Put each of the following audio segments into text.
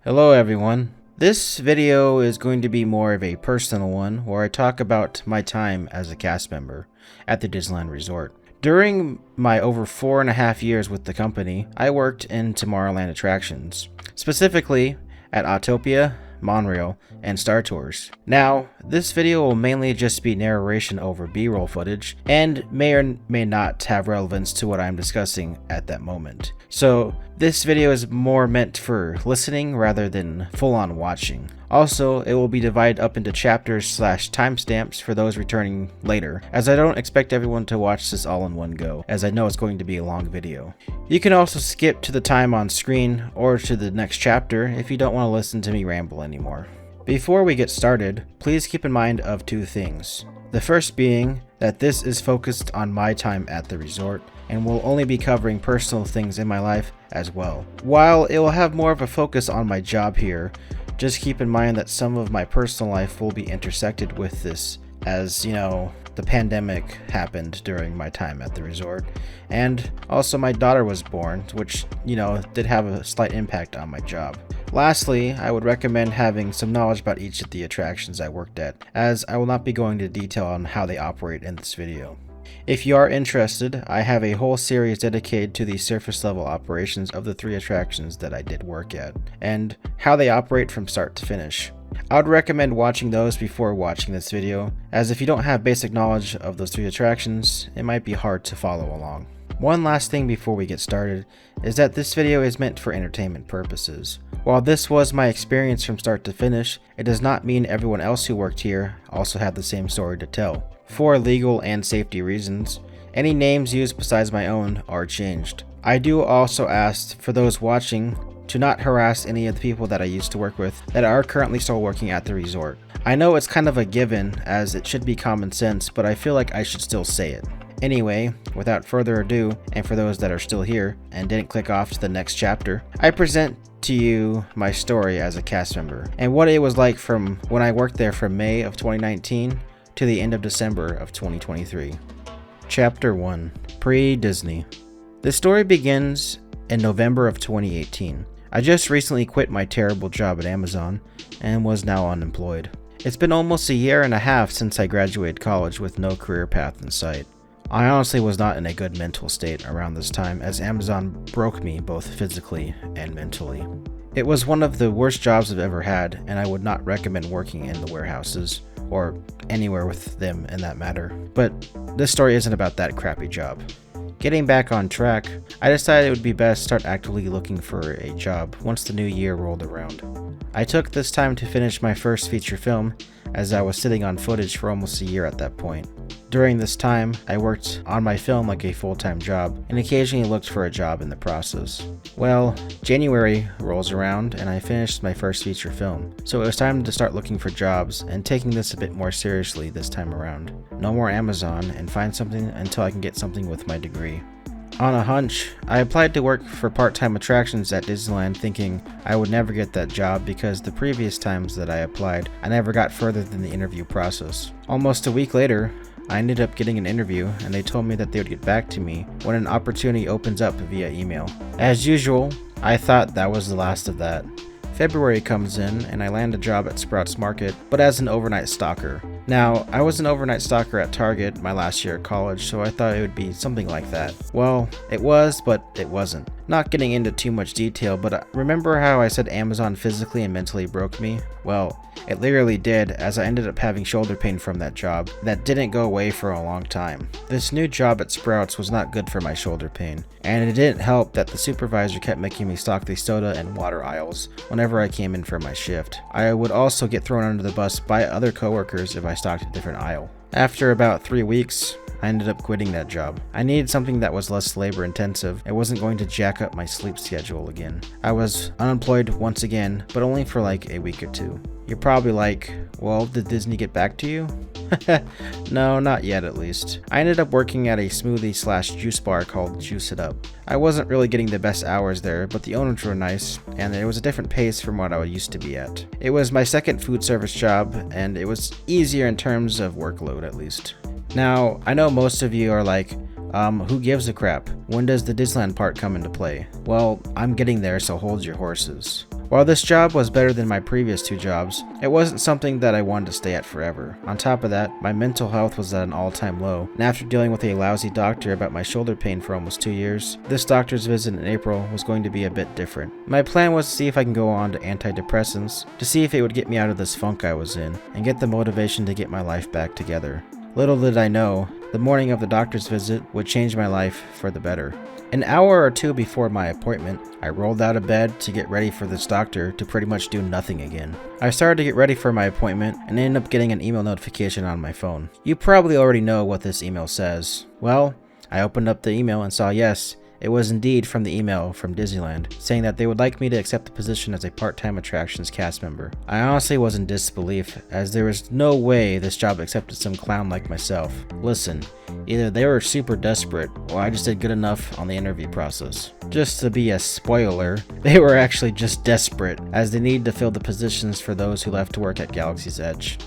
Hello everyone. This video is going to be more of a personal one where I talk about my time as a cast member at the Disneyland Resort. During my over 4.5 years with the company, I worked in Tomorrowland attractions, specifically at Autopia, Monorail, and Star Tours. Now, this video will mainly just be narration over B-roll footage and may or may not have relevance to what I'm discussing at that moment. So, this video is more meant for listening rather than full-on watching. Also, it will be divided up into chapters / timestamps for those returning later, as I don't expect everyone to watch this all in one go, as I know it's going to be a long video. You can also skip to the time on screen or to the next chapter if you don't want to listen to me ramble anymore. Before we get started, please keep in mind of two things. The first being that this is focused on my time at the resort and will only be covering personal things in my life as well. While it will have more of a focus on my job here, just keep in mind that some of my personal life will be intersected with this, as you know, the pandemic happened during my time at the resort, and also my daughter was born, which, did have a slight impact on my job. Lastly, I would recommend having some knowledge about each of the attractions I worked at, as I will not be going into detail on how they operate in this video. If you are interested, I have a whole series dedicated to the surface level operations of the 3 attractions that I did work at, and how they operate from start to finish. I would recommend watching those before watching this video, as if you don't have basic knowledge of those 3 attractions, it might be hard to follow along. One last thing before we get started is that this video is meant for entertainment purposes. While this was my experience from start to finish, it does not mean everyone else who worked here also had the same story to tell. For legal and safety reasons, any names used besides my own are changed. I do also ask for those watching to not harass any of the people that I used to work with that are currently still working at the resort. I know it's kind of a given, as it should be common sense, but I feel like I should still say it. Anyway, without further ado, and for those that are still here and didn't click off to the next chapter, I present to you my story as a cast member and what it was like from when I worked there from May of 2019 to the end of December of 2023. Chapter 1. Pre-Disney. The story begins in November of 2018. I just recently quit my terrible job at Amazon and was now unemployed. It's been almost 1.5 years since I graduated college with no career path in sight. I honestly was not in a good mental state around this time, as Amazon broke me both physically and mentally. It was one of the worst jobs I've ever had, and I would not recommend working in the warehouses, or anywhere with them in that matter. But this story isn't about that crappy job. Getting back on track, I decided it would be best to start actively looking for a job once the new year rolled around. I took this time to finish my first feature film, as I was sitting on footage for almost 1 year at that point. During this time, I worked on my film like a full-time job, and occasionally looked for a job in the process. Well, January rolls around and I finished my first feature film, so it was time to start looking for jobs and taking this a bit more seriously this time around. No more Amazon, and find something until I can get something with my degree. On a hunch, I applied to work for part-time attractions at Disneyland, thinking I would never get that job because the previous times that I applied, I never got further than the interview process. Almost a week later, I ended up getting an interview, and they told me that they would get back to me when an opportunity opens up via email. As usual, I thought that was the last of that. February comes in, and I land a job at Sprouts Market, but as an overnight stalker. Now, I was an overnight stalker at Target my last year at college, so I thought it would be something like that. Well, it was, but it wasn't. Not getting into too much detail, but remember how I said Amazon physically and mentally broke me? Well, it literally did, as I ended up having shoulder pain from that job that didn't go away for a long time. This new job at Sprouts was not good for my shoulder pain, and it didn't help that the supervisor kept making me stock the soda and water aisles whenever I came in for my shift. I would also get thrown under the bus by other coworkers if I stocked a different aisle. After about 3 weeks, I ended up quitting that job. I needed something that was less labor intensive. It wasn't going to jack up my sleep schedule again. I was unemployed once again, but only for like a week or 2. You're probably like, well, did Disney get back to you? No, not yet at least. I ended up working at a smoothie / juice bar called Juice It Up. I wasn't really getting the best hours there, but the owners were nice, and it was a different pace from what I used to be at. It was my second food service job, and it was easier in terms of workload at least. Now, I know most of you are like, who gives a crap? When does the Disneyland part come into play? Well, I'm getting there, so hold your horses. While this job was better than my previous 2 jobs, it wasn't something that I wanted to stay at forever. On top of that, my mental health was at an all-time low, and after dealing with a lousy doctor about my shoulder pain for almost 2 years, this doctor's visit in April was going to be a bit different. My plan was to see if I can go on to antidepressants, to see if it would get me out of this funk I was in, and get the motivation to get my life back together. Little did I know, the morning of the doctor's visit would change my life for the better. An hour or 2 before my appointment, I rolled out of bed to get ready for this doctor to pretty much do nothing again. I started to get ready for my appointment and ended up getting an email notification on my phone. You probably already know what this email says. Well, I opened up the email and saw yes, it was indeed from the email from Disneyland, saying that they would like me to accept the position as a part-time attractions cast member. I honestly was in disbelief, as there was no way this job accepted some clown like myself. Listen, either they were super desperate, or I just did good enough on the interview process. Just to be a spoiler, they were actually just desperate, as they needed to fill the positions for those who left to work at Galaxy's Edge.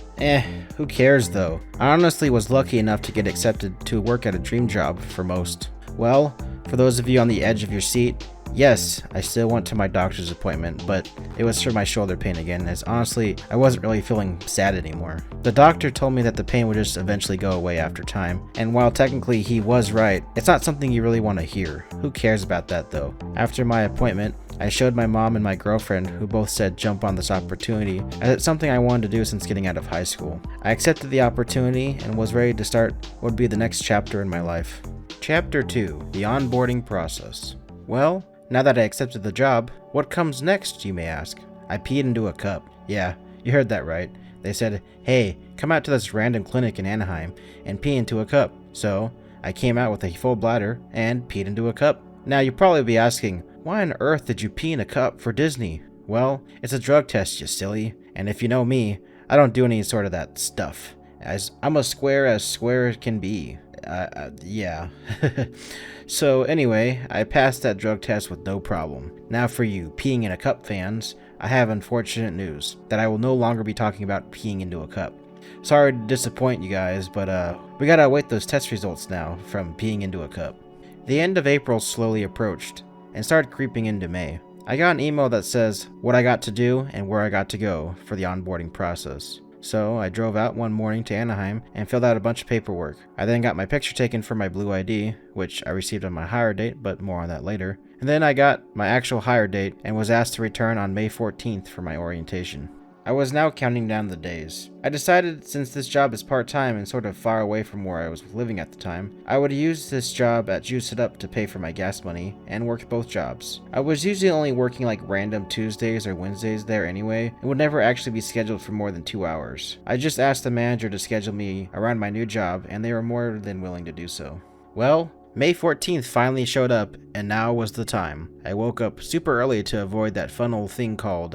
Who cares though? I honestly was lucky enough to get accepted to work at a dream job for most. Well, for those of you on the edge of your seat, yes, I still went to my doctor's appointment, but it was for my shoulder pain again, as honestly, I wasn't really feeling sad anymore. The doctor told me that the pain would just eventually go away after time, and while technically he was right, it's not something you really want to hear. Who cares about that though? After my appointment, I showed my mom and my girlfriend, who both said jump on this opportunity, as it's something I wanted to do since getting out of high school. I accepted the opportunity and was ready to start what would be the next chapter in my life. Chapter 2, the onboarding process. Well, now that I accepted the job, what comes next, you may ask? I peed into a cup. Yeah, you heard that right. They said, hey, come out to this random clinic in Anaheim and pee into a cup. So, I came out with a full bladder and peed into a cup. Now, you'll probably be asking, why on earth did you pee in a cup for Disney? Well, it's a drug test, you silly. And if you know me, I don't do any sort of that stuff, as I'm as square as can be. Yeah. So anyway, I passed that drug test with no problem. Now for you peeing in a cup fans, I have unfortunate news that I will no longer be talking about peeing into a cup. Sorry to disappoint you guys, but we gotta await those test results now from peeing into a cup. The end of April slowly approached and started creeping into May. I got an email that says what I got to do and where I got to go for the onboarding process. So I drove out one morning to Anaheim and filled out a bunch of paperwork. I then got my picture taken for my blue ID, which I received on my hire date, but more on that later. And then I got my actual hire date and was asked to return on May 14th for my orientation. I was now counting down the days. I decided, since this job is part-time and sort of far away from where I was living at the time, I would use this job at Juice It Up to pay for my gas money and work both jobs. I was usually only working like random Tuesdays or Wednesdays there anyway, and would never actually be scheduled for more than 2 hours. I just asked the manager to schedule me around my new job, and they were more than willing to do so. Well, May 14th finally showed up, and now was the time. I woke up super early to avoid that fun old thing called,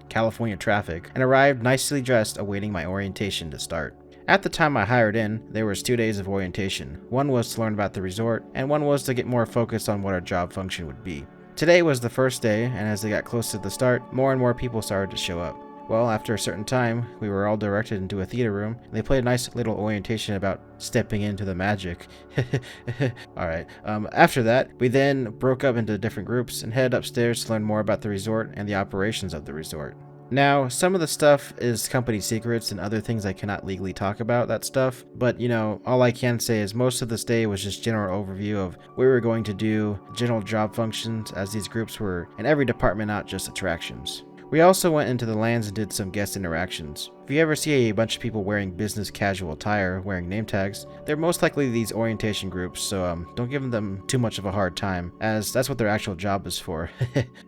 California traffic, and arrived nicely dressed awaiting my orientation to start. At the time I hired in, there was 2 days of orientation. One was to learn about the resort, and one was to get more focused on what our job function would be. Today was the first day, and as they got close to the start, more and more people started to show up. Well, after a certain time, we were all directed into a theater room, and they played a nice little orientation about stepping into the magic. Alright, after that, we then broke up into different groups and headed upstairs to learn more about the resort and the operations of the resort. Now, some of the stuff is company secrets and other things I cannot legally talk about that stuff, but all I can say is most of this day was just general overview of what we were going to do, general job functions, as these groups were in every department, not just attractions. We also went into the lands and did some guest interactions. If you ever see a bunch of people wearing business casual attire, wearing name tags, they're most likely these orientation groups, so don't give them too much of a hard time, as that's what their actual job is for.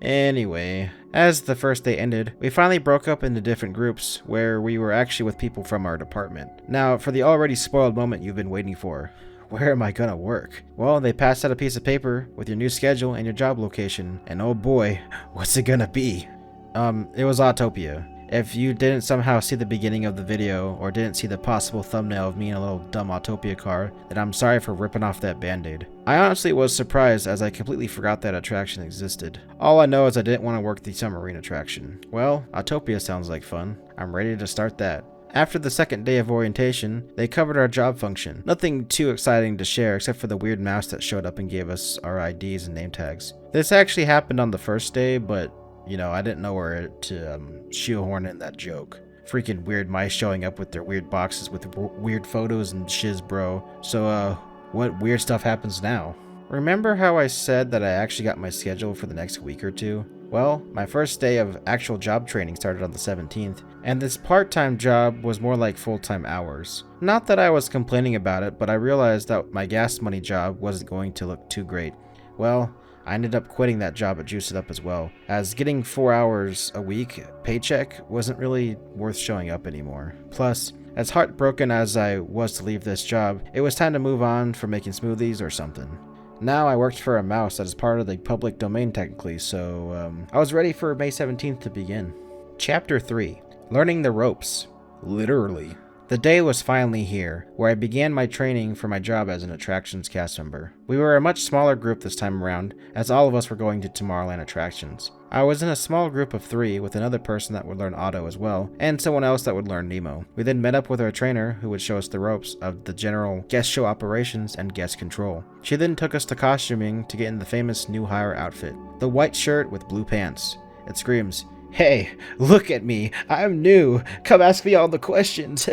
Anyway, as the first day ended, we finally broke up into different groups, where we were actually with people from our department. Now, for the already spoiled moment you've been waiting for. Where am I gonna work? Well, they passed out a piece of paper with your new schedule and your job location, and oh boy, what's it gonna be? It was Autopia. If you didn't somehow see the beginning of the video, or didn't see the possible thumbnail of me in a little dumb Autopia car, then I'm sorry for ripping off that band-aid. I honestly was surprised, as I completely forgot that attraction existed. All I know is I didn't want to work the submarine attraction. Well, Autopia sounds like fun. I'm ready to start that. After the second day of orientation, they covered our job function. Nothing too exciting to share except for the weird mouse that showed up and gave us our IDs and name tags. This actually happened on the first day, but you know, I didn't know where to shoehorn in that joke. Freaking weird mice showing up with their weird boxes with weird photos and shiz, bro. So, what weird stuff happens now? Remember how I said that I actually got my schedule for the next week or two? Well, my first day of actual job training started on the 17th, and this part-time job was more like full-time hours. Not that I was complaining about it, but I realized that my gas money job wasn't going to look too great. Well, I ended up quitting that job at Juice It Up as well, as getting 4 hours a week paycheck wasn't really worth showing up anymore. Plus, as heartbroken as I was to leave this job, it was time to move on from making smoothies or something. Now I worked for a mouse that is part of the public domain technically, so I was ready for May 17th to begin. Chapter 3. Learning the ropes. Literally. The day was finally here, where I began my training for my job as an attractions cast member. We were a much smaller group this time around, as all of us were going to Tomorrowland attractions. I was in a small group of 3 with another person that would learn Otto as well, and someone else that would learn Nemo. We then met up with our trainer, who would show us the ropes of the general guest show operations and guest control. She then took us to costuming to get in the famous new hire outfit, the white shirt with blue pants. It screams, "Hey, look at me, I'm new, come ask me all the questions."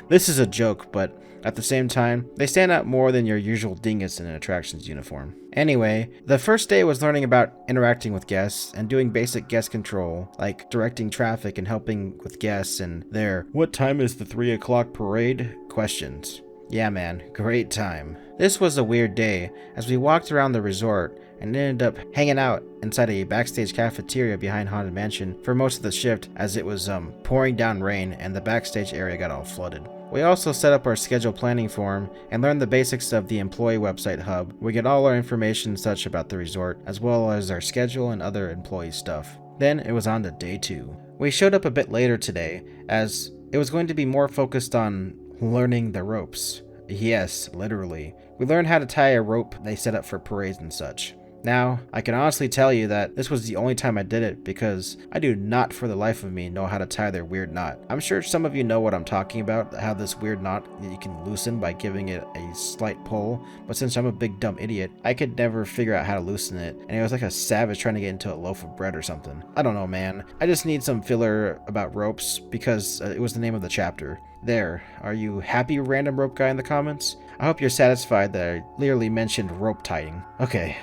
This is a joke, but at the same time, they stand out more than your usual dingus in an attractions uniform. Anyway, the first day was learning about interacting with guests and doing basic guest control, like directing traffic and helping with guests and their "what time is the 3 o'clock parade?" questions. Yeah man, great time. This was a weird day, as we walked around the resort and ended up hanging out inside a backstage cafeteria behind Haunted Mansion for most of the shift, as it was pouring down rain and the backstage area got all flooded. We also set up our schedule planning form and learned the basics of the employee website hub. We get all our information such about the resort, as well as our schedule and other employee stuff. Then it was on to day 2. We showed up a bit later today, as it was going to be more focused on learning the ropes. Yes, literally. We learned how to tie a rope they set up for parades and such. Now, I can honestly tell you that this was the only time I did it, because I do not for the life of me know how to tie their weird knot. I'm sure some of you know what I'm talking about, how this weird knot you can loosen by giving it a slight pull, but since I'm a big dumb idiot, I could never figure out how to loosen it, and it was like a savage trying to get into a loaf of bread or something. I don't know, man. I just need some filler about ropes, because it was the name of the chapter. There, are you happy, random rope guy in the comments? I hope you're satisfied that I clearly mentioned rope tying. Okay.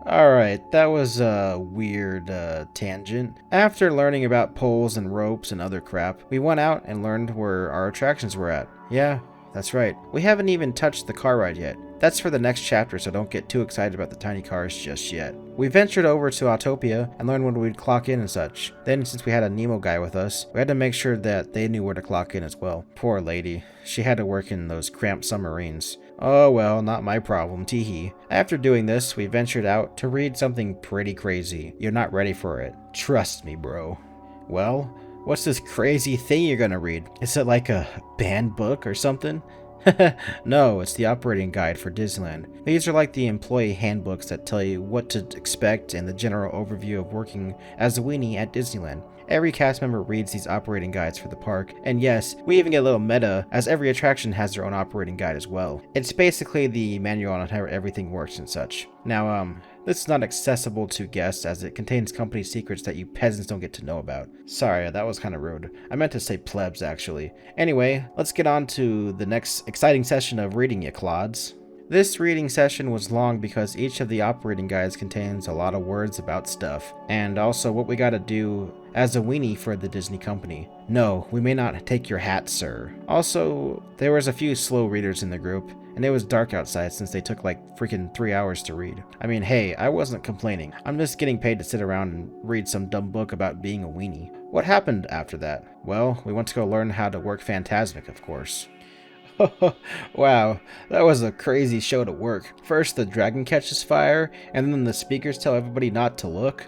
Alright, that was a weird tangent. After learning about poles and ropes and other crap, we went out and learned where our attractions were at. Yeah, that's right. We haven't even touched the car ride yet. That's for the next chapter, so don't get too excited about the tiny cars just yet. We ventured over to Autopia and learned when we'd clock in and such. Then, since we had a Nemo guy with us, we had to make sure that they knew where to clock in as well. Poor lady. She had to work in those cramped submarines. Oh well, not my problem, teehee. After doing this, we ventured out to read something pretty crazy. You're not ready for it. Trust me, bro. Well, what's this crazy thing you're gonna read? Is it like a banned book or something? No, it's the operating guide for Disneyland. These are like the employee handbooks that tell you what to expect and the general overview of working as a weenie at Disneyland. Every cast member reads these operating guides for the park, and yes, we even get a little meta, as every attraction has their own operating guide as well. It's basically the manual on how everything works and such. Now, this is not accessible to guests, as it contains company secrets that you peasants don't get to know about. Sorry, that was kind of rude. I meant to say plebs, actually. Anyway, let's get on to the next exciting session of reading, ya clods. This reading session was long because each of the operating guides contains a lot of words about stuff, and also what we gotta do as a weenie for the Disney company. No, we may not take your hat, sir. Also, there was a few slow readers in the group, and it was dark outside since they took like freaking 3 hours to read. I mean, hey, I wasn't complaining. I'm just getting paid to sit around and read some dumb book about being a weenie. What happened after that? Well, we went to go learn how to work Fantasmic, of course. Wow, that was a crazy show to work. First the dragon catches fire, and then the speakers tell everybody not to look.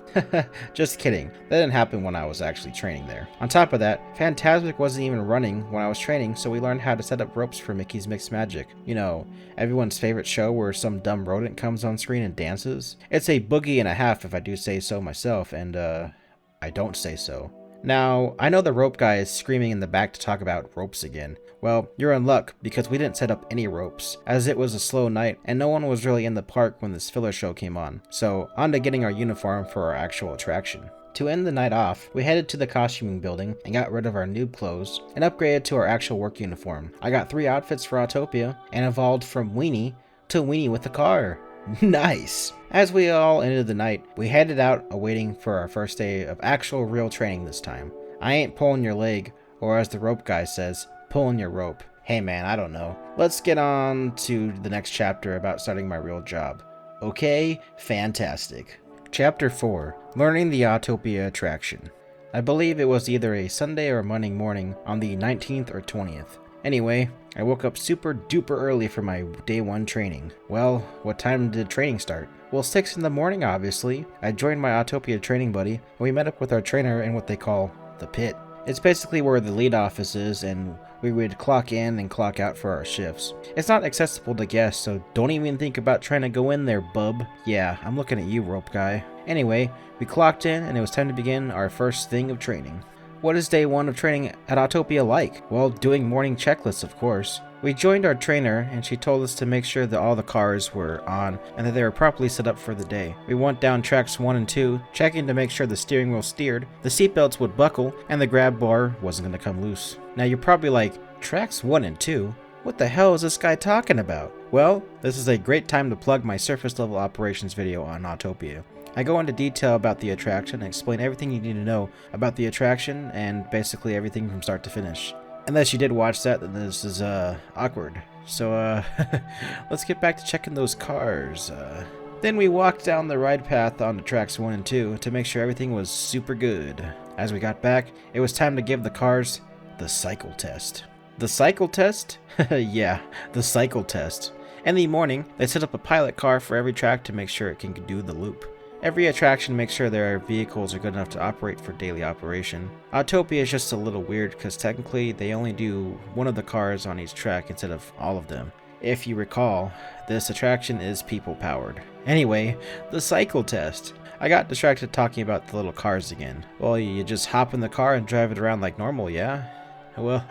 Just kidding, that didn't happen when I was actually training there. On top of that, Fantasmic wasn't even running when I was training, so we learned how to set up ropes for Mickey's Mixed Magic. You know, everyone's favorite show where some dumb rodent comes on screen and dances. It's a boogie and a half if I do say so myself, and I don't say so. Now, I know the rope guy is screaming in the back to talk about ropes again. Well, you're in luck because we didn't set up any ropes, as it was a slow night and no one was really in the park when this filler show came on. So, on to getting our uniform for our actual attraction. To end the night off, we headed to the costuming building and got rid of our noob clothes and upgraded to our actual work uniform. I got 3 outfits for Autopia and evolved from weenie to weenie with a car. Nice! As we all ended the night, we headed out awaiting for our first day of actual real training this time. I ain't pulling your leg, or as the rope guy says, pulling your rope. Hey man, I don't know. Let's get on to the next chapter about starting my real job. Okay, fantastic. Chapter 4, Learning the Autopia Attraction. I believe it was either a Sunday or Monday morning on the 19th or 20th. Anyway, I woke up super duper early for my day 1 training. Well, what time did training start? Well, 6 in the morning obviously. I joined my Autopia training buddy and we met up with our trainer in what they call the pit. It's basically where the lead office is and we would clock in and clock out for our shifts. It's not accessible to guests, so don't even think about trying to go in there, bub. Yeah, I'm looking at you, rope guy. Anyway, we clocked in and it was time to begin our first thing of training. What is day 1 of training at Autopia like? Well, doing morning checklists, of course. We joined our trainer and she told us to make sure that all the cars were on and that they were properly set up for the day. We went down tracks 1 and 2, checking to make sure the steering wheel steered, the seatbelts would buckle, and the grab bar wasn't going to come loose. Now you're probably like, tracks 1 and 2? What the hell is this guy talking about? Well, this is a great time to plug my surface level operations video on Autopia. I go into detail about the attraction and explain everything you need to know about the attraction and basically everything from start to finish. Unless you did watch that, then this is awkward. So let's get back to checking those cars. Then we walked down the ride path onto tracks 1 and 2 to make sure everything was super good. As we got back, it was time to give the cars the cycle test. The cycle test? Yeah, the cycle test. In the morning, they set up a pilot car for every track to make sure it can do the loop. Every attraction makes sure their vehicles are good enough to operate for daily operation. Autopia is just a little weird because technically they only do one of the cars on each track instead of all of them. If you recall, this attraction is people powered. Anyway, the cycle test. I got distracted talking about the little cars again. Well, you just hop in the car and drive it around like normal, yeah? Well,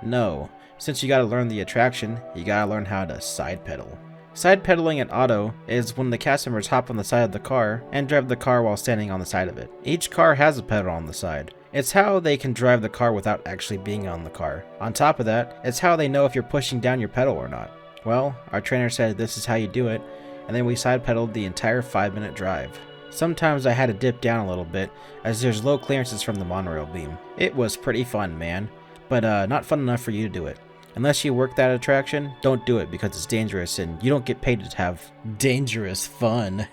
no. Since you gotta learn the attraction, you gotta learn how to side pedal. Side pedaling at Auto is when the cast members hop on the side of the car and drive the car while standing on the side of it. Each car has a pedal on the side. It's how they can drive the car without actually being on the car. On top of that, it's how they know if you're pushing down your pedal or not. Well, our trainer said this is how you do it, and then we side pedaled the entire 5-minute drive. Sometimes I had to dip down a little bit, as there's low clearances from the monorail beam. It was pretty fun, man, but not fun enough for you to do it. Unless you work that attraction, don't do it because it's dangerous and you don't get paid to have dangerous fun.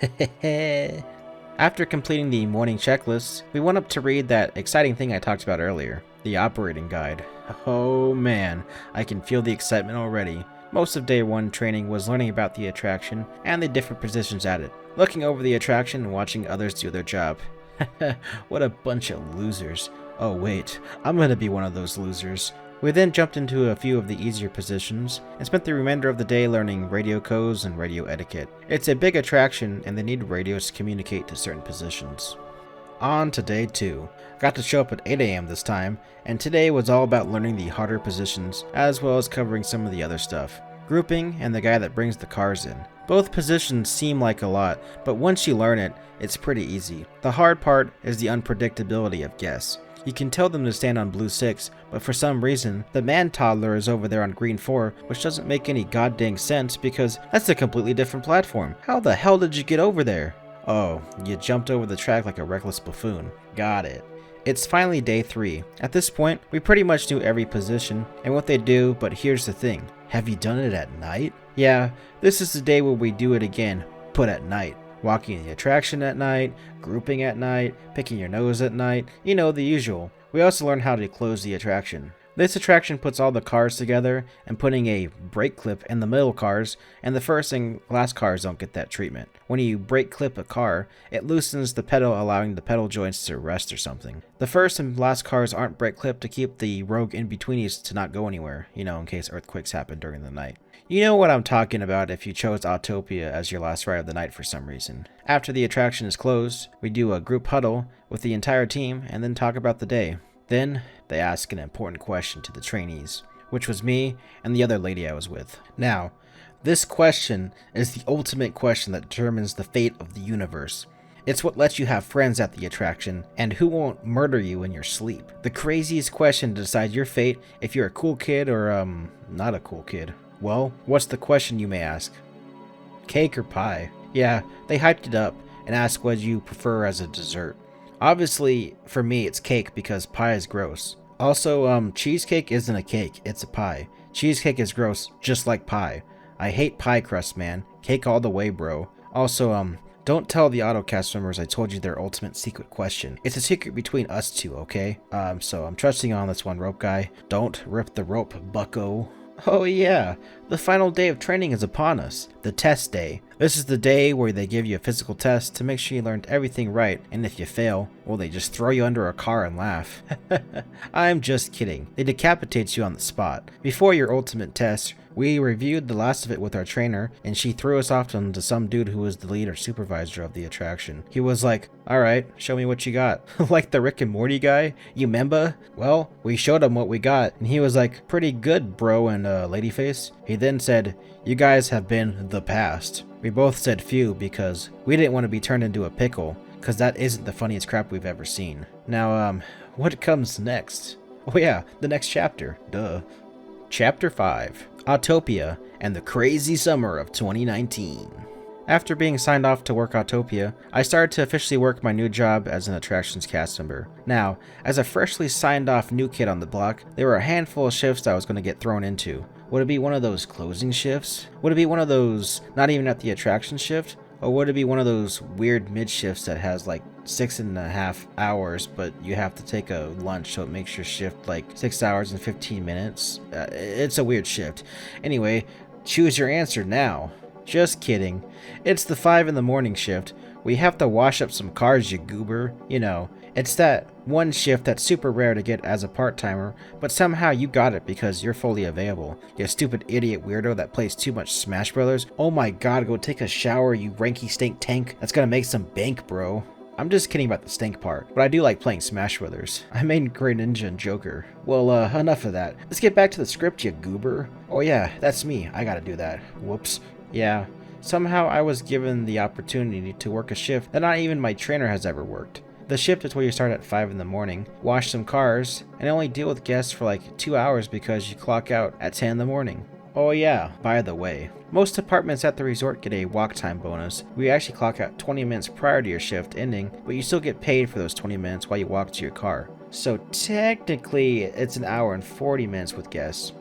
After completing the morning checklists, we went up to read that exciting thing I talked about earlier, the operating guide. Oh man, I can feel the excitement already. Most of day 1 training was learning about the attraction and the different positions at it, looking over the attraction and watching others do their job. What a bunch of losers. Oh wait, I'm gonna be one of those losers. We then jumped into a few of the easier positions and spent the remainder of the day learning radio codes and radio etiquette. It's a big attraction and they need radios to communicate to certain positions. On to day 2. Got to show up at 8 AM this time, and today was all about learning the harder positions as well as covering some of the other stuff. Grouping and the guy that brings the cars in. Both positions seem like a lot, but once you learn it, it's pretty easy. The hard part is the unpredictability of guests. You can tell them to stand on blue 6, but for some reason, the man toddler is over there on green 4, which doesn't make any goddamn sense because that's a completely different platform. How the hell did you get over there? Oh, you jumped over the track like a reckless buffoon. Got it. It's finally day 3. At this point, we pretty much knew every position and what they do, but here's the thing. Have you done it at night? Yeah, this is the day where we do it again, but at night. Walking the attraction at night, grouping at night, picking your nose at night, you know, the usual. We also learn how to close the attraction. This attraction puts all the cars together and putting a brake clip in the middle cars, and the first and last cars don't get that treatment. When you brake clip a car, it loosens the pedal, allowing the pedal joints to rest or something. The first and last cars aren't brake clipped to keep the rogue in-betweenies to not go anywhere, in case earthquakes happen during the night. You know what I'm talking about if you chose Autopia as your last ride of the night for some reason. After the attraction is closed, we do a group huddle with the entire team and then talk about the day. Then, they ask an important question to the trainees, which was me and the other lady I was with. Now, this question is the ultimate question that determines the fate of the universe. It's what lets you have friends at the attraction, and who won't murder you in your sleep. The craziest question to decide your fate if you're a cool kid or, not a cool kid. Well, what's the question, you may ask? Cake or pie? Yeah, they hyped it up and asked what you prefer as a dessert. Obviously, for me, it's cake because pie is gross. Also, cheesecake isn't a cake, it's a pie. Cheesecake is gross, just like pie. I hate pie crust, man. Cake all the way, bro. Also, don't tell the AutoCast members I told you their ultimate secret question. It's a secret between us two, okay? So I'm trusting on this one, rope guy. Don't rip the rope, bucko. Oh yeah, the final day of training is upon us, the test day. This is the day where they give you a physical test to make sure you learned everything right, and if you fail, well, they just throw you under a car and laugh. I'm just kidding. They decapitate you on the spot. Before your ultimate test, we reviewed the last of it with our trainer, and she threw us off to some dude who was the lead or supervisor of the attraction. He was like, alright, show me what you got. Like the Rick and Morty guy? You memba? Well, we showed him what we got, and he was like, pretty good, bro and ladyface. He then said, you guys have been the past. We both said phew because we didn't want to be turned into a pickle, because that isn't the funniest crap we've ever seen. Now, what comes next? Oh yeah, the next chapter. Duh. Chapter 5. Autopia and the crazy summer of 2019. After being signed off to work Autopia, I started to officially work my new job as an attractions cast member. Now, as a freshly signed off new kid on the block, there were a handful of shifts I was going to get thrown into. Would it be one of those closing shifts? Would it be one of those not even at the attraction shift? Or would it be one of those weird mid shifts that has like 6.5 hours, but you have to take a lunch so it makes your shift like 6 hours and 15 minutes? It's a weird shift. Anyway, choose your answer now. Just kidding. It's the 5 in the morning shift. We have to wash up some cars, you goober. It's that one shift that's super rare to get as a part-timer, but somehow you got it because you're fully available. You stupid idiot weirdo that plays too much Smash Brothers. Oh my god, go take a shower, you ranky stink tank. That's gonna make some bank, bro. I'm just kidding about the stink part, but I do like playing Smash Brothers. I made Great Ninja and Joker. Well, enough of that. Let's get back to the script, you goober. Oh yeah, that's me. I gotta do that. Whoops. Yeah. Somehow I was given the opportunity to work a shift that not even my trainer has ever worked. The shift is where you start at 5 in the morning, wash some cars, and only deal with guests for like 2 hours because you clock out at 10 in the morning. Oh yeah, by the way, most apartments at the resort get a walk time bonus. We actually clock out 20 minutes prior to your shift ending, but you still get paid for those 20 minutes while you walk to your car. So technically, it's an hour and 40 minutes with guests.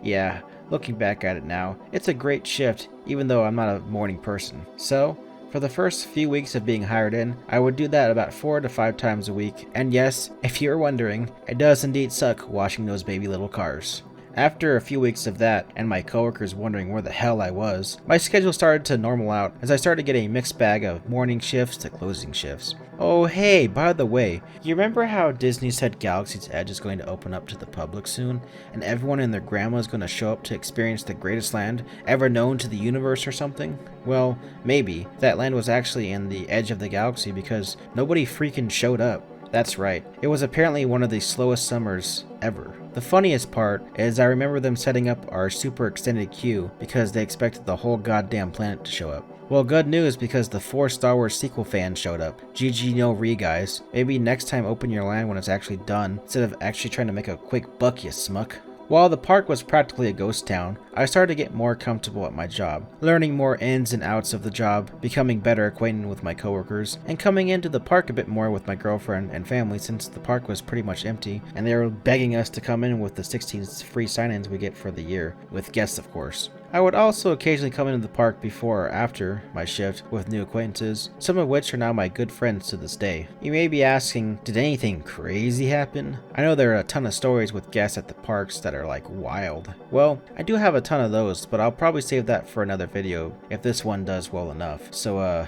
Yeah, looking back at it now, it's a great shift, even though I'm not a morning person. So, for the first few weeks of being hired in, I would do that about 4 to 5 times a week, and yes, if you're wondering, it does indeed suck washing those baby little cars. After a few weeks of that, and my coworkers wondering where the hell I was, my schedule started to normal out as I started to get a mixed bag of morning shifts to closing shifts. Oh hey, by the way, you remember how Disney said Galaxy's Edge is going to open up to the public soon, and everyone and their grandma is going to show up to experience the greatest land ever known to the universe or something? Well, maybe. That land was actually in the edge of the galaxy because nobody freaking showed up. That's right, it was apparently one of the slowest summers ever. The funniest part is I remember them setting up our super extended queue because they expected the whole goddamn planet to show up. Well, good news because the 4 Star Wars sequel fans showed up. GG no re, guys. Maybe next time open your land when it's actually done instead of actually trying to make a quick buck, you smuck. While the park was practically a ghost town, I started to get more comfortable at my job, learning more ins and outs of the job, becoming better acquainted with my coworkers, and coming into the park a bit more with my girlfriend and family since the park was pretty much empty, and they were begging us to come in with the 16 free sign-ins we get for the year, with guests of course. I would also occasionally come into the park before or after my shift with new acquaintances, some of which are now my good friends to this day. You may be asking, did anything crazy happen? I know there are a ton of stories with guests at the parks that are like wild. Well, I do have a ton of those, but I'll probably save that for another video if this one does well enough. So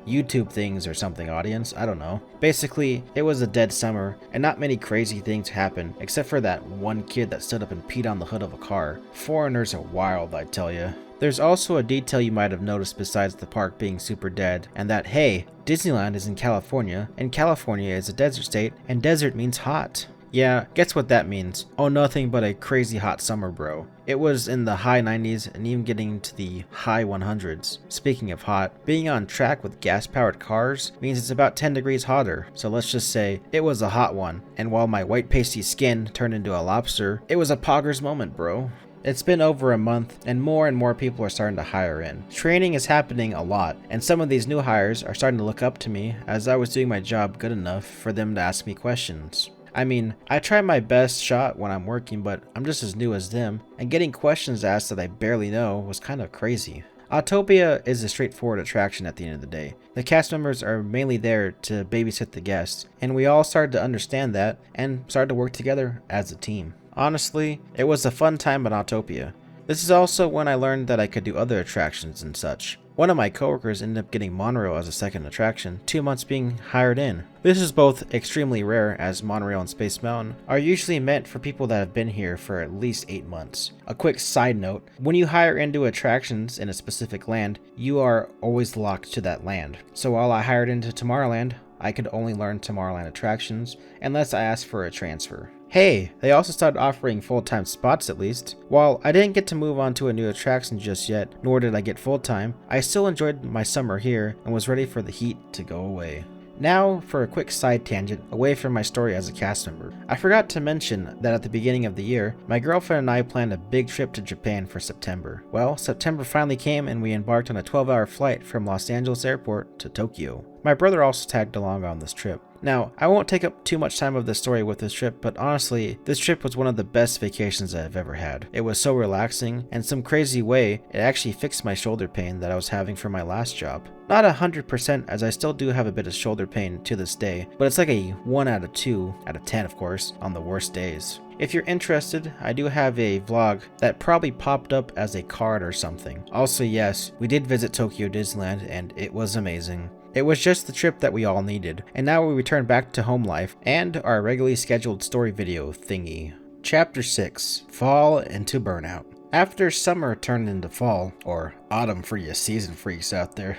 YouTube things or something, audience, I don't know. Basically, it was a dead summer and not many crazy things happened except for that one kid that stood up and peed on the hood of a car. Foreigners are wild, I tell ya. There's also a detail you might have noticed besides the park being super dead, and that, hey, Disneyland is in California, and California is a desert state, and desert means hot. Yeah, guess what that means? Oh, nothing but a crazy hot summer, bro. It was in the high 90s and even getting to the high 100s. Speaking of hot, being on track with gas-powered cars means it's about 10 degrees hotter, so let's just say it was a hot one. And while my white pasty skin turned into a lobster, it was a poggers moment, bro. It's been over a month, and more people are starting to hire in. Training is happening a lot, and some of these new hires are starting to look up to me as I was doing my job good enough for them to ask me questions. I mean, I try my best shot when I'm working, but I'm just as new as them, and getting questions asked that I barely know was kind of crazy. Autopia is a straightforward attraction at the end of the day. The cast members are mainly there to babysit the guests, and we all started to understand that and started to work together as a team. Honestly, it was a fun time at Autopia. This is also when I learned that I could do other attractions and such. One of my coworkers ended up getting Monorail as a second attraction, 2 months being hired in. This is both extremely rare, as Monorail and Space Mountain are usually meant for people that have been here for at least 8 months. A quick side note, when you hire into attractions in a specific land, you are always locked to that land. So while I hired into Tomorrowland, I could only learn Tomorrowland attractions unless I asked for a transfer. Hey, they also started offering full-time spots at least. While I didn't get to move on to a new attraction just yet, nor did I get full-time, I still enjoyed my summer here and was ready for the heat to go away. Now for a quick side tangent away from my story as a cast member. I forgot to mention that at the beginning of the year, my girlfriend and I planned a big trip to Japan for September. Well, September finally came and we embarked on a 12-hour flight from Los Angeles Airport to Tokyo. My brother also tagged along on this trip. Now, I won't take up too much time of the story with this trip, but honestly, this trip was one of the best vacations I've ever had. It was so relaxing, and some crazy way, it actually fixed my shoulder pain that I was having from my last job. Not 100%, as I still do have a bit of shoulder pain to this day, but it's like a 1 out of 2, out of 10 of course, on the worst days. If you're interested, I do have a vlog that probably popped up as a card or something. Also, yes, we did visit Tokyo Disneyland, and it was amazing. It was just the trip that we all needed, and now we return back to home life and our regularly scheduled story video thingy. Chapter 6, Fall into Burnout. After summer turned into fall, or autumn for you season freaks out there,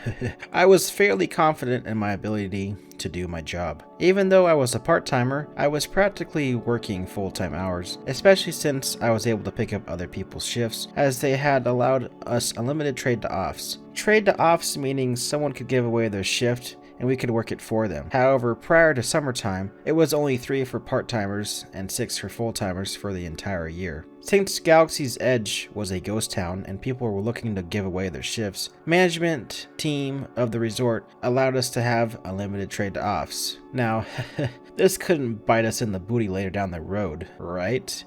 I was fairly confident in my ability to do my job. Even though I was a part-timer, I was practically working full-time hours, especially since I was able to pick up other people's shifts, as they had allowed us unlimited trade-to-offs. Trade-to-offs meaning someone could give away their shift and we could work it for them. However, prior to summertime, it was only 3 for part-timers and 6 for full-timers for the entire year. Since Galaxy's Edge was a ghost town and people were looking to give away their shifts, management team of the resort allowed us to have unlimited trade-offs. Now, this couldn't bite us in the booty later down the road, right?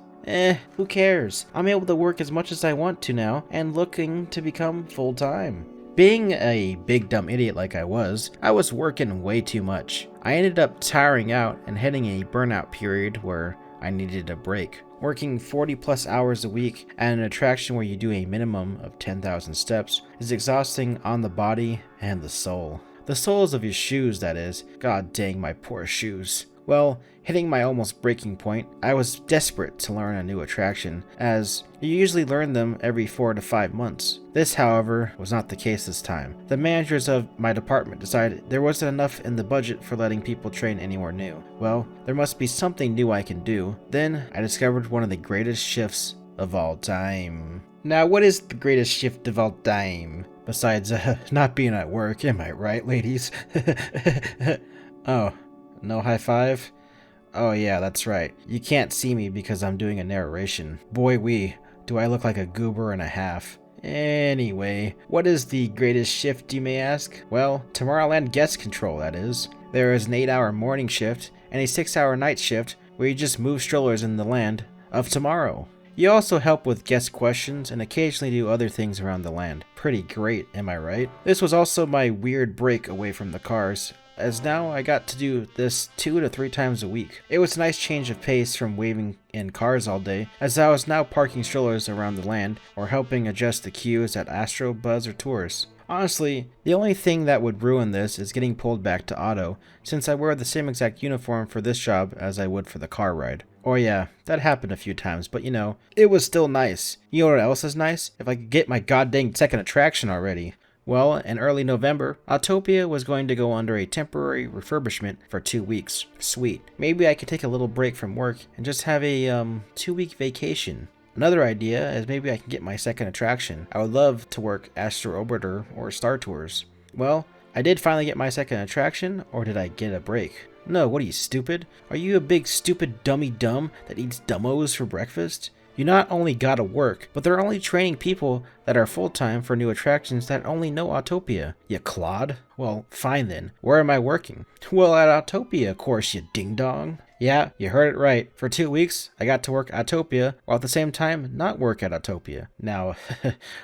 Who cares? I'm able to work as much as I want to now and looking to become full-time. Being a big dumb idiot like I was working way too much. I ended up tiring out and hitting a burnout period where I needed a break. Working 40 plus hours a week at an attraction where you do a minimum of 10,000 steps is exhausting on the body and the soul. The soles of your shoes, that is. God dang my poor shoes. Well, hitting my almost breaking point, I was desperate to learn a new attraction, as you usually learn them every 4 to 5 months. This, however, was not the case this time. The managers of my department decided there wasn't enough in the budget for letting people train anywhere new. Well, there must be something new I can do. Then, I discovered one of the greatest shifts of all time. Now, what is the greatest shift of all time? Besides, not being at work, am I right, ladies? Oh. No high five? Oh yeah, that's right. You can't see me because I'm doing a narration. Boy do I look like a goober and a half. Anyway, what is the greatest shift, you may ask? Well, Tomorrowland guest control, that is. There is an 8-hour morning shift and a 6-hour night shift where you just move strollers in the land of tomorrow. You also help with guest questions and occasionally do other things around the land. Pretty great, am I right? This was also my weird break away from the cars, as now I got to do this 2 to 3 times a week. It was a nice change of pace from waving in cars all day, as I was now parking strollers around the land or helping adjust the queues at Astro, Buzz, or Tours. Honestly, the only thing that would ruin this is getting pulled back to auto, since I wear the same exact uniform for this job as I would for the car ride. Or yeah, that happened a few times, but it was still nice. You know what else is nice? If I could get my goddamn second attraction already. Well, in early November, Autopia was going to go under a temporary refurbishment for 2 weeks. Sweet. Maybe I could take a little break from work and just have a 2-week vacation. Another idea is maybe I can get my second attraction. I would love to work Astro Orbiter or Star Tours. Well, I did finally get my second attraction, or did I get a break? No, what are you, stupid? Are you a big stupid dummy dumb that eats dumbos for breakfast? You not only gotta work, but they're only training people that are full-time for new attractions that only know Autopia. You clod? Well, fine then. Where am I working? Well, at Autopia, of course, you ding-dong. Yeah, you heard it right. For 2 weeks, I got to work Autopia, while at the same time not work at Autopia. Now,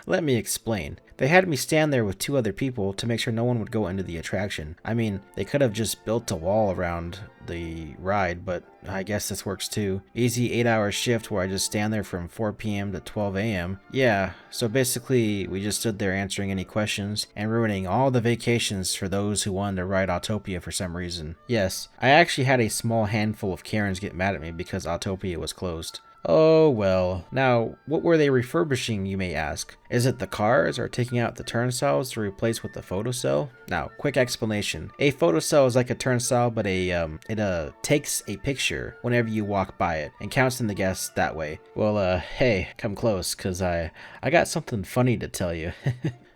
let me explain. They had me stand there with 2 other people to make sure no one would go into the attraction. I mean, they could have just built a wall around the ride, but I guess this works too. Easy 8-hour shift where I just stand there from 4 p.m. to 12 a.m. Yeah, so basically we just stood there answering any questions and ruining all the vacations for those who wanted to ride Autopia for some reason. Yes, I actually had a small handful of Karens get mad at me because Autopia was closed. Oh well. Now, what were they refurbishing, you may ask? Is it the cars or taking out the turnstiles to replace with the photocell? Now, quick explanation. A photocell is like a turnstile, but it takes a picture whenever you walk by it and counts in the guests that way. Well, hey, come close, cause I got something funny to tell you.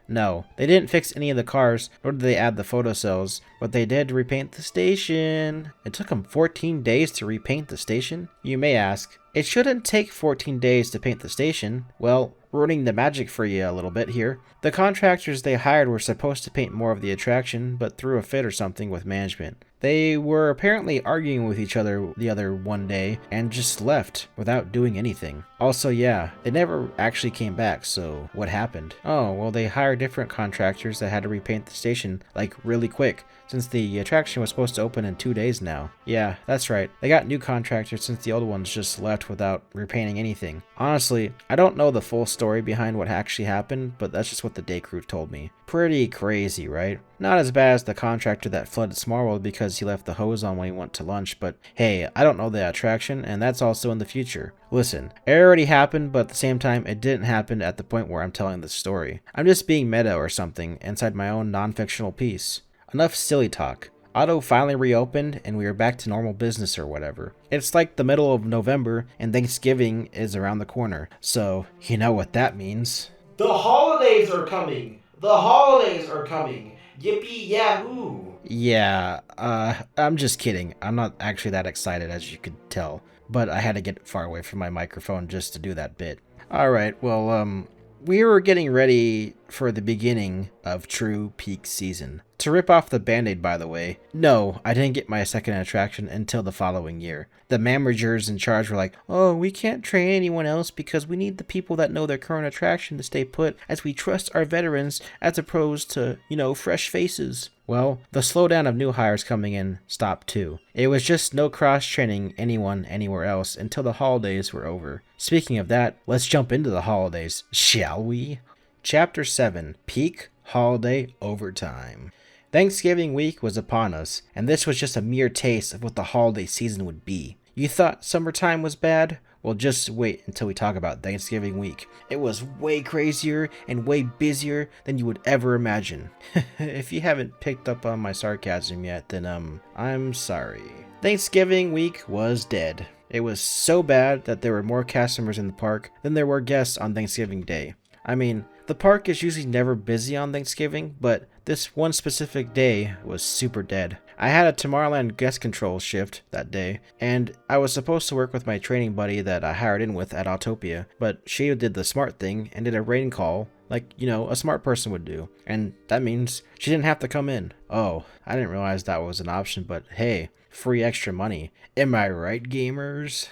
No, they didn't fix any of the cars, nor did they add the photocells, but they did repaint the station. It took them 14 days to repaint the station? You may ask, it shouldn't take 14 days to paint the station. Well, ruining the magic for you a little bit here. The contractors they hired were supposed to paint more of the attraction, but threw a fit or something with management. They were apparently arguing with each other the other one day and just left without doing anything. Also, yeah, they never actually came back, so what happened? Oh, well, they hired different contractors that had to repaint the station, like, really quick, since the attraction was supposed to open in 2 days now. Yeah, that's right. They got new contractors since the old ones just left without repainting anything. Honestly, I don't know the full story behind what actually happened, but that's just what the day crew told me. Pretty crazy, right? Not as bad as the contractor that flooded Small World because he left the hose on when he went to lunch, but hey, I don't know the attraction, and that's also in the future. Listen, it already happened, but at the same time, it didn't happen at the point where I'm telling this story. I'm just being meta or something inside my own non-fictional piece. Enough silly talk. Auto finally reopened and we are back to normal business or whatever. It's like the middle of November and Thanksgiving is around the corner, so you know what that means. The holidays are coming! The holidays are coming! Yippee yahoo! Yeah, I'm just kidding. I'm not actually that excited, as you could tell, but I had to get far away from my microphone just to do that bit. Alright, well, we were getting ready for the beginning of true peak season. To rip off the band-aid, by the way, no, I didn't get my second attraction until the following year. The managers in charge were like, oh, we can't train anyone else because we need the people that know their current attraction to stay put as we trust our veterans as opposed to, fresh faces. Well, the slowdown of new hires coming in stopped too. It was just no cross-training anyone anywhere else until the holidays were over. Speaking of that, let's jump into the holidays, shall we? Chapter 7, Peak Holiday Overtime. Thanksgiving week was upon us, and this was just a mere taste of what the holiday season would be. You thought summertime was bad? Well, just wait until we talk about Thanksgiving week. It was way crazier and way busier than you would ever imagine. If you haven't picked up on my sarcasm yet, then I'm sorry. Thanksgiving week was dead. It was so bad that there were more cast members in the park than there were guests on Thanksgiving Day. I mean, the park is usually never busy on Thanksgiving, but this one specific day was super dead. I had a Tomorrowland guest control shift that day, and I was supposed to work with my training buddy that I hired in with at Autopia, but she did the smart thing and did a rain call like, a smart person would do, and that means she didn't have to come in. Oh, I didn't realize that was an option, but hey, free extra money. Am I right, gamers?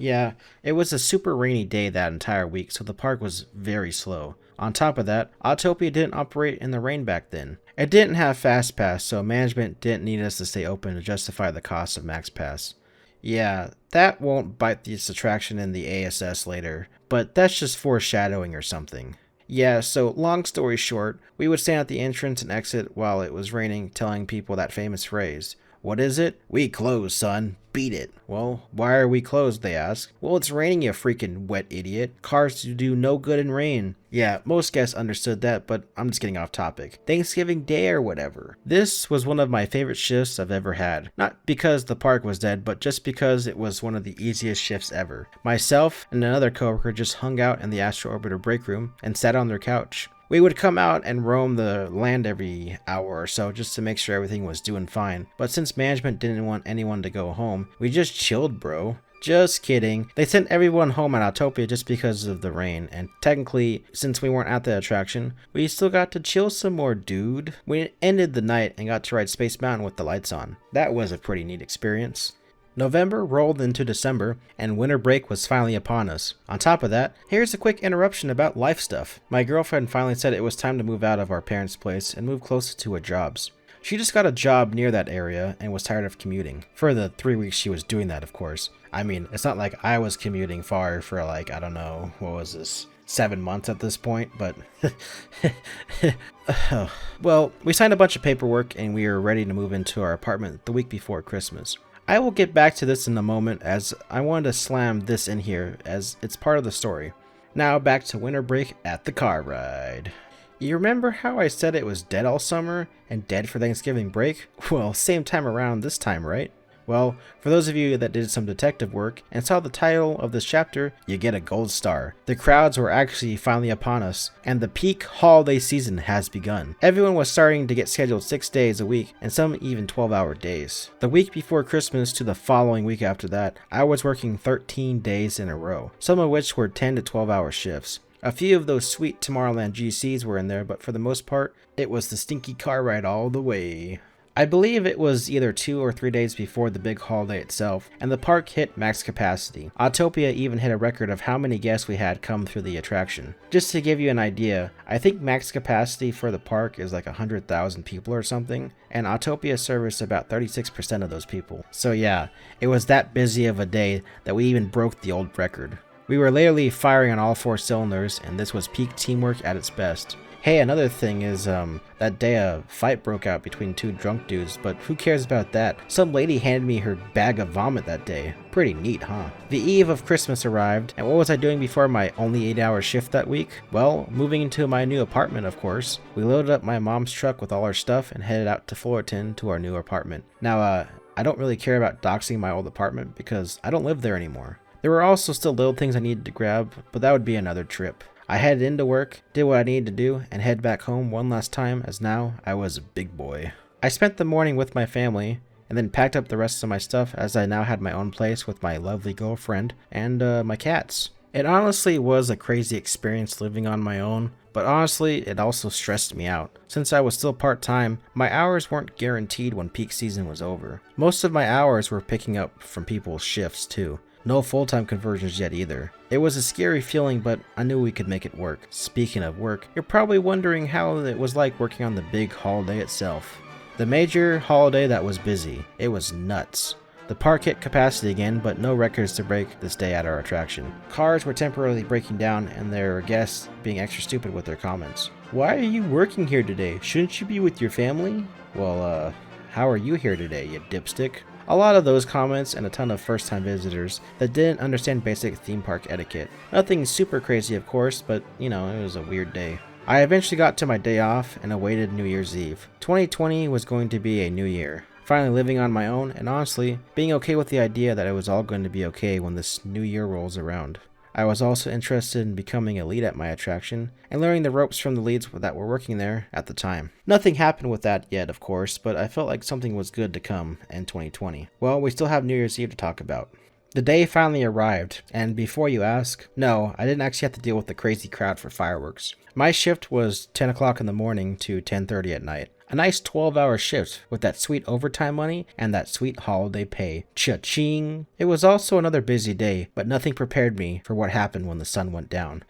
Yeah, it was a super rainy day that entire week, so the park was very slow. On top of that, Autopia didn't operate in the rain back then. It didn't have Fast Pass, so management didn't need us to stay open to justify the cost of Max Pass. Yeah, that won't bite this attraction in the ASS later, but that's just foreshadowing or something. Yeah, so long story short, we would stand at the entrance and exit while it was raining, telling people that famous phrase. What is it? We closed, son. Beat it. Well, why are we closed, they ask. Well, it's raining, you freaking wet idiot. Cars do no good in rain. Yeah, most guests understood that, but I'm just getting off topic. Thanksgiving Day or whatever. This was one of my favorite shifts I've ever had. Not because the park was dead, but just because it was one of the easiest shifts ever. Myself and another coworker just hung out in the Astro Orbiter break room and sat on their couch. We would come out and roam the land every hour or so just to make sure everything was doing fine. But since management didn't want anyone to go home, we just chilled, bro. Just kidding. They sent everyone home at Autopia just because of the rain, and technically, since we weren't at the attraction, we still got to chill some more, dude. We ended the night and got to ride Space Mountain with the lights on. That was a pretty neat experience. November rolled into December, and winter break was finally upon us. On top of that, here's a quick interruption about life stuff. My girlfriend finally said it was time to move out of our parents' place and move closer to our jobs. She just got a job near that area and was tired of commuting. For the 3 weeks she was doing that, of course. I mean, it's not like I was commuting far for I don't know, what was this? 7 months at this point, but well, we signed a bunch of paperwork and we were ready to move into our apartment the week before Christmas. I will get back to this in a moment, as I wanted to slam this in here as it's part of the story. Now back to winter break at the car ride. You remember how I said it was dead all summer and dead for Thanksgiving break? Well, same time around this time, right? Well, for those of you that did some detective work and saw the title of this chapter, you get a gold star. The crowds were actually finally upon us, and the peak holiday season has begun. Everyone was starting to get scheduled 6 days a week, and some even 12-hour days. The week before Christmas to the following week after that, I was working 13 days in a row, some of which were 10 to 12-hour shifts. A few of those sweet Tomorrowland GCs were in there, but for the most part, it was the stinky car ride all the way. I believe it was either 2 or 3 days before the big holiday itself, and the park hit max capacity. Autopia even hit a record of how many guests we had come through the attraction. Just to give you an idea, I think max capacity for the park is like 100,000 people or something, and Autopia serviced about 36% of those people. So yeah, it was that busy of a day that we even broke the old record. We were literally firing on all 4 cylinders, and this was peak teamwork at its best. Hey, another thing is, that day a fight broke out between 2 drunk dudes, but who cares about that? Some lady handed me her bag of vomit that day. Pretty neat, huh? The eve of Christmas arrived, and what was I doing before my only 8-hour shift that week? Well, moving into my new apartment, of course. We loaded up my mom's truck with all our stuff and headed out to Fullerton to our new apartment. Now, I don't really care about doxing my old apartment because I don't live there anymore. There were also still little things I needed to grab, but that would be another trip. I headed into work, did what I needed to do, and head back home one last time, as now I was a big boy. I spent the morning with my family, and then packed up the rest of my stuff as I now had my own place with my lovely girlfriend and my cats. It honestly was a crazy experience living on my own, but honestly it also stressed me out. Since I was still part-time, my hours weren't guaranteed when peak season was over. Most of my hours were picking up from people's shifts too. No full-time conversions yet either. It was a scary feeling, but I knew we could make it work. Speaking of work, you're probably wondering how it was like working on the big holiday itself. The major holiday that was busy. It was nuts. The park hit capacity again, but no records to break this day at our attraction. Cars were temporarily breaking down, and there were guests being extra stupid with their comments. Why are you working here today? Shouldn't you be with your family? Well, how are you here today, you dipstick? A lot of those comments and a ton of first-time visitors that didn't understand basic theme park etiquette. Nothing super crazy, of course, but, you know, it was a weird day. I eventually got to my day off and awaited New Year's Eve. 2020 was going to be a new year. Finally living on my own, and honestly, being okay with the idea that it was all going to be okay when this new year rolls around. I was also interested in becoming a lead at my attraction and learning the ropes from the leads that were working there at the time. Nothing happened with that yet, of course, but I felt like something was good to come in 2020. Well, we still have New Year's Eve to talk about. The day finally arrived, and before you ask, no, I didn't actually have to deal with the crazy crowd for fireworks. My shift was 10 o'clock in the morning to 10:30 at night. A nice 12-hour shift with that sweet overtime money and that sweet holiday pay. Cha-ching! It was also another busy day, but nothing prepared me for what happened when the sun went down.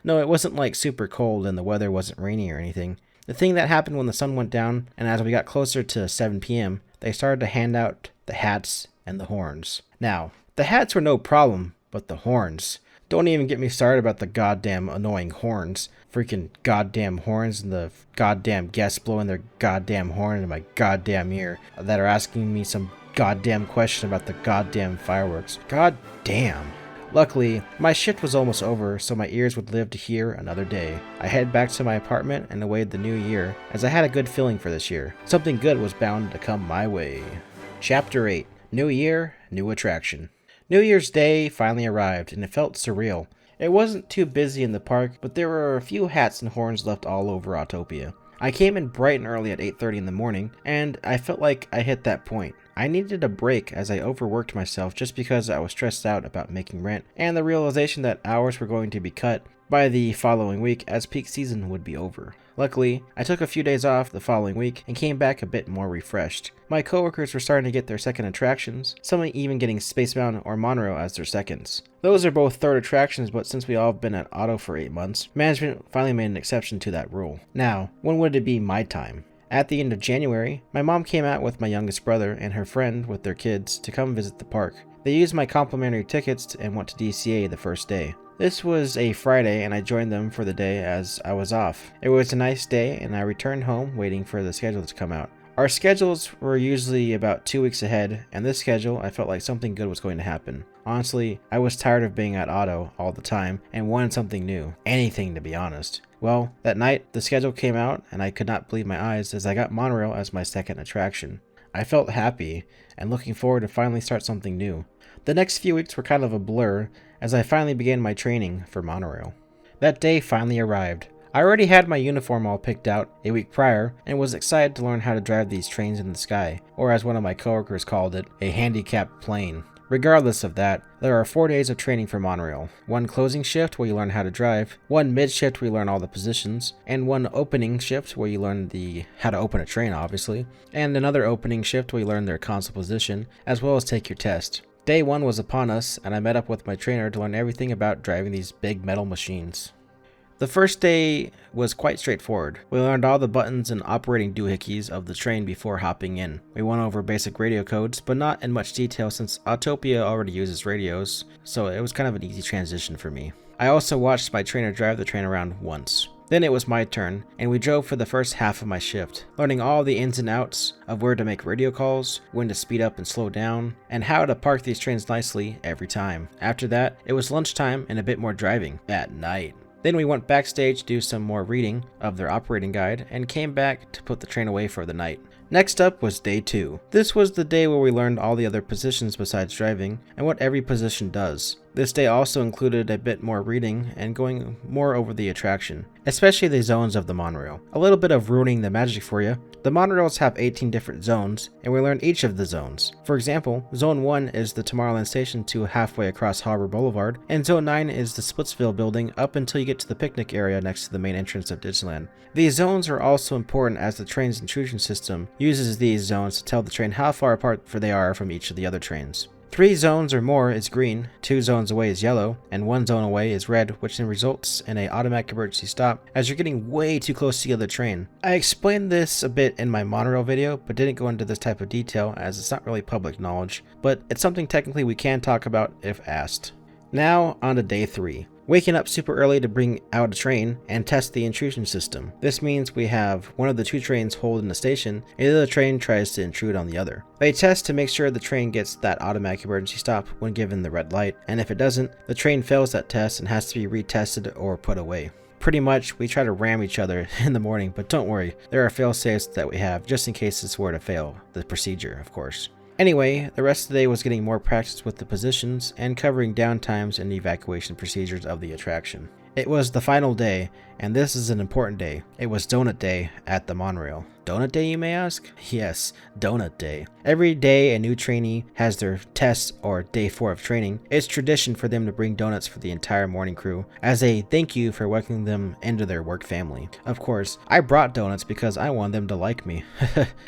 No, it wasn't like super cold and the weather wasn't rainy or anything. The thing that happened when the sun went down, and as we got closer to 7 p.m., they started to hand out the hats and the horns. Now, the hats were no problem, but the horns. Don't even get me started about the goddamn annoying horns. Freaking goddamn horns and the goddamn guests blowing their goddamn horn into my goddamn ear that are asking me some goddamn question about the goddamn fireworks. God damn. Luckily, my shift was almost over, so my ears would live to hear another day. I headed back to my apartment and awaited the new year, as I had a good feeling for this year. Something good was bound to come my way. Chapter 8. New Year, New Attraction. New Year's Day finally arrived, and it felt surreal. It wasn't too busy in the park, but there were a few hats and horns left all over Autopia. I came in bright and early at 8:30 in the morning, and I felt like I hit that point. I needed a break as I overworked myself just because I was stressed out about making rent and the realization that hours were going to be cut by the following week as peak season would be over. Luckily, I took a few days off the following week and came back a bit more refreshed. My coworkers were starting to get their second attractions, some even getting Space Mountain or Monorail as their seconds. Those are both third attractions, but since we all have been at Auto for 8 months, management finally made an exception to that rule. Now, when would it be my time? At the end of January, my mom came out with my youngest brother and her friend with their kids to come visit the park. They used my complimentary tickets and went to DCA the first day. This was a Friday and I joined them for the day as I was off. It was a nice day and I returned home waiting for the schedule to come out. Our schedules were usually about 2 weeks ahead, and this schedule I felt like something good was going to happen. Honestly, I was tired of being at Auto all the time and wanted something new. Anything, to be honest. Well, that night the schedule came out and I could not believe my eyes as I got Monorail as my second attraction. I felt happy and looking forward to finally start something new. The next few weeks were kind of a blur as I finally began my training for Monorail. That day finally arrived. I already had my uniform all picked out a week prior and was excited to learn how to drive these trains in the sky, or as one of my coworkers called it, a handicapped plane. Regardless of that, there are 4 days of training for Monorail. 1 closing shift where you learn how to drive, 1 mid-shift where you learn all the positions, and 1 opening shift where you learn how to open a train obviously, and another opening shift where you learn their console position, as well as take your test. Day 1 was upon us, and I met up with my trainer to learn everything about driving these big metal machines. The first day was quite straightforward. We learned all the buttons and operating doohickeys of the train before hopping in. We went over basic radio codes, but not in much detail since Autopia already uses radios, so it was kind of an easy transition for me. I also watched my trainer drive the train around once. Then it was my turn, and we drove for the first half of my shift, learning all the ins and outs of where to make radio calls, when to speed up and slow down, and how to park these trains nicely every time. After that, it was lunchtime and a bit more driving at night. Then we went backstage to do some more reading of their operating guide and came back to put the train away for the night. Next up was day 2. This was the day where we learned all the other positions besides driving and what every position does. This day also included a bit more reading and going more over the attraction, especially the zones of the monorail. A little bit of ruining the magic for you. The monorails have 18 different zones, and we learned each of the zones. For example, Zone 1 is the Tomorrowland station to halfway across Harbor Boulevard, and Zone 9 is the Splitsville building up until you get to the picnic area next to the main entrance of Disneyland. These zones are also important as the train's intrusion system uses these zones to tell the train how far apart they are from each of the other trains. 3 zones or more is green, 2 zones away is yellow, and 1 zone away is red, which then results in an automatic emergency stop as you're getting way too close to the other train. I explained this a bit in my monorail video, but didn't go into this type of detail as it's not really public knowledge, but it's something technically we can talk about if asked. Now on to day 3. Waking up super early to bring out a train and test the intrusion system. This means we have one of the 2 trains hold in the station, and the other train tries to intrude on the other. They test to make sure the train gets that automatic emergency stop when given the red light, and if it doesn't, the train fails that test and has to be retested or put away. Pretty much, we try to ram each other in the morning, but don't worry, there are fail-safes that we have just in case this were to fail, the procedure of course. Anyway, the rest of the day was getting more practice with the positions and covering downtimes and evacuation procedures of the attraction. It was the final day, and this is an important day. It was Donut Day at the Monorail. Donut Day, you may ask? Yes, Donut Day. Every day a new trainee has their test or day 4 of training, it's tradition for them to bring donuts for the entire morning crew as a thank you for welcoming them into their work family. Of course, I brought donuts because I wanted them to like me.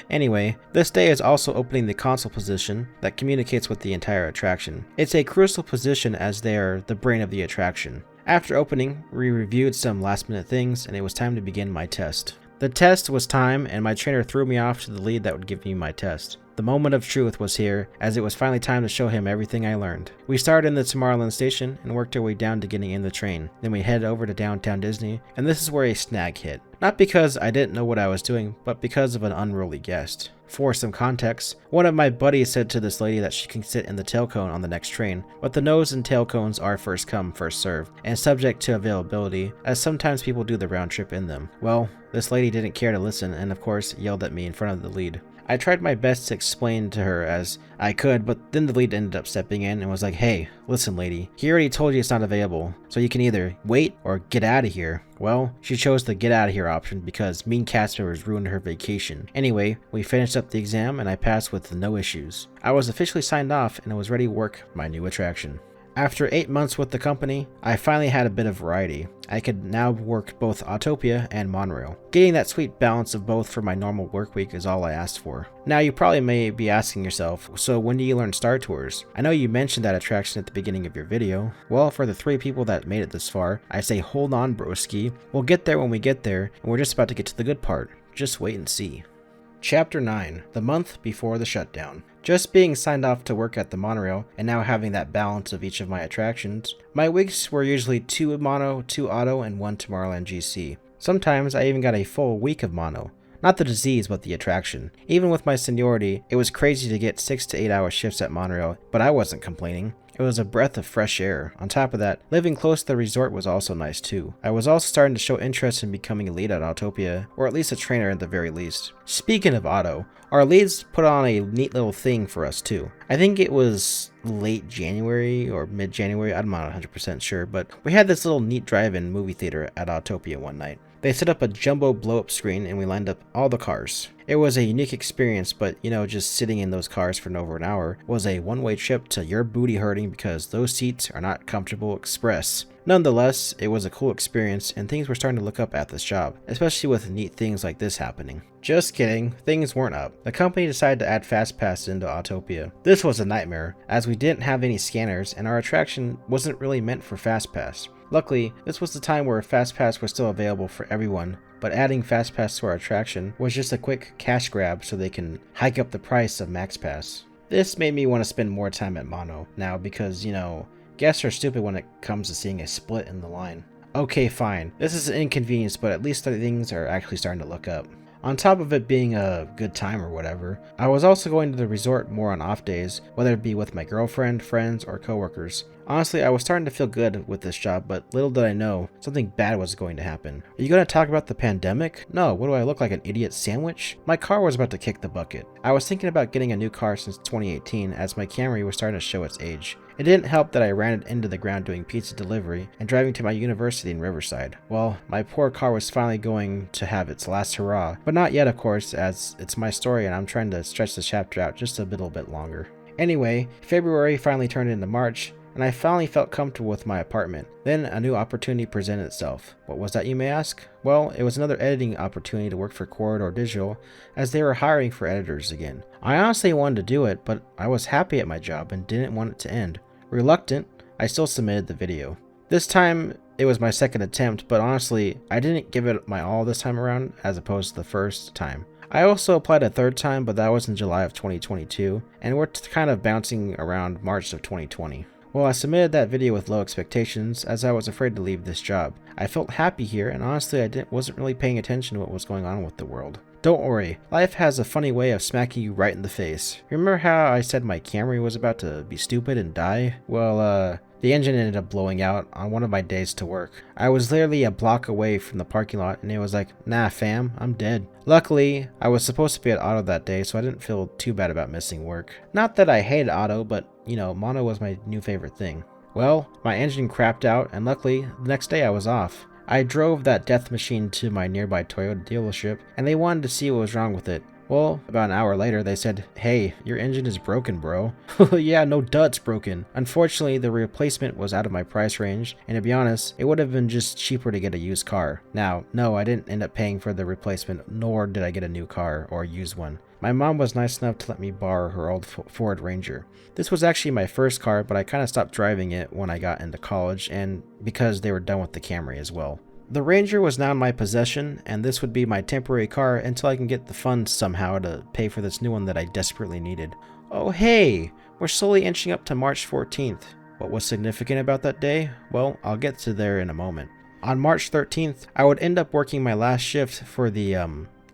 Anyway, this day is also opening the console position that communicates with the entire attraction. It's a crucial position as they are the brain of the attraction. After opening, we reviewed some last minute things and it was time to begin my test. The test was time and my trainer threw me off to the lead that would give me my test. The moment of truth was here, as it was finally time to show him everything I learned. We started in the Tomorrowland station and worked our way down to getting in the train. Then we headed over to downtown Disney, and this is where a snag hit. Not because I didn't know what I was doing, but because of an unruly guest. For some context, one of my buddies said to this lady that she can sit in the tail cone on the next train, but the nose and tail cones are first come, first served, and subject to availability, as sometimes people do the round trip in them. Well, this lady didn't care to listen and of course yelled at me in front of the lead. I tried my best to explain to her as I could, but then the lead ended up stepping in and was like, "Hey, listen lady, he already told you it's not available, so you can either wait or get out of here." Well, she chose the get out of here option because mean cast members ruined her vacation. Anyway, we finished up the exam and I passed with no issues. I was officially signed off and I was ready to work my new attraction. After 8 months with the company, I finally had a bit of variety. I could now work both Autopia and Monorail. Getting that sweet balance of both for my normal work week is all I asked for. Now you probably may be asking yourself, so when do you learn Star Tours? I know you mentioned that attraction at the beginning of your video. Well, for the 3 people that made it this far, I say hold on broski. We'll get there when we get there, and we're just about to get to the good part. Just wait and see. Chapter 9, the month before the shutdown. Just being signed off to work at the Monorail and now having that balance of each of my attractions, my weeks were usually 2 Mono, 2 Auto, and 1 Tomorrowland GC. Sometimes I even got a full week of Mono. Not the disease, but the attraction. Even with my seniority, it was crazy to get 6 to 8 hour shifts at Monorail, but I wasn't complaining. It was a breath of fresh air. On top of that, living close to the resort was also nice too. I was also starting to show interest in becoming a lead at Autopia, or at least a trainer at the very least. Speaking of Auto, our leads put on a neat little thing for us too. I think it was late January or mid-January, I'm not 100% sure, but we had this little neat drive-in movie theater at Autopia one night. They set up a jumbo blow-up screen and we lined up all the cars. It was a unique experience, but just sitting in those cars for over an hour was a one-way trip to your booty hurting because those seats are not comfortable express. Nonetheless, it was a cool experience and things were starting to look up at this job, especially with neat things like this happening. Just kidding, things weren't up. The company decided to add FastPass into Autopia. This was a nightmare, as we didn't have any scanners and our attraction wasn't really meant for FastPass. Luckily, this was the time where FastPass was still available for everyone, but adding FastPass to our attraction was just a quick cash grab so they can hike up the price of MaxPass. This made me want to spend more time at Mono now because, guests are stupid when it comes to seeing a split in the line. Okay, fine, this is an inconvenience, but at least things are actually starting to look up. On top of it being a good time or whatever, I was also going to the resort more on off days, whether it be with my girlfriend, friends, or coworkers. Honestly, I was starting to feel good with this job, but little did I know, something bad was going to happen. Are you going to talk about the pandemic? No, what do I look like, an idiot sandwich? My car was about to kick the bucket. I was thinking about getting a new car since 2018 as my Camry was starting to show its age. It didn't help that I ran it into the ground doing pizza delivery and driving to my university in Riverside. Well, my poor car was finally going to have its last hurrah, but not yet of course, as it's my story and I'm trying to stretch this chapter out just a little bit longer. Anyway, February finally turned into March, and I finally felt comfortable with my apartment. Then a new opportunity presented itself. What was that, you may ask? Well, it was another editing opportunity to work for Corridor Digital, as they were hiring for editors again. I honestly wanted to do it, but I was happy at my job and didn't want it to end. Reluctant, I still submitted the video. This time, it was my second attempt, but honestly, I didn't give it my all this time around, as opposed to the first time. I also applied a third time, but that was in July of 2022, and we're kind of bouncing around March of 2020. Well, I submitted that video with low expectations, as I was afraid to leave this job. I felt happy here, and honestly wasn't really paying attention to what was going on with the world. Don't worry, life has a funny way of smacking you right in the face. Remember how I said my Camry was about to be stupid and die? Well, the engine ended up blowing out on one of my days to work. I was literally a block away from the parking lot and it was like, nah fam, I'm dead. Luckily, I was supposed to be at Auto that day, so I didn't feel too bad about missing work. Not that I hated Auto, but Mono was my new favorite thing. Well, my engine crapped out, and luckily, the next day I was off. I drove that death machine to my nearby Toyota dealership, and they wanted to see what was wrong with it. Well, about an hour later, they said, "Hey, your engine is broken, bro." Yeah, no duh, it's broken. Unfortunately, the replacement was out of my price range, and to be honest, it would have been just cheaper to get a used car. Now, no, I didn't end up paying for the replacement, nor did I get a new car or a used one. My mom was nice enough to let me borrow her old Ford Ranger. This was actually my first car, but I kind of stopped driving it when I got into college, and because they were done with the Camry as well. The Ranger was now in my possession, and this would be my temporary car until I can get the funds somehow to pay for this new one that I desperately needed. Oh hey, we're slowly inching up to March 14th. What was significant about that day? Well, I'll get to there in a moment. On March 13th, I would end up working my last shift for the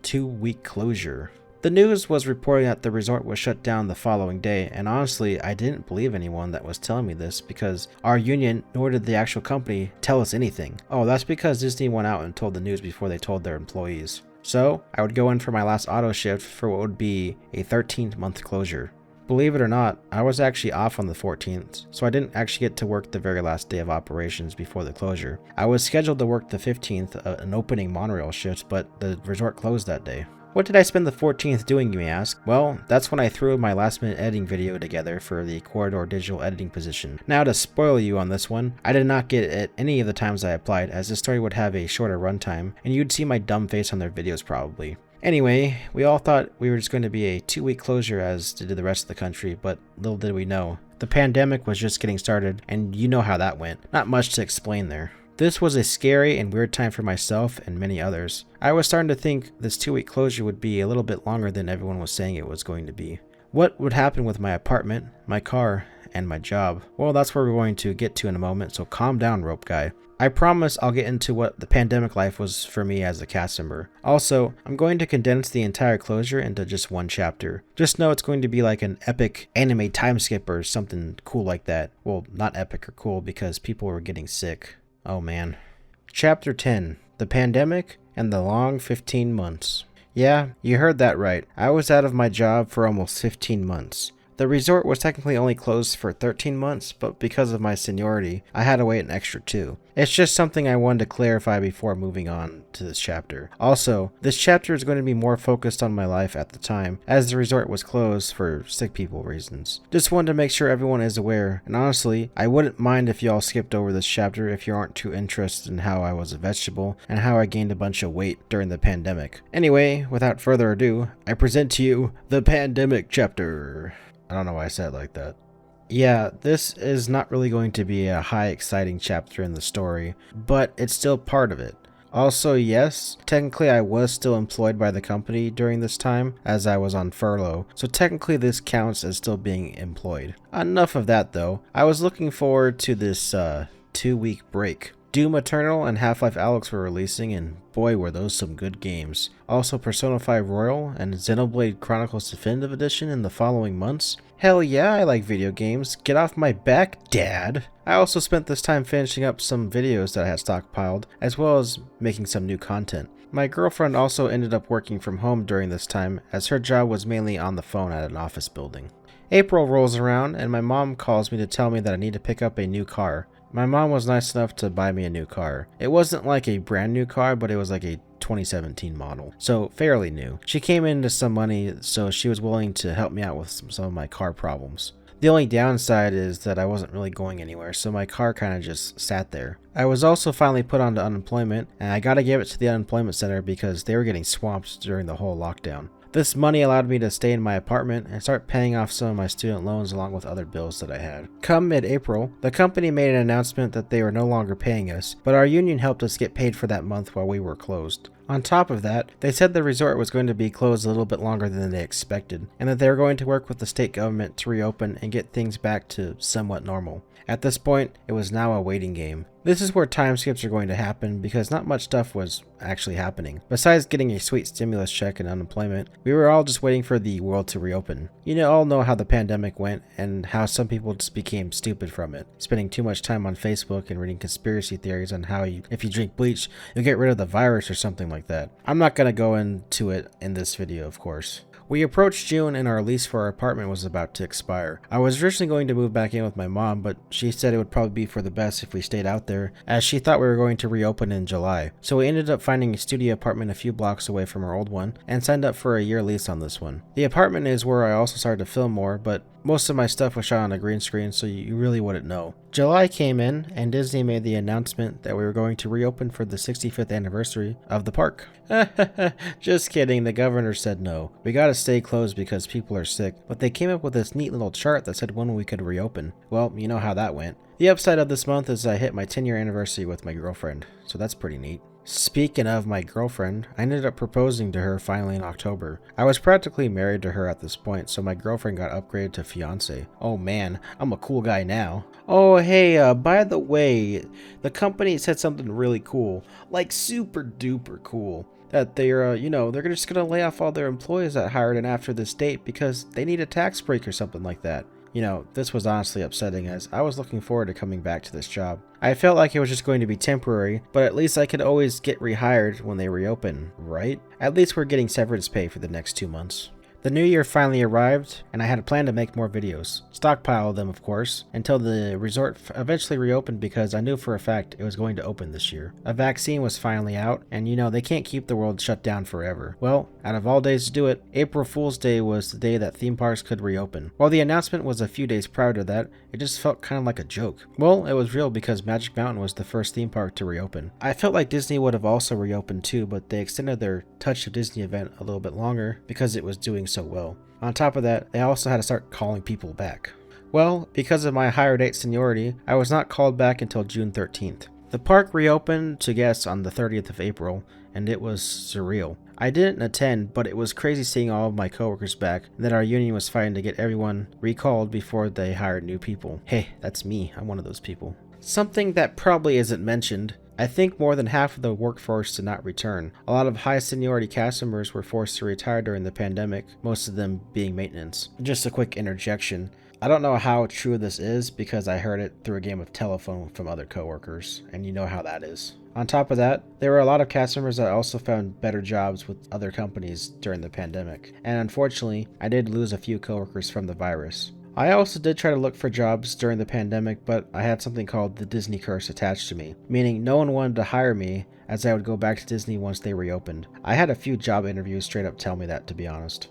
2-week closure. The news was reporting that the resort was shut down the following day, and honestly, I didn't believe anyone that was telling me this because our union, nor did the actual company, tell us anything. Oh, that's because Disney went out and told the news before they told their employees. So, I would go in for my last auto shift for what would be a 13-month closure. Believe it or not, I was actually off on the 14th, so I didn't actually get to work the very last day of operations before the closure. I was scheduled to work the 15th, an opening Monorail shift, but the resort closed that day. What did I spend the 14th doing, you may ask? Well, that's when I threw my last minute editing video together for the corridor digital editing position. Now to spoil you on this one, I did not get it any of the times I applied, as the story would have a shorter runtime, and you'd see my dumb face on their videos probably. Anyway, we all thought we were just going to be a 2-week closure as did the rest of the country, but little did we know. The pandemic was just getting started, and you know how that went. Not much to explain there. This was a scary and weird time for myself and many others. I was starting to think this 2-week closure would be a little bit longer than everyone was saying it was going to be. What would happen with my apartment, my car, and my job? Well, that's where we're going to get to in a moment, so calm down, rope guy. I promise I'll get into what the pandemic life was for me as a cast member. Also, I'm going to condense the entire closure into just one chapter. Just know it's going to be like an epic anime time skip or something cool like that. Well, not epic or cool because people were getting sick. Oh man. Chapter 10. The Pandemic and the Long 15 Months. Yeah, you heard that right. I was out of my job for almost 15 months. The resort was technically only closed for 13 months, but because of my seniority, I had to wait an extra 2. It's just something I wanted to clarify before moving on to this chapter. Also, this chapter is going to be more focused on my life at the time, as the resort was closed for sick people reasons. Just wanted to make sure everyone is aware, and honestly, I wouldn't mind if y'all skipped over this chapter if you aren't too interested in how I was a vegetable and how I gained a bunch of weight during the pandemic. Anyway, without further ado, I present to you the Pandemic chapter. I don't know why I said it like that. Yeah, this is not really going to be a high exciting chapter in the story, but it's still part of it. Also, yes, technically I was still employed by the company during this time, as I was on furlough, so technically this counts as still being employed. Enough of that though. I was looking forward to this 2-week break. Doom Eternal and Half-Life Alyx were releasing, and boy were those some good games. Also Persona 5 Royal and Xenoblade Chronicles Definitive Edition in the following months. Hell yeah, I like video games. Get off my back, Dad! I also spent this time finishing up some videos that I had stockpiled, as well as making some new content. My girlfriend also ended up working from home during this time, as her job was mainly on the phone at an office building. April rolls around, and my mom calls me to tell me that I need to pick up a new car. My mom was nice enough to buy me a new car. It wasn't like a brand new car, but it was like a 2017 model, so fairly new. She came into some money, so she was willing to help me out with some of my car problems. The only downside is that I wasn't really going anywhere, so my car kind of just sat there. I was also finally put onto unemployment, and I gotta give it to the unemployment center because they were getting swamped during the whole lockdown. This money allowed me to stay in my apartment and start paying off some of my student loans along with other bills that I had. Come mid-April, the company made an announcement that they were no longer paying us, but our union helped us get paid for that month while we were closed. On top of that, they said the resort was going to be closed a little bit longer than they expected, and that they were going to work with the state government to reopen and get things back to somewhat normal. At this point, it was now a waiting game. This is where time skips are going to happen because not much stuff was actually happening. Besides getting a sweet stimulus check and unemployment, we were all just waiting for the world to reopen. You all know how the pandemic went and how some people just became stupid from it, spending too much time on Facebook and reading conspiracy theories on how if you drink bleach, you'll get rid of the virus or something like that. I'm not going to go into it in this video, of course. We approached June and our lease for our apartment was about to expire. I was originally going to move back in with my mom, but she said it would probably be for the best if we stayed out there, as she thought we were going to reopen in July. So we ended up finding a studio apartment a few blocks away from our old one, and signed up for a year lease on this one. The apartment is where I also started to film more, but most of my stuff was shot on a green screen, so you really wouldn't know. July came in, and Disney made the announcement that we were going to reopen for the 65th anniversary of the park. Just kidding, the governor said no. We gotta stay closed because people are sick, but they came up with this neat little chart that said when we could reopen. Well, you know how that went. The upside of this month is I hit my 10-year anniversary with my girlfriend, so that's pretty neat. Speaking of my girlfriend, I ended up proposing to her finally in October. I was practically married to her at this point, so my girlfriend got upgraded to fiance. Oh man, I'm a cool guy now. Oh hey, by the way, the company said something really cool, like super duper cool. That they're just gonna lay off all their employees that hired in after this date because they need a tax break or something like that. This was honestly upsetting as I was looking forward to coming back to this job. I felt like it was just going to be temporary, but at least I could always get rehired when they reopen, right? At least we're getting severance pay for the next 2 months. The new year finally arrived, and I had a plan to make more videos. Stockpile them, of course, until the resort eventually reopened because I knew for a fact it was going to open this year. A vaccine was finally out, and they can't keep the world shut down forever. Well, out of all days to do it, April Fool's Day was the day that theme parks could reopen. While the announcement was a few days prior to that, it just felt kind of like a joke. Well, it was real because Magic Mountain was the first theme park to reopen. I felt like Disney would have also reopened too, but they extended their Touch of Disney event a little bit longer because it was doing so well. On top of that, they also had to start calling people back. Well, because of my higher date seniority, I was not called back until June 13th. The park reopened to guests on the 30th of April, and it was surreal. I didn't attend, but it was crazy seeing all of my coworkers back, and that our union was fighting to get everyone recalled before they hired new people. Hey, that's me. I'm one of those people. Something that probably isn't mentioned, I think more than half of the workforce did not return. A lot of high seniority cast members were forced to retire during the pandemic, most of them being maintenance. Just a quick interjection. I don't know how true this is because I heard it through a game of telephone from other coworkers, and you know how that is. On top of that, there were a lot of cast members that also found better jobs with other companies during the pandemic, and unfortunately, I did lose a few coworkers from the virus. I also did try to look for jobs during the pandemic, but I had something called the Disney curse attached to me, meaning no one wanted to hire me as I would go back to Disney once they reopened. I had a few job interviews straight up tell me that, to be honest.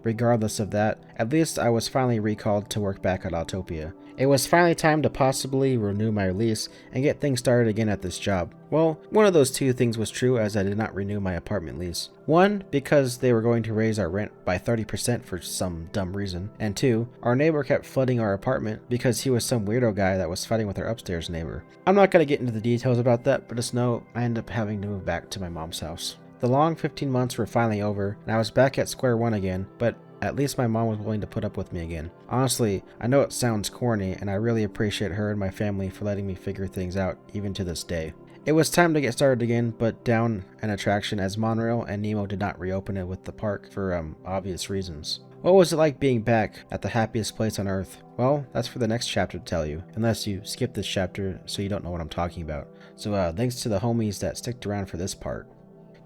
Regardless of that, at least I was finally recalled to work back at Autopia. It was finally time to possibly renew my lease and get things started again at this job. Well, one of those two things was true as I did not renew my apartment lease. One, because they were going to raise our rent by 30% for some dumb reason. And two, our neighbor kept flooding our apartment because he was some weirdo guy that was fighting with our upstairs neighbor. I'm not going to get into the details about that, but just know I ended up having to move back to my mom's house. The long 15 months were finally over, and I was back at square one again, but at least my mom was willing to put up with me again. Honestly, I know it sounds corny, and I really appreciate her and my family for letting me figure things out, even to this day. It was time to get started again, but down an attraction as Monorail and Nemo did not reopen it with the park for obvious reasons. What was it like being back at the happiest place on earth? Well, that's for the next chapter to tell you, unless you skip this chapter so you don't know what I'm talking about. So thanks to the homies that sticked around for this part.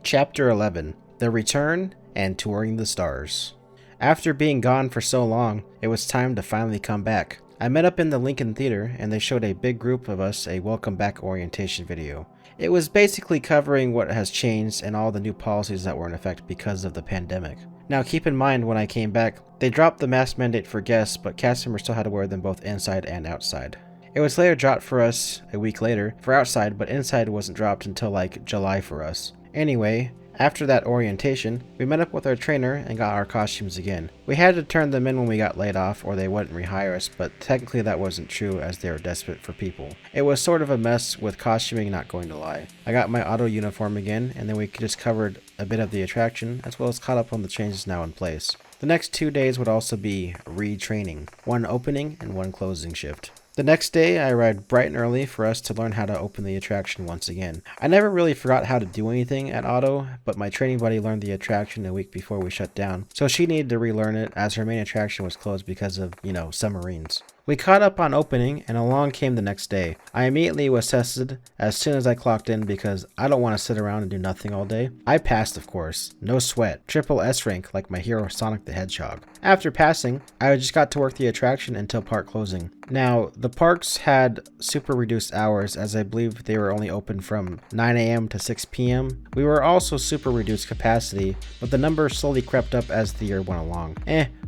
Chapter 11, The Return and Touring the Stars. After being gone for so long, it was time to finally come back. I met up in the Lincoln Theater and they showed a big group of us a welcome back orientation video. It was basically covering what has changed and all the new policies that were in effect because of the pandemic. Now keep in mind when I came back, they dropped the mask mandate for guests, but cast members still had to wear them both inside and outside. It was later dropped for us a week later for outside, but inside wasn't dropped until like July for us. Anyway, after that orientation, we met up with our trainer and got our costumes again. We had to turn them in when we got laid off or they wouldn't rehire us, but technically that wasn't true as they were desperate for people. It was sort of a mess with costuming, not going to lie. I got my auto uniform again, and then we just covered a bit of the attraction as well as caught up on the changes now in place. The next 2 days would also be retraining, one opening and one closing shift. The next day, I arrived bright and early for us to learn how to open the attraction once again. I never really forgot how to do anything at Auto, but my training buddy learned the attraction a week before we shut down, so she needed to relearn it as her main attraction was closed because of, submarines. We caught up on opening, and along came the next day. I immediately was tested as soon as I clocked in because I don't want to sit around and do nothing all day. I passed, of course. No sweat. Triple S rank like my hero Sonic the Hedgehog. After passing, I just got to work the attraction until park closing. Now, the parks had super reduced hours as I believe they were only open from 9 a.m. to 6 p.m. We were also super reduced capacity, but the number slowly crept up as the year went along.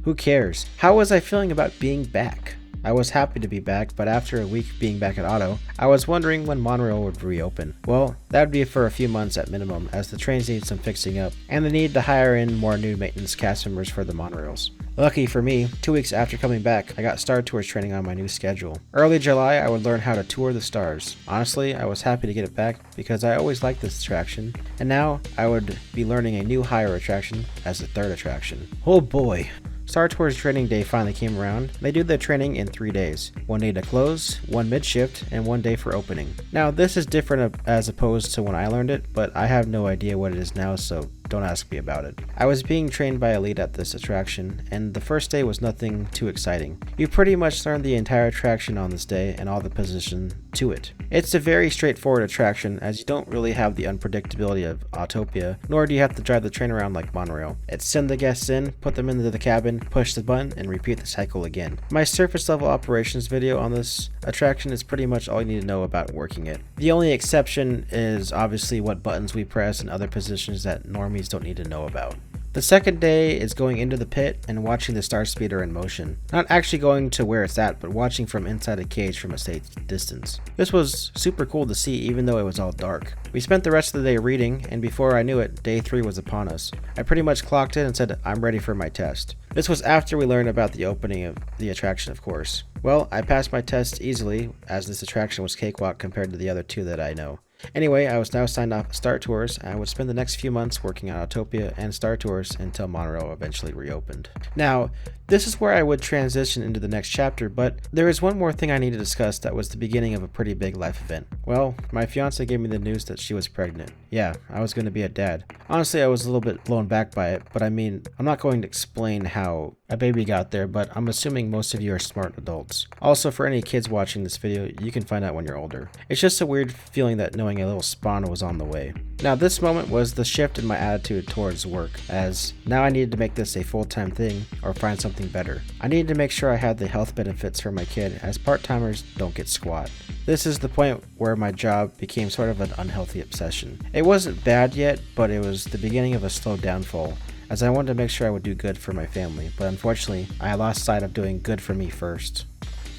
Who cares? How was I feeling about being back? I was happy to be back, but after a week being back at Auto, I was wondering when Monorail would reopen. Well, that would be for a few months at minimum, as the trains need some fixing up, and the need to hire in more new maintenance cast members for the monorails. Lucky for me, 2 weeks after coming back, I got Star Tours training on my new schedule. Early July, I would learn how to tour the stars. Honestly, I was happy to get it back because I always liked this attraction, and now I would be learning a new higher attraction as the third attraction. Oh boy. Star Tours training day finally came around. They do their training in 3 days. 1 day to close, 1 mid-shift, and 1 day for opening. Now, this is different as opposed to when I learned it, but I have no idea what it is now, so don't ask me about it. I was being trained by a lead at this attraction, and the first day was nothing too exciting. You pretty much learn the entire attraction on this day and all the position to it. It's a very straightforward attraction as you don't really have the unpredictability of Autopia, nor do you have to drive the train around like Monorail. It's send the guests in, put them into the cabin, push the button, and repeat the cycle again. My surface level operations video on this attraction is pretty much all you need to know about working it. The only exception is obviously what buttons we press and other positions that normies don't need to know about. The second day is going into the pit and watching the Star Speeder in motion. Not actually going to where it's at, but watching from inside a cage from a safe distance. This was super cool to see even though it was all dark. We spent the rest of the day reading, and before I knew it, day 3 was upon us. I pretty much clocked in and said, I'm ready for my test. This was after we learned about the opening of the attraction, of course. Well, I passed my test easily, as this attraction was cakewalk compared to the other 2 that I know. Anyway, I was now signed off Star Tours, and I would spend the next few months working on Autopia and Star Tours until Monorail eventually reopened. Now, this is where I would transition into the next chapter, but there is one more thing I need to discuss that was the beginning of a pretty big life event. Well, my fiance gave me the news that she was pregnant. Yeah, I was going to be a dad. Honestly, I was a little bit blown back by it, but I mean, I'm not going to explain how a baby got there, but I'm assuming most of you are smart adults. Also, for any kids watching this video, you can find out when you're older. It's just a weird feeling that knowing a little spawn was on the way. Now, this moment was the shift in my attitude towards work, as now I needed to make this a full-time thing or find something better. I needed to make sure I had the health benefits for my kid, as part-timers don't get squat. This is the point where my job became sort of an unhealthy obsession. It wasn't bad yet, but it was the beginning of a slow downfall, as I wanted to make sure I would do good for my family, but unfortunately, I lost sight of doing good for me first.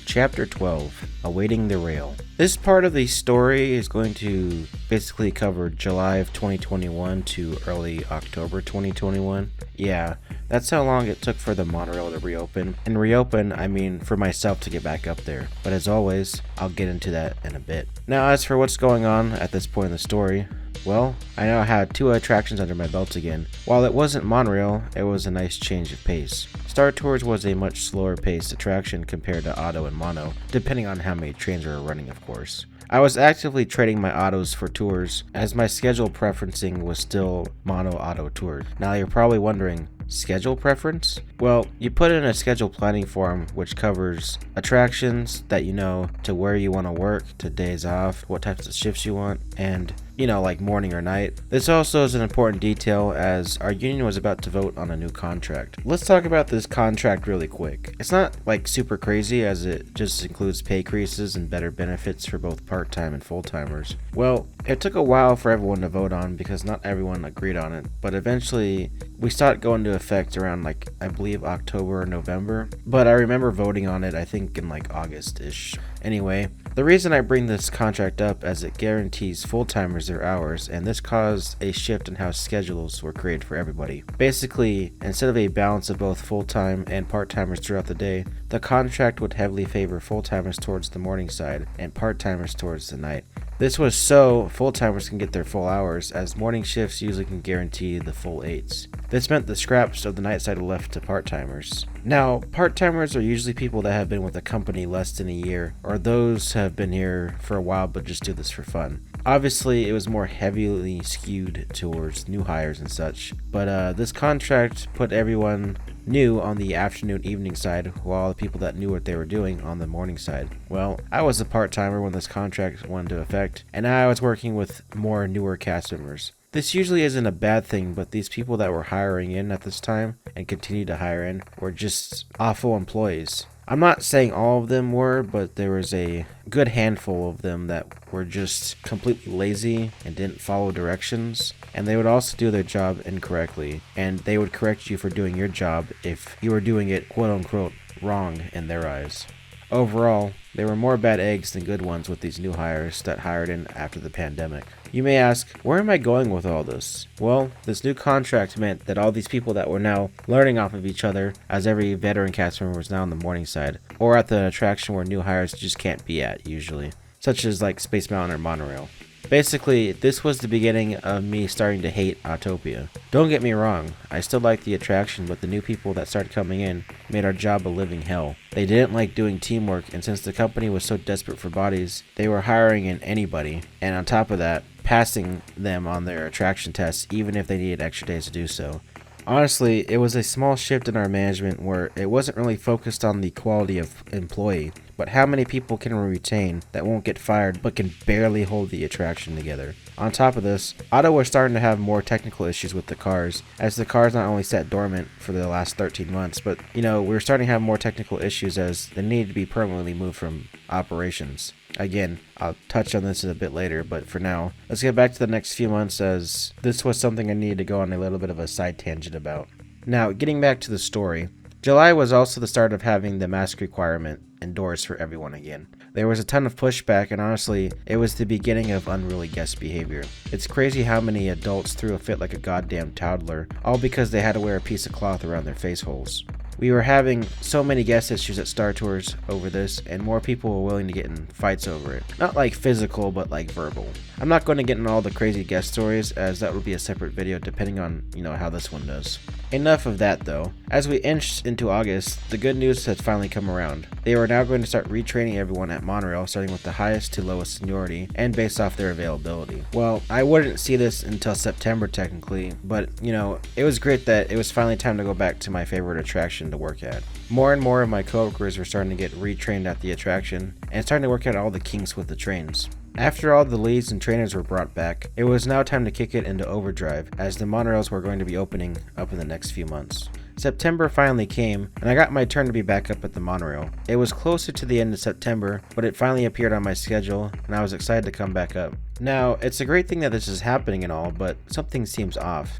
Chapter 12, Awaiting the Rail. This part of the story is going to basically cover July of 2021 to early October 2021. Yeah, that's how long it took for the monorail to reopen. And reopen, I mean for myself to get back up there. But as always, I'll get into that in a bit. Now, as for what's going on at this point in the story, well, I now had 2 attractions under my belt again. While it wasn't monorail, it was a nice change of pace. Star Tours was a much slower paced attraction compared to Auto and Mono, depending on how many trains were running, of course. I was actively trading my autos for tours, as my schedule preferencing was still Mono Auto Tour. Now you're probably wondering, schedule preference? Well, you put in a schedule planning form which covers attractions that you know, to where you want to work, to days off, what types of shifts you want, and like morning or night. This also is an important detail as our union was about to vote on a new contract. Let's talk about this contract really quick. It's not like super crazy as it just includes pay increases and better benefits for both part-time and full-timers. Well, it took a while for everyone to vote on because not everyone agreed on it, but eventually we saw it go into effect around I believe October or November, but I remember voting on it I think in August-ish. Anyway, the reason I bring this contract up as it guarantees full-timers their hours, and this caused a shift in how schedules were created for everybody. Basically, instead of a balance of both full-time and part-timers throughout the day, the contract would heavily favor full-timers towards the morning side and part-timers towards the night. This was so full-timers can get their full hours, as morning shifts usually can guarantee the full 8s. This meant the scraps of the night side were left to part-timers. Now, part-timers are usually people that have been with a company less than a year, or those who have been here for a while but just do this for fun. Obviously, it was more heavily skewed towards new hires and such, but this contract put everyone new on the afternoon evening side, while the people that knew what they were doing on the morning side. Well, I was a part-timer when this contract went into effect, and I was working with more newer cast members. This usually isn't a bad thing, but these people that were hiring in at this time and continue to hire in were just awful employees. I'm not saying all of them were, but there was a good handful of them that were just completely lazy and didn't follow directions, and they would also do their job incorrectly, and they would correct you for doing your job if you were doing it quote-unquote wrong in their eyes. Overall, there were more bad eggs than good ones with these new hires that hired in after the pandemic. You may ask, where am I going with all this? Well, this new contract meant that all these people that were now learning off of each other, as every veteran cast member was now on the morning side, or at the attraction where new hires just can't be at usually, such as like Space Mountain or Monorail. Basically, this was the beginning of me starting to hate Autopia. Don't get me wrong, I still like the attraction, but the new people that started coming in made our job a living hell. They didn't like doing teamwork, and since the company was so desperate for bodies, they were hiring in anybody, and on top of that, passing them on their attraction tests even if they needed extra days to do so. Honestly, it was a small shift in our management where it wasn't really focused on the quality of employee, but how many people can we retain that won't get fired but can barely hold the attraction together. On top of this, Auto was starting to have more technical issues with the cars, as the cars not only sat dormant for the last 13 months, but we were starting to have more technical issues as they needed to be permanently moved from operations. Again, I'll touch on this a bit later, but for now, let's get back to the next few months, as this was something I needed to go on a little bit of a side tangent about. Now, getting back to the story, July was also the start of having the mask requirement endorsed for everyone again. There was a ton of pushback, and honestly, it was the beginning of unruly guest behavior. It's crazy how many adults threw a fit like a goddamn toddler, all because they had to wear a piece of cloth around their face holes. We were having so many guest issues at Star Tours over this, and more people were willing to get in fights over it. Not like physical, but like verbal. I'm not going to get into all the crazy guest stories, as that would be a separate video depending on, how this one does. Enough of that though. As we inched into August, the good news had finally come around. They were now going to start retraining everyone at Monorail, starting with the highest to lowest seniority, and based off their availability. Well, I wouldn't see this until September technically, but it was great that it was finally time to go back to my favorite attraction to work at. More and more of my coworkers were starting to get retrained at the attraction, and starting to work out all the kinks with the trains. After all the leads and trainers were brought back, it was now time to kick it into overdrive, as the monorails were going to be opening up in the next few months. September finally came, and I got my turn to be back up at the monorail. It was closer to the end of September, but it finally appeared on my schedule, and I was excited to come back up. Now, it's a great thing that this is happening and all, but something seems off.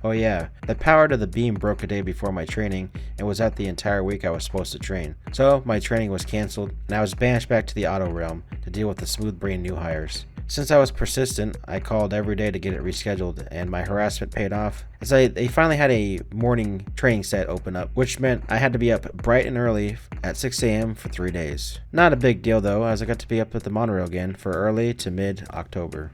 Oh yeah, the power to the beam broke a day before my training and was out the entire week I was supposed to train. So my training was cancelled, and I was banished back to the auto realm to deal with the smooth brain new hires. Since I was persistent, I called every day to get it rescheduled, and my harassment paid off, as they finally had a morning training set open up, which meant I had to be up bright and early at 6 a.m. for 3 days. Not a big deal though, as I got to be up at the monorail again for early to mid-October.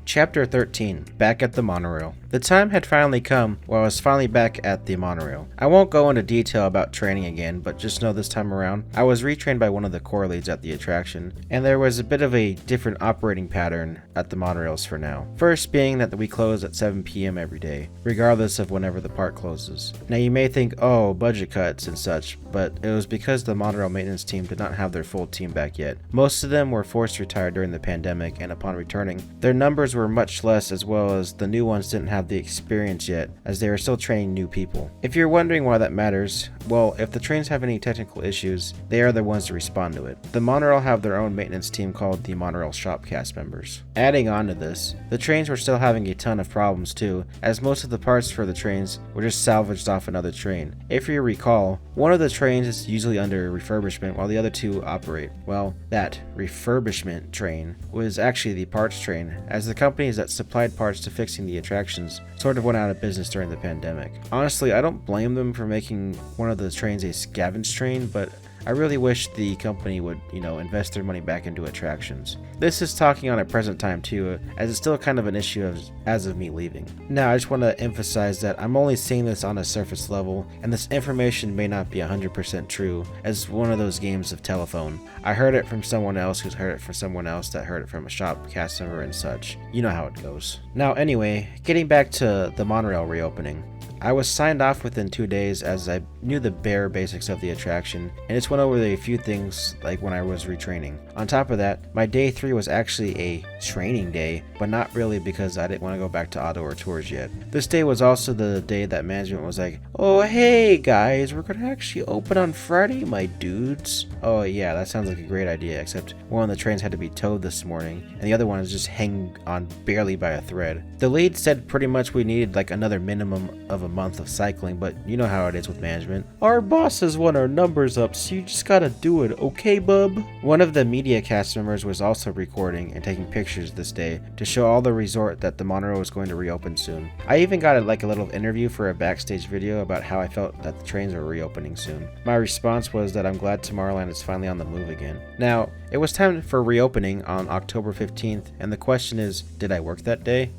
Chapter 13, Back at the Monorail. The time had finally come where I was finally back at the monorail. I won't go into detail about training again, but just know this time around, I was retrained by one of the core leads at the attraction, and there was a bit of a different operating pattern at the monorails for now. First being that we close at 7 p.m. every day, regardless of whenever the park closes. Now you may think, oh, budget cuts and such, but it was because the monorail maintenance team did not have their full team back yet. Most of them were forced to retire during the pandemic, and upon returning, their numbers were much less, as well as the new ones didn't have the experience yet, as they were still training new people. If you're wondering why that matters, well, if the trains have any technical issues, they are the ones to respond to it. The monorail have their own maintenance team called the Monorail Shop cast members. Adding on to this, the trains were still having a ton of problems too, as most of the parts for the trains were just salvaged off another train. If you recall, one of the trains is usually under refurbishment while the other two operate. Well, that refurbishment train was actually the parts train, as the companies that supplied parts to fixing the attractions sort of went out of business during the pandemic. Honestly, I don't blame them for making one of the trains a scavenge train, but I really wish the company would, invest their money back into attractions. This is talking on a present time too, as it's still kind of an issue as of me leaving. Now, I just want to emphasize that I'm only seeing this on a surface level, and this information may not be 100% true, as one of those games of telephone. I heard it from someone else who's heard it from someone else that heard it from a shop cast member and such. You know how it goes. Now anyway, getting back to the Monorail reopening. I was signed off within 2 days as I knew the bare basics of the attraction and just went over a few things like when I was retraining. On top of that, my day 3 was actually a training day, but not really because I didn't want to go back to auto or tours yet. This day was also the day that management was like, "Oh hey guys, we're gonna actually open on Friday, my dudes." Oh yeah, that sounds like a great idea, except one of the trains had to be towed this morning and the other one is just hanging on barely by a thread. The lead said pretty much we needed like another minimum of a month of cycling, but you know how it is with management. "Our bosses want our numbers up, so you just gotta do it, okay bub?" One of the media cast members was also recording and taking pictures this day to show all the resort that the Monorail was going to reopen soon. I even got a little interview for a backstage video about how I felt that the trains are reopening soon. My response was that I'm glad Tomorrowland is finally on the move again. Now, it was time for reopening on October 15th, and the question is, did I work that day?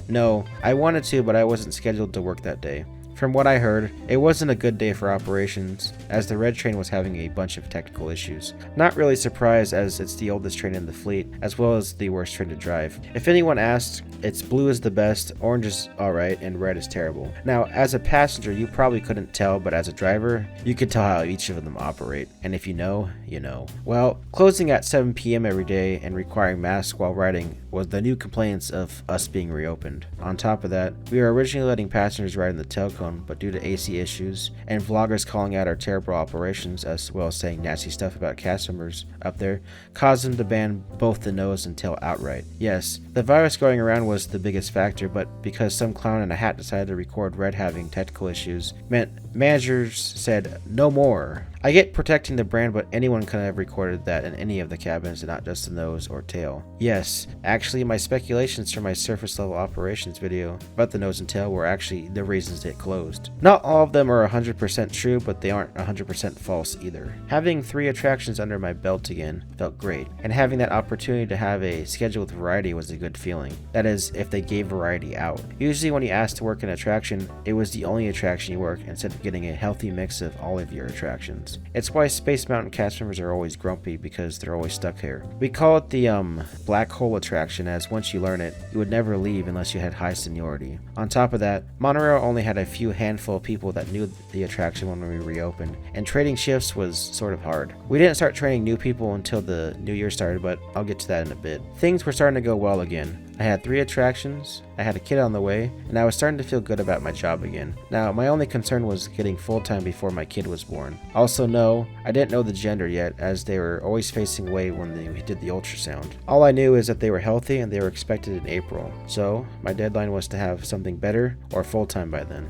No, I wanted to, but I wasn't scheduled to work that day. From what I heard, it wasn't a good day for operations, as the red train was having a bunch of technical issues. Not really surprised, as it's the oldest train in the fleet, as well as the worst train to drive. If anyone asked, it's blue is the best, orange is alright, and red is terrible. Now, as a passenger, you probably couldn't tell, but as a driver, you could tell how each of them operate. And if you know, you know. Well, closing at 7 p.m. every day and requiring masks while riding was the new complaints of us being reopened. On top of that, we were originally letting passengers ride in the tail cone, but due to AC issues and vloggers calling out our terrible operations as well as saying nasty stuff about cast members up there, caused them to ban both the nose and tail outright. Yes, the virus going around was the biggest factor, but because some clown in a hat decided to record Red having technical issues meant managers said no more. I get protecting the brand, but anyone could have recorded that in any of the cabins and not just the nose or tail. Yes, actually my speculations from my surface level operations video about the nose and tail were actually the reasons it closed. Not all of them are 100% true, but they aren't 100% false either. Having 3 attractions under my belt again felt great, and having that opportunity to have a schedule with variety was a good feeling. That is, if they gave variety out. Usually when you asked to work an attraction, it was the only attraction you work instead of getting a healthy mix of all of your attractions. It's why Space Mountain cast members are always grumpy, because they're always stuck here. We call it the black hole attraction, as once you learn it, you would never leave unless you had high seniority. On top of that, Monorail only had a few handful of people that knew the attraction when we reopened, and trading shifts was sort of hard. We didn't start training new people until the new year started, but I'll get to that in a bit. Things were starting to go well again. I had 3 attractions, I had a kid on the way, and I was starting to feel good about my job again. Now, my only concern was getting full-time before my kid was born. Also, no, I didn't know the gender yet, as they were always facing away when we did the ultrasound. All I knew is that they were healthy and they were expected in April, so my deadline was to have something better or full-time by then.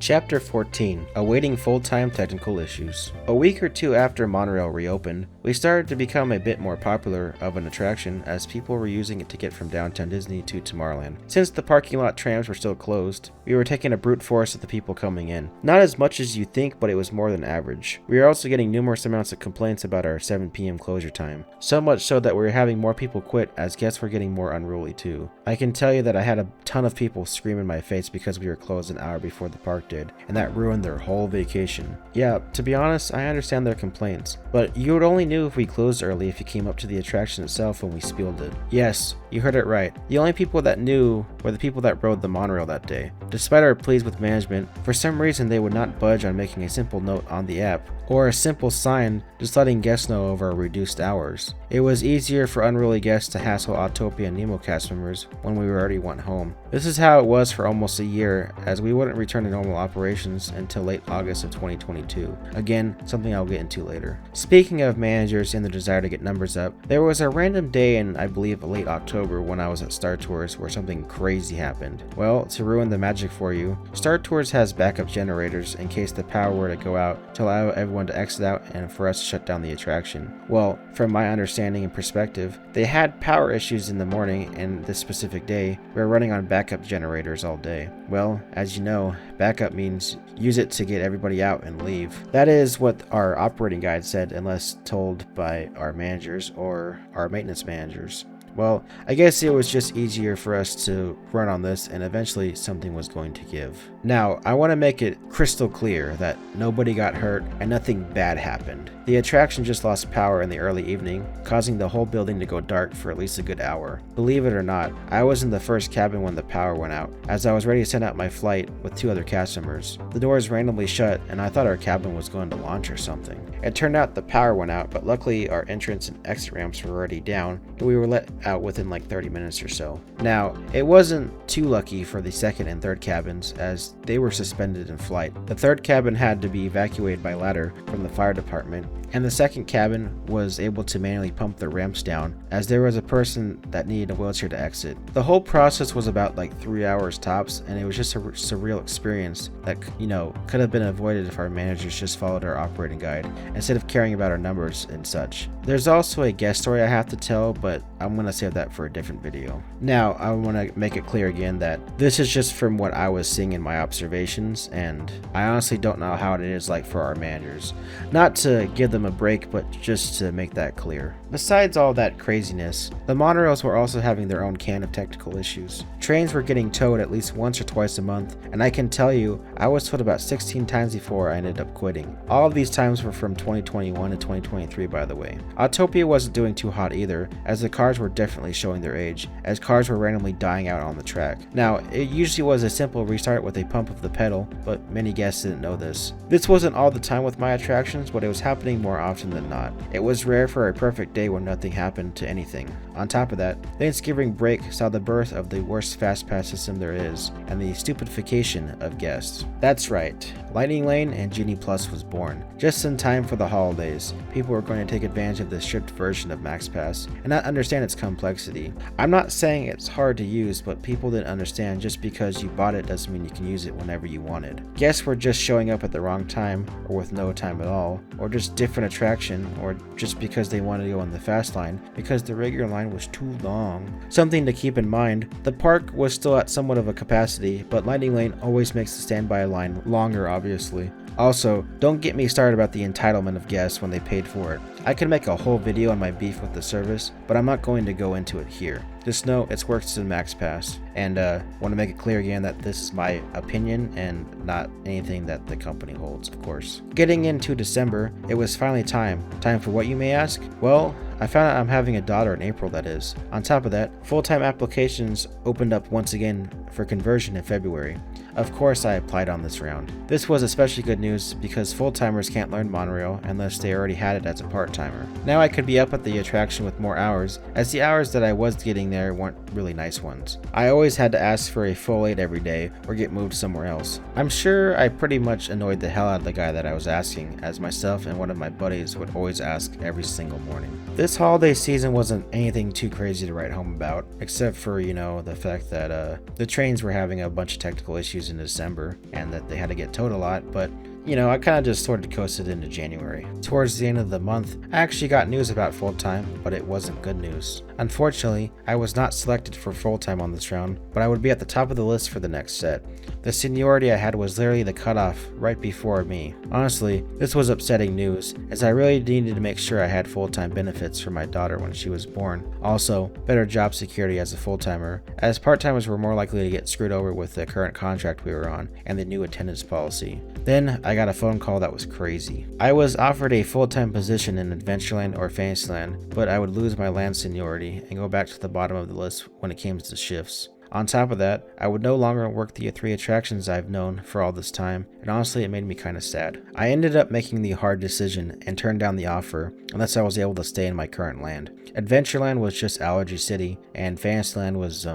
Chapter 14, Awaiting Full-Time Technical Issues. A week or 2 after Monorail reopened, we started to become a bit more popular of an attraction as people were using it to get from downtown Disney to Tomorrowland. Since the parking lot trams were still closed, we were taking a brute force of the people coming in. Not as much as you think, but it was more than average. We were also getting numerous amounts of complaints about our 7 p.m. closure time. So much so that we were having more people quit as guests were getting more unruly too. I can tell you that I had a ton of people scream in my face because we were closed an hour before the park did, and that ruined their whole vacation. Yeah, to be honest, I understand their complaints, but you would only knew if we closed early if you came up to the attraction itself when we spieled it. Yes, you heard it right. The only people that knew were the people that rode the Monorail that day. Despite our pleas with management, for some reason they would not budge on making a simple note on the app, or a simple sign just letting guests know of our reduced hours. It was easier for unruly guests to hassle Autopia and Nemo cast members when we already went home. This is how it was for almost a year, as we wouldn't return to normal operations until late August of 2022. Again, something I'll get into later. Speaking of management, managers and the desire to get numbers up, there was a random day in, I believe, late October when I was at Star Tours where something crazy happened. Well, to ruin the magic for you, Star Tours has backup generators in case the power were to go out to allow everyone to exit out and for us to shut down the attraction. Well, from my understanding and perspective, they had power issues in the morning, and this specific day, we were running on backup generators all day. Well, as you know, backup means use it to get everybody out and leave. That is what our operating guide said, unless told by our managers or our maintenance managers. Well, I guess it was just easier for us to run on this, and eventually something was going to give. Now, I want to make it crystal clear that nobody got hurt and nothing bad happened. The attraction just lost power in the early evening, causing the whole building to go dark for at least a good hour. Believe it or not, I was in the first cabin when the power went out, as I was ready to send out my flight with 2 other cast members. The doors randomly shut, and I thought our cabin was going to launch or something. It turned out the power went out, but luckily our entrance and exit ramps were already down, and we were let out within like 30 minutes or so. Now, it wasn't too lucky for the second and third cabins, as they were suspended in flight. The third cabin had to be evacuated by ladder from the fire department, and the second cabin was able to manually pump the ramps down, as there was a person that needed a wheelchair to exit. The whole process was about like 3 hours tops, and it was just a surreal experience that, could have been avoided if our managers just followed our operating guide, instead of caring about our numbers and such. There's also a guest story I have to tell, but I'm going to save that for a different video. Now, I want to make it clear again that this is just from what I was seeing in my observations, and I honestly don't know how it is like for our managers. Not to give them a break, but just to make that clear. Besides all that craziness, the monorails were also having their own can of technical issues. Trains were getting towed at least once or twice a month, and I can tell you, I was towed about 16 times before I ended up quitting. All of these times were from 2021 to 2023, by the way. Autopia wasn't doing too hot either, as the cars were definitely showing their age, as cars were randomly dying out on the track. Now, it usually was a simple restart with a pump of the pedal, but many guests didn't know this. This wasn't all the time with my attractions, but it was happening more often than not. It was rare for a perfect day when nothing happened to anything. On top of that, Thanksgiving break saw the birth of the worst fast pass system there is, and the stupidification of guests. That's right, Lightning Lane and Genie Plus was born, just in time for the holidays. People were going to take advantage of the stripped version of Max Pass and not understand its complexity. I'm not saying it's hard to use, but people didn't understand just because you bought it doesn't mean you can use it whenever you wanted. Guests were just showing up at the wrong time, or with no time at all, or just different attraction, or just because they wanted to go on the fast line because the regular line was too long. Something to keep in mind, the park was still at somewhat of a capacity, but Lightning Lane always makes the standby line longer, obviously. Also, don't get me started about the entitlement of guests when they paid for it. I could make a whole video on my beef with the service, but I'm not going to go into it here. Just know it's worse than Max Pass, and want to make it clear again that this is my opinion and not anything that the company holds, of course. Getting into December, it was finally time. Time for what, you may ask? Well, I found out I'm having a daughter in April, that is. On top of that, full-time applications opened up once again for conversion in February. Of course I applied on this round. This was especially good news because full-timers can't learn Monorail unless they already had it as a part-timer. Now I could be up at the attraction with more hours, as the hours that I was getting there weren't really nice ones. I always had to ask for a full 8 every day or get moved somewhere else. I'm sure I pretty much annoyed the hell out of the guy that I was asking, as myself and one of my buddies would always ask every single morning. This holiday season wasn't anything too crazy to write home about, except for, the fact that the trains were having a bunch of technical issues in December and that they had to get towed a lot, but I kind of just sort of coasted into January. Towards the end of the month, I actually got news about full-time, but it wasn't good news. Unfortunately, I was not selected for full-time on this round, but I would be at the top of the list for the next set. The seniority I had was literally the cutoff right before me. Honestly, this was upsetting news, as I really needed to make sure I had full-time benefits for my daughter when she was born. Also, better job security as a full-timer, as part-timers were more likely to get screwed over with the current contract we were on and the new attendance policy. Then, I got a phone call that was crazy. I was offered a full-time position in Adventureland or Fantasyland, but I would lose my land seniority and go back to the bottom of the list when it came to shifts. On top of that, I would no longer work the 3 attractions I've known for all this time, and honestly it made me kinda sad. I ended up making the hard decision and turned down the offer unless I was able to stay in my current land. Adventureland was just Allergy City, and Fantasyland was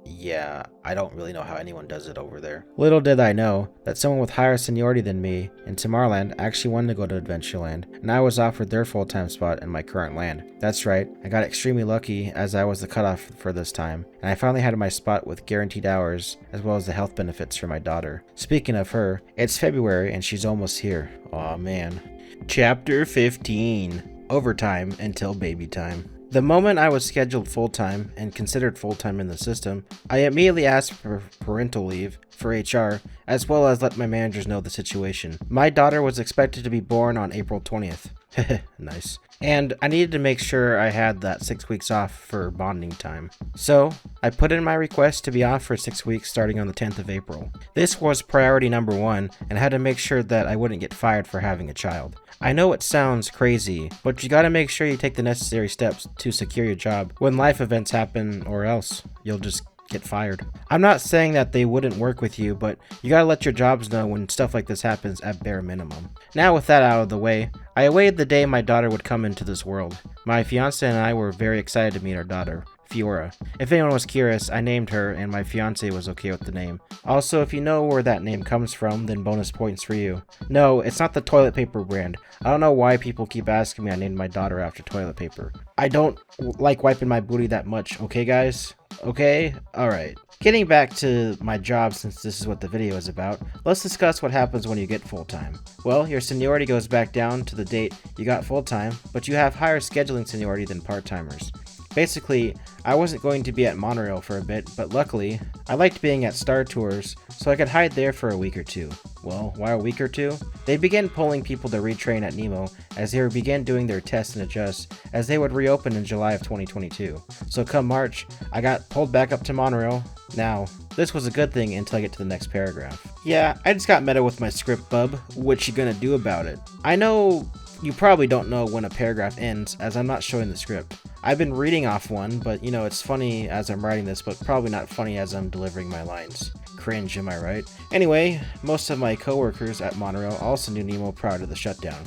Yeah, I don't really know how anyone does it over there. Little did I know that someone with higher seniority than me in Tomorrowland actually wanted to go to Adventureland, and I was offered their full-time spot in my current land. That's right, I got extremely lucky as I was the cutoff for this time, and I finally had my spot with guaranteed hours as well as the health benefits for my daughter. Speaking of her, it's February and she's almost here. Aw man. Chapter 15. Overtime until baby time. The moment I was scheduled full-time and considered full-time in the system, I immediately asked for parental leave for HR, as well as let my managers know the situation. My daughter was expected to be born on April 20th. Nice. And I needed to make sure I had that 6 weeks off for bonding time. So, I put in my request to be off for 6 weeks starting on the 10th of April. This was priority number 1, and I had to make sure that I wouldn't get fired for having a child. I know it sounds crazy, but you gotta make sure you take the necessary steps to secure your job when life events happen, or else you'll just get fired. I'm not saying that they wouldn't work with you, but you gotta let your jobs know when stuff like this happens at bare minimum. Now with that out of the way, I awaited the day my daughter would come into this world. My fiance and I were very excited to meet our daughter, Fiora. If anyone was curious, I named her and my fiance was okay with the name. Also, if you know where that name comes from, then bonus points for you. No, it's not the toilet paper brand. I don't know why people keep asking me I named my daughter after toilet paper. I don't like wiping my booty that much, okay guys? Okay? Alright. Getting back to my job, since this is what the video is about, let's discuss what happens when you get full-time. Well, your seniority goes back down to the date you got full-time, but you have higher scheduling seniority than part-timers. Basically, I wasn't going to be at Monorail for a bit, but luckily, I liked being at Star Tours, so I could hide there for a week or two. Well, why a week or two? They began pulling people to retrain at Nemo as they began doing their tests and adjust as they would reopen in July of 2022. So come March, I got pulled back up to Monorail. Now, this was a good thing until I get to the next paragraph. Yeah, I just got meta with my script, bub. What you gonna do about it? I know you probably don't know when a paragraph ends, as I'm not showing the script. I've been reading off one, but you know, it's funny as I'm writing this, but probably not funny as I'm delivering my lines. Cringe, am I right? Anyway, most of my coworkers at Monorail also knew Nemo prior to the shutdown.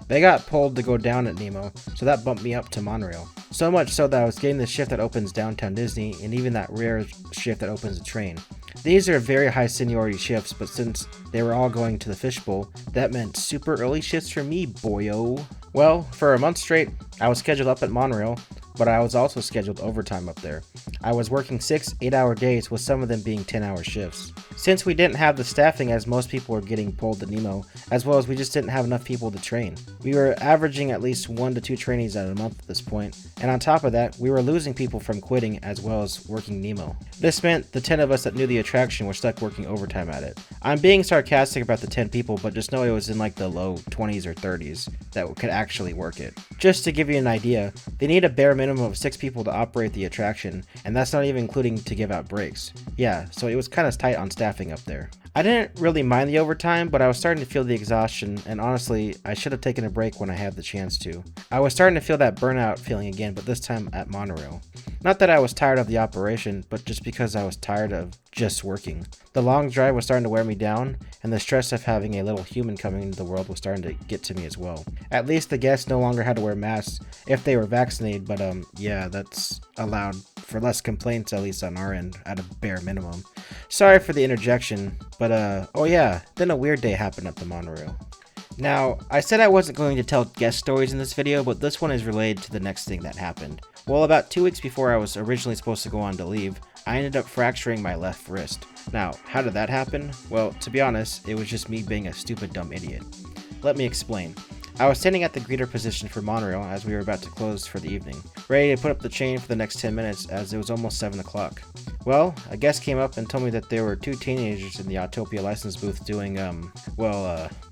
They got pulled to go down at Nemo, so that bumped me up to Monorail. So much so that I was getting the shift that opens downtown Disney, and even that rare shift that opens a train. These are very high seniority shifts, but since they were all going to the fishbowl, that meant super early shifts for me, boyo. Well, for a month straight, I was scheduled up at Monorail, but I was also scheduled overtime up there. I was working 6 8-hour days, with some of them being 10-hour shifts. Since we didn't have the staffing as most people were getting pulled to Nemo, as well as we just didn't have enough people to train. We were averaging at least 1 to 2 trainees at a month at this point, and on top of that, we were losing people from quitting as well as working Nemo. This meant the 10 of us that knew the attraction were stuck working overtime at it. I'm being sarcastic about the 10 people, but just know it was in like the low 20s or 30s that could actually work it. Just to give you an idea, they need a bare minimum of 6 people to operate the attraction, and that's not even including to give out breaks. Yeah, so it was kind of tight on staffing up there. I didn't really mind the overtime, but I was starting to feel the exhaustion, and honestly, I should have taken a break when I had the chance to. I was starting to feel that burnout feeling again, but this time at Monorail. Not that I was tired of the operation, but just because I was tired of just working. The long drive was starting to wear me down, and the stress of having a little human coming into the world was starting to get to me as well. At least the guests no longer had to wear masks if they were vaccinated, but yeah, that's allowed for less complaints, at least on our end, at a bare minimum. Sorry for the interjection, but oh yeah, then a weird day happened at the Monorail. Now, I said I wasn't going to tell guest stories in this video, but this one is related to the next thing that happened. Well, about 2 weeks before I was originally supposed to go on to leave, I ended up fracturing my left wrist. Now, how did that happen? Well, to be honest, it was just me being a stupid dumb idiot. Let me explain. I was standing at the greeter position for Monorail as we were about to close for the evening, ready to put up the chain for the next 10 minutes as it was almost 7 o'clock. Well, a guest came up and told me that there were 2 teenagers in the Autopia license booth doing,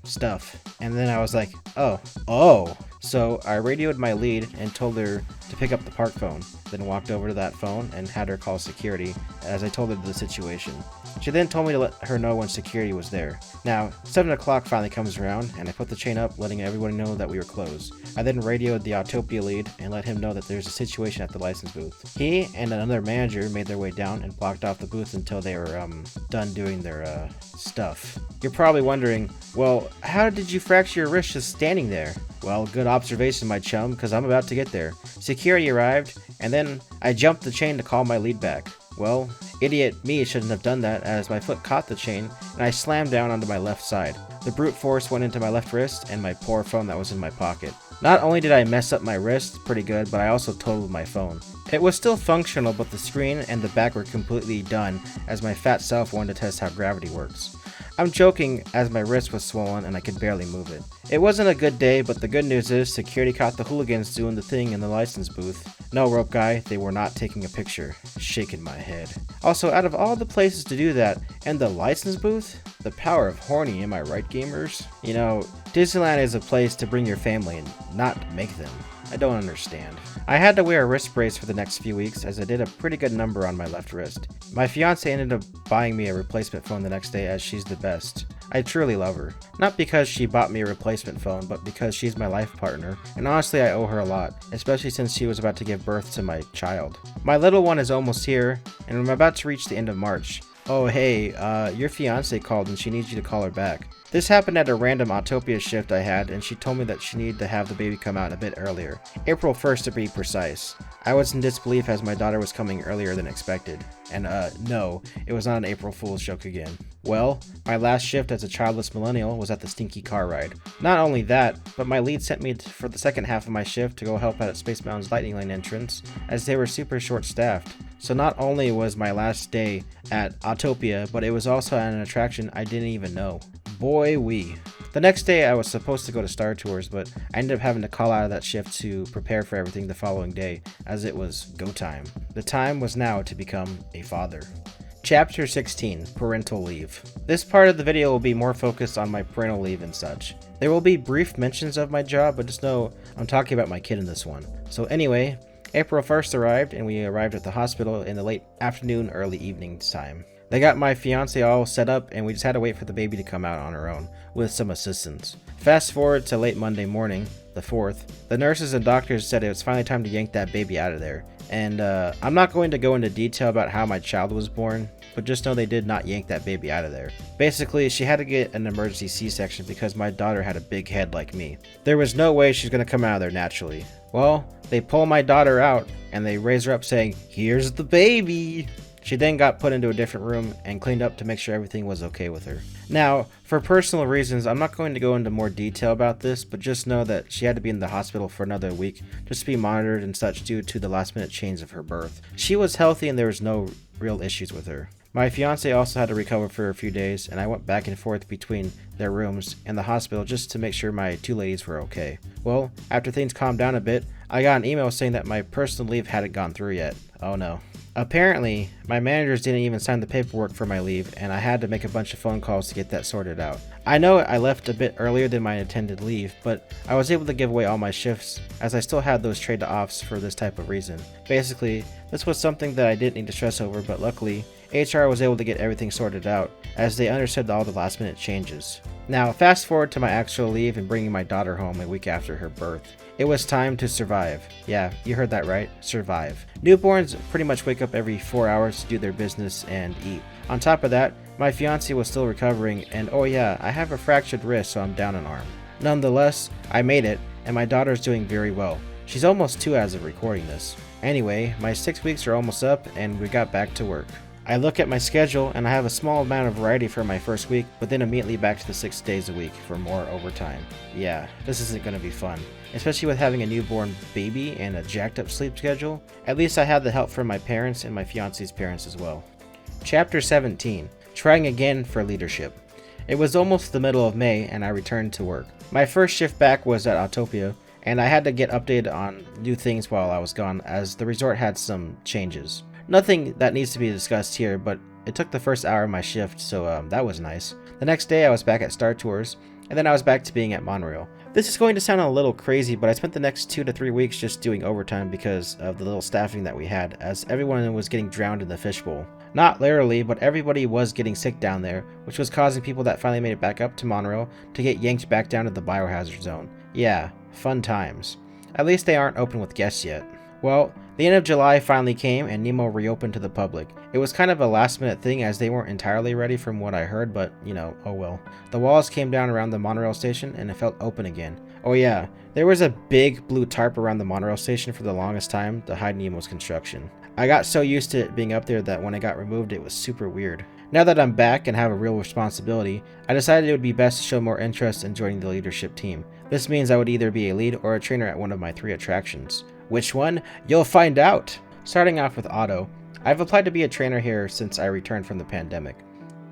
stuff. And then I was like, oh. So I radioed my lead and told her to pick up the park phone, then walked over to that phone and had her call security as I told her the situation. She then told me to let her know when security was there. Now, 7 o'clock finally comes around, and I put the chain up, letting everyone know that we were closed. I then radioed the Autopia lead and let him know that there's a situation at the license booth. He and another manager made their way down and blocked off the booth until they were, done doing their, stuff. You're probably wondering, well, how did you fracture your wrist just standing there? Well, good observation, my chum, because I'm about to get there. Security arrived, and then I jumped the chain to call my lead back. Well, idiot me shouldn't have done that, as my foot caught the chain and I slammed down onto my left side. The brute force went into my left wrist and my poor phone that was in my pocket. Not only did I mess up my wrist pretty good, but I also totaled my phone. It was still functional, but the screen and the back were completely done, as my fat self wanted to test how gravity works. I'm joking, as my wrist was swollen and I could barely move it. It wasn't a good day, but the good news is security caught the hooligans doing the thing in the license booth. No, rope guy, they were not taking a picture. Shaking my head. Also, out of all the places to do that, and the license booth? The power of horny, am I right, gamers? You know, Disneyland is a place to bring your family and not make them. I don't understand. I had to wear a wrist brace for the next few weeks, as I did a pretty good number on my left wrist. My fiance ended up buying me a replacement phone the next day, as she's the best. I truly love her. Not because she bought me a replacement phone, but because she's my life partner, and honestly I owe her a lot, especially since she was about to give birth to my child. My little one is almost here, and I'm about to reach the end of March. Oh hey, your fiance called and she needs you to call her back. This happened at a random Autopia shift I had, and she told me that she needed to have the baby come out a bit earlier. April 1st to be precise. I was in disbelief as my daughter was coming earlier than expected. And no, it was not an April Fool's joke again. Well, my last shift as a childless millennial was at the stinky car ride. Not only that, but my lead sent me for the second half of my shift to go help out at Space Mountain's Lightning Lane entrance, as they were super short-staffed. So not only was my last day at Autopia, but it was also at an attraction I didn't even know. Boy wee. The next day I was supposed to go to Star Tours, but I ended up having to call out of that shift to prepare for everything the following day, as it was go time. The time was now to become a father. Chapter 16, Parental Leave. This part of the video will be more focused on my parental leave and such. There will be brief mentions of my job, but just know I'm talking about my kid in this one. So anyway, April 1st arrived, and we arrived at the hospital in the late afternoon, early evening time. They got my fiance all set up, and we just had to wait for the baby to come out on her own, with some assistance. Fast forward to late Monday morning, the 4th, the nurses and doctors said it was finally time to yank that baby out of there. And I'm not going to go into detail about how my child was born, but just know they did not yank that baby out of there. Basically, she had to get an emergency C-section because my daughter had a big head like me. There was no way she's going to come out of there naturally. Well, they pull my daughter out, and they raise her up saying, "Here's the baby!" She then got put into a different room and cleaned up to make sure everything was okay with her. Now, for personal reasons, I'm not going to go into more detail about this, but just know that she had to be in the hospital for another week just to be monitored and such due to the last minute change of her birth. She was healthy and there was no real issues with her. My fiance also had to recover for a few days, and I went back and forth between their rooms and the hospital just to make sure my two ladies were okay. Well, after things calmed down a bit, I got an email saying that my personal leave hadn't gone through yet. Oh no. Apparently, my managers didn't even sign the paperwork for my leave, and I had to make a bunch of phone calls to get that sorted out. I know I left a bit earlier than my intended leave, but I was able to give away all my shifts, as I still had those trade-offs for this type of reason. Basically, this was something that I didn't need to stress over, but luckily, HR was able to get everything sorted out, as they understood all the last-minute changes. Now, fast forward to my actual leave and bringing my daughter home a week after her birth. It was time to survive. Yeah, you heard that right, survive. Newborns pretty much wake up every 4 hours to do their business and eat. On top of that, my fiance was still recovering, and oh yeah, I have a fractured wrist, so I'm down an arm. Nonetheless, I made it, and my daughter's doing very well. She's almost 2 as of recording this. Anyway, my 6 weeks are almost up, and we got back to work. I look at my schedule, and I have a small amount of variety for my first week, but then immediately back to the 6 days a week for more overtime. Yeah, this isn't going to be fun, especially with having a newborn baby and a jacked up sleep schedule. At least I had the help from my parents and my fiance's parents as well. Chapter 17, Trying Again for Leadership. It was almost the middle of May, and I returned to work. My first shift back was at Autopia, and I had to get updated on new things while I was gone, as the resort had some changes. Nothing that needs to be discussed here, but it took the first hour of my shift, so that was nice. The next day I was back at Star Tours, and then I was back to being at Monorail. This is going to sound a little crazy, but I spent the next 2 to 3 weeks just doing overtime because of the little staffing that we had, as everyone was getting drowned in the fishbowl. Not literally, but everybody was getting sick down there, which was causing people that finally made it back up to Monorail to get yanked back down to the biohazard zone. Yeah, fun times. At least they aren't open with guests yet. Well, the end of July finally came and Nemo reopened to the public. It was kind of a last minute thing as they weren't entirely ready from what I heard, but you know, oh well. The walls came down around the monorail station and it felt open again. Oh yeah, there was a big blue tarp around the monorail station for the longest time to hide Nemo's construction. I got so used to it being up there that when I got removed it was super weird. Now that I'm back and have a real responsibility, I decided it would be best to show more interest in joining the leadership team. This means I would either be a lead or a trainer at one of my 3 attractions. Which one? You'll find out! Starting off with Auto, I've applied to be a trainer here since I returned from the pandemic.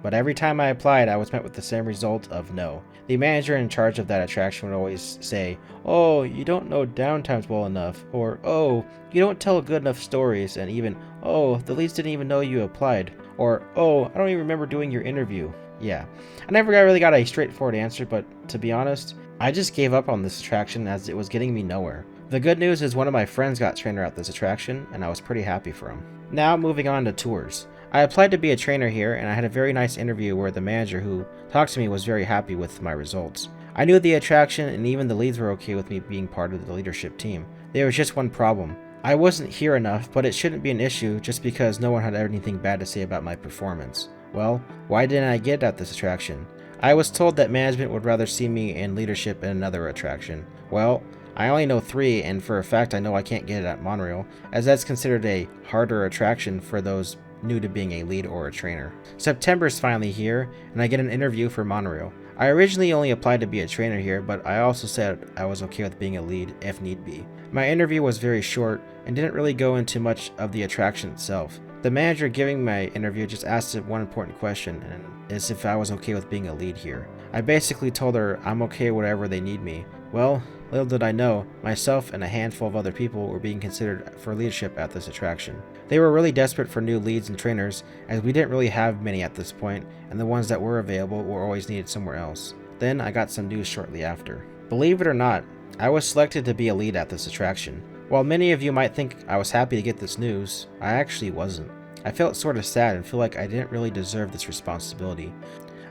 But every time I applied, I was met with the same result of no. The manager in charge of that attraction would always say, "Oh, you don't know downtimes well enough," or "Oh, you don't tell good enough stories," and even, "Oh, the leads didn't even know you applied," or "Oh, I don't even remember doing your interview." Yeah, I never really got a straightforward answer, but to be honest, I just gave up on this attraction as it was getting me nowhere. The good news is one of my friends got trainer at this attraction, and I was pretty happy for him. Now moving on to tours. I applied to be a trainer here, and I had a very nice interview where the manager who talked to me was very happy with my results. I knew the attraction, and even the leads were okay with me being part of the leadership team. There was just one problem. I wasn't here enough, but it shouldn't be an issue just because no one had anything bad to say about my performance. Well, why didn't I get at this attraction? I was told that management would rather see me in leadership in another attraction. Well, I only know 3, and for a fact I know I can't get it at Monorail, as that's considered a harder attraction for those new to being a lead or a trainer. September's finally here, and I get an interview for Monorail. I originally only applied to be a trainer here, but I also said I was okay with being a lead if need be. My interview was very short and didn't really go into much of the attraction itself. The manager giving my interview just asked one important question, and is if I was okay with being a lead here. I basically told her I'm okay whatever they need me. Well, little did I know, myself and a handful of other people were being considered for leadership at this attraction. They were really desperate for new leads and trainers, as we didn't really have many at this point, and the ones that were available were always needed somewhere else. Then I got some news shortly after. Believe it or not, I was selected to be a lead at this attraction. While many of you might think I was happy to get this news, I actually wasn't. I felt sort of sad and feel like I didn't really deserve this responsibility.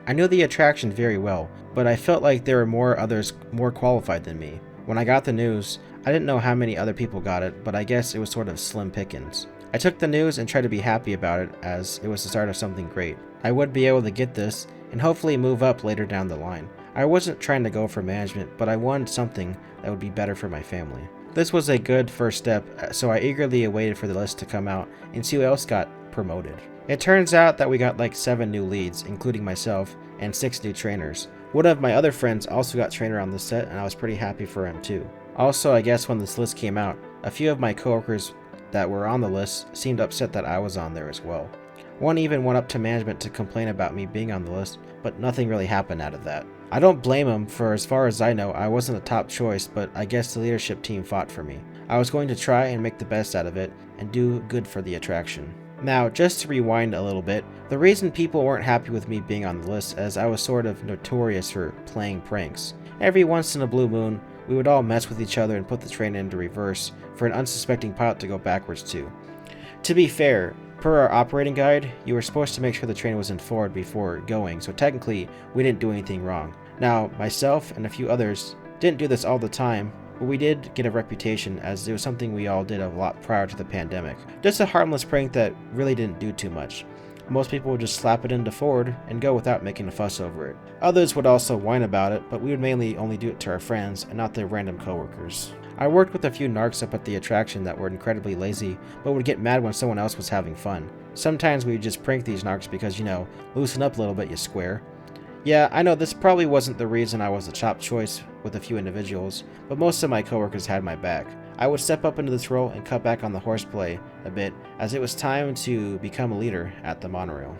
I knew the attraction very well, but I felt like there were others more qualified than me. When I got the news, I didn't know how many other people got it, but I guess it was sort of slim pickings. I took the news and tried to be happy about it, as it was the start of something great. I would be able to get this, and hopefully move up later down the line. I wasn't trying to go for management, but I wanted something that would be better for my family. This was a good first step, so I eagerly awaited for the list to come out and see who else got promoted. It turns out that we got like 7 new leads, including myself, and 6 new trainers. One of my other friends also got trainer on the set, and I was pretty happy for him too. Also, I guess when this list came out, a few of my coworkers that were on the list seemed upset that I was on there as well. One even went up to management to complain about me being on the list, but nothing really happened out of that. I don't blame him, for as far as I know, I wasn't a top choice, but I guess the leadership team fought for me. I was going to try and make the best out of it, and do good for the attraction. Now, just to rewind a little bit, the reason people weren't happy with me being on the list is I was sort of notorious for playing pranks. Every once in a blue moon, we would all mess with each other and put the train into reverse for an unsuspecting pilot to go backwards to. To be fair, per our operating guide, you were supposed to make sure the train was in forward before going, so technically, we didn't do anything wrong. Now, myself and a few others didn't do this all the time, but we did get a reputation as it was something we all did a lot prior to the pandemic. Just a harmless prank that really didn't do too much. Most people would just slap it into forward and go without making a fuss over it. Others would also whine about it, but we would mainly only do it to our friends and not their random coworkers. I worked with a few narcs up at the attraction that were incredibly lazy, but would get mad when someone else was having fun. Sometimes we would just prank these narcs because, loosen up a little bit, you square. Yeah, I know this probably wasn't the reason I was a top choice with a few individuals, but most of my coworkers had my back. I would step up into this role and cut back on the horseplay a bit, as it was time to become a leader at the Monorail.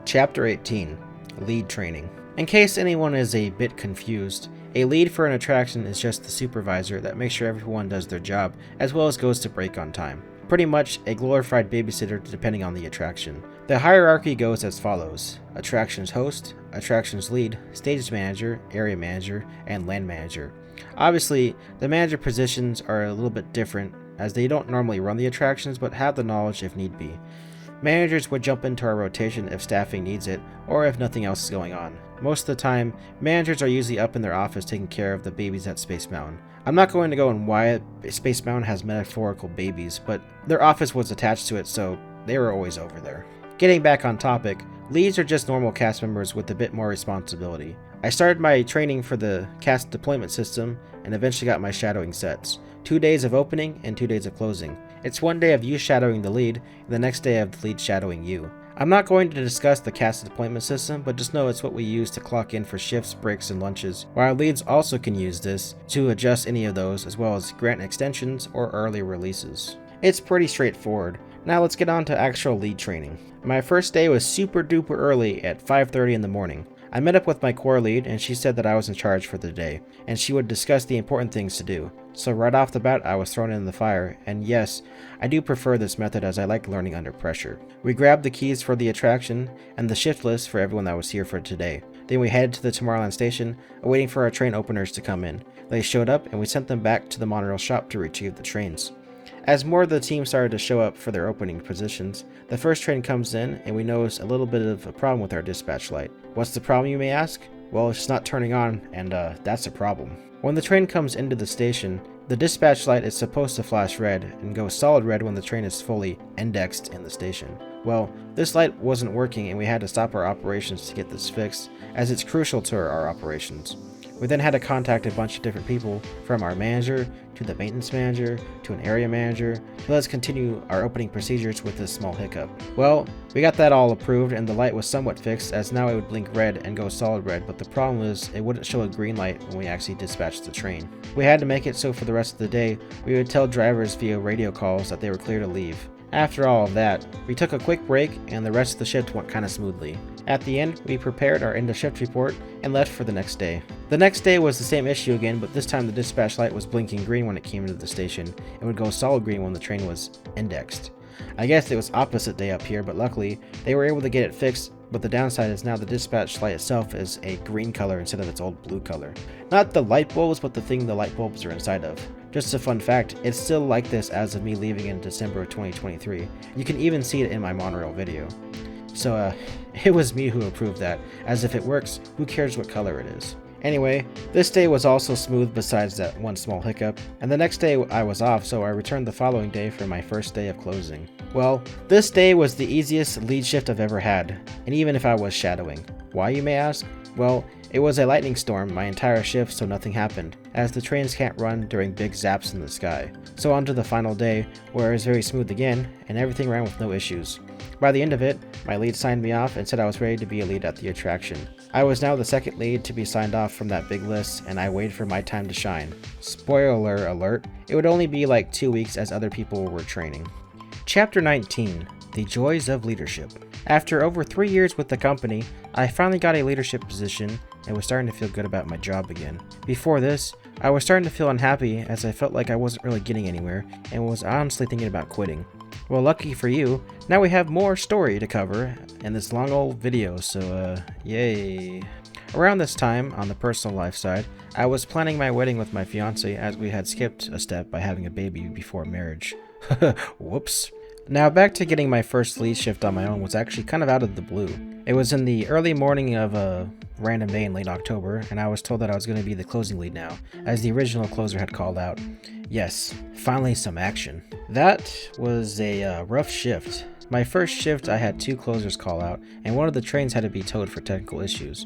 Chapter 18, Lead Training. In case anyone is a bit confused, a lead for an attraction is just the supervisor that makes sure everyone does their job, as well as goes to break on time. Pretty much a glorified babysitter depending on the attraction. The hierarchy goes as follows: attractions host, attractions lead, stage manager, area manager, and land manager. Obviously, the manager positions are a little bit different, as they don't normally run the attractions but have the knowledge if need be. Managers would jump into our rotation if staffing needs it, or if nothing else is going on. Most of the time, managers are usually up in their office taking care of the babies at Space Mountain. I'm not going to go on why Space Mountain has metaphorical babies, but their office was attached to it, so they were always over there. Getting back on topic, leads are just normal cast members with a bit more responsibility. I started my training for the cast deployment system and eventually got my shadowing sets. 2 days of opening and 2 days of closing. It's one day of you shadowing the lead, and the next day of the lead shadowing you. I'm not going to discuss the casted appointment system, but just know it's what we use to clock in for shifts, breaks, and lunches, while our leads also can use this to adjust any of those, as well as grant extensions or early releases. It's pretty straightforward. Now let's get on to actual lead training. My first day was super duper early at 5:30 in the morning. I met up with my core lead and she said that I was in charge for the day, and she would discuss the important things to do. So right off the bat I was thrown in the fire, and yes, I do prefer this method as I like learning under pressure. We grabbed the keys for the attraction and the shift list for everyone that was here for today. Then we headed to the Tomorrowland station, waiting for our train openers to come in. They showed up and we sent them back to the Monorail shop to retrieve the trains. As more of the team started to show up for their opening positions, the first train comes in and we notice a little bit of a problem with our dispatch light. What's the problem, you may ask? Well, it's not turning on, and that's a problem. When the train comes into the station, the dispatch light is supposed to flash red and go solid red when the train is fully indexed in the station. Well, this light wasn't working and we had to stop our operations to get this fixed, as it's crucial to our operations. We then had to contact a bunch of different people, from our manager, to the maintenance manager, to an area manager, to let us continue our opening procedures with this small hiccup. Well, we got that all approved and the light was somewhat fixed, as now it would blink red and go solid red, but the problem is it wouldn't show a green light when we actually dispatched the train. We had to make it so for the rest of the day, we would tell drivers via radio calls that they were clear to leave. After all of that, we took a quick break and the rest of the shift went kinda smoothly. At the end, we prepared our end of shift report and left for the next day. The next day was the same issue again, but this time the dispatch light was blinking green when it came into the station and would go solid green when the train was indexed. I guess it was opposite day up here, but luckily they were able to get it fixed, but the downside is now the dispatch light itself is a green color instead of its old blue color. Not the light bulbs, but the thing the light bulbs are inside of. Just a fun fact, it's still like this as of me leaving in December of 2023. You can even see it in my Monorail video. So it was me who approved that, as if it works, who cares what color it is. Anyway, this day was also smooth besides that one small hiccup, and the next day I was off, so I returned the following day for my first day of closing. Well, this day was the easiest lead shift I've ever had, and even if I was shadowing. Why, you may ask? Well, it was a lightning storm my entire shift, so nothing happened, as the trains can't run during big zaps in the sky. So on to the final day, where it was very smooth again, and everything ran with no issues. By the end of it, my lead signed me off and said I was ready to be a lead at the attraction. I was now the second lead to be signed off from that big list, and I waited for my time to shine. Spoiler alert, it would only be like 2 weeks as other people were training. Chapter 19, The Joys of Leadership. After over 3 years with the company, I finally got a leadership position and was starting to feel good about my job again. Before this, I was starting to feel unhappy as I felt like I wasn't really getting anywhere and was honestly thinking about quitting. Well, lucky for you, now we have more story to cover in this long old video, so yay. Around this time, on the personal life side, I was planning my wedding with my fiance as we had skipped a step by having a baby before marriage. Whoops. Now back to getting my first lead shift on my own was actually kind of out of the blue. It was in the early morning of a random day in late October, and I was told that I was going to be the closing lead now, as the original closer had called out. Yes, finally some action. That was a rough shift. My first shift I had 2 closers call out, and one of the trains had to be towed for technical issues.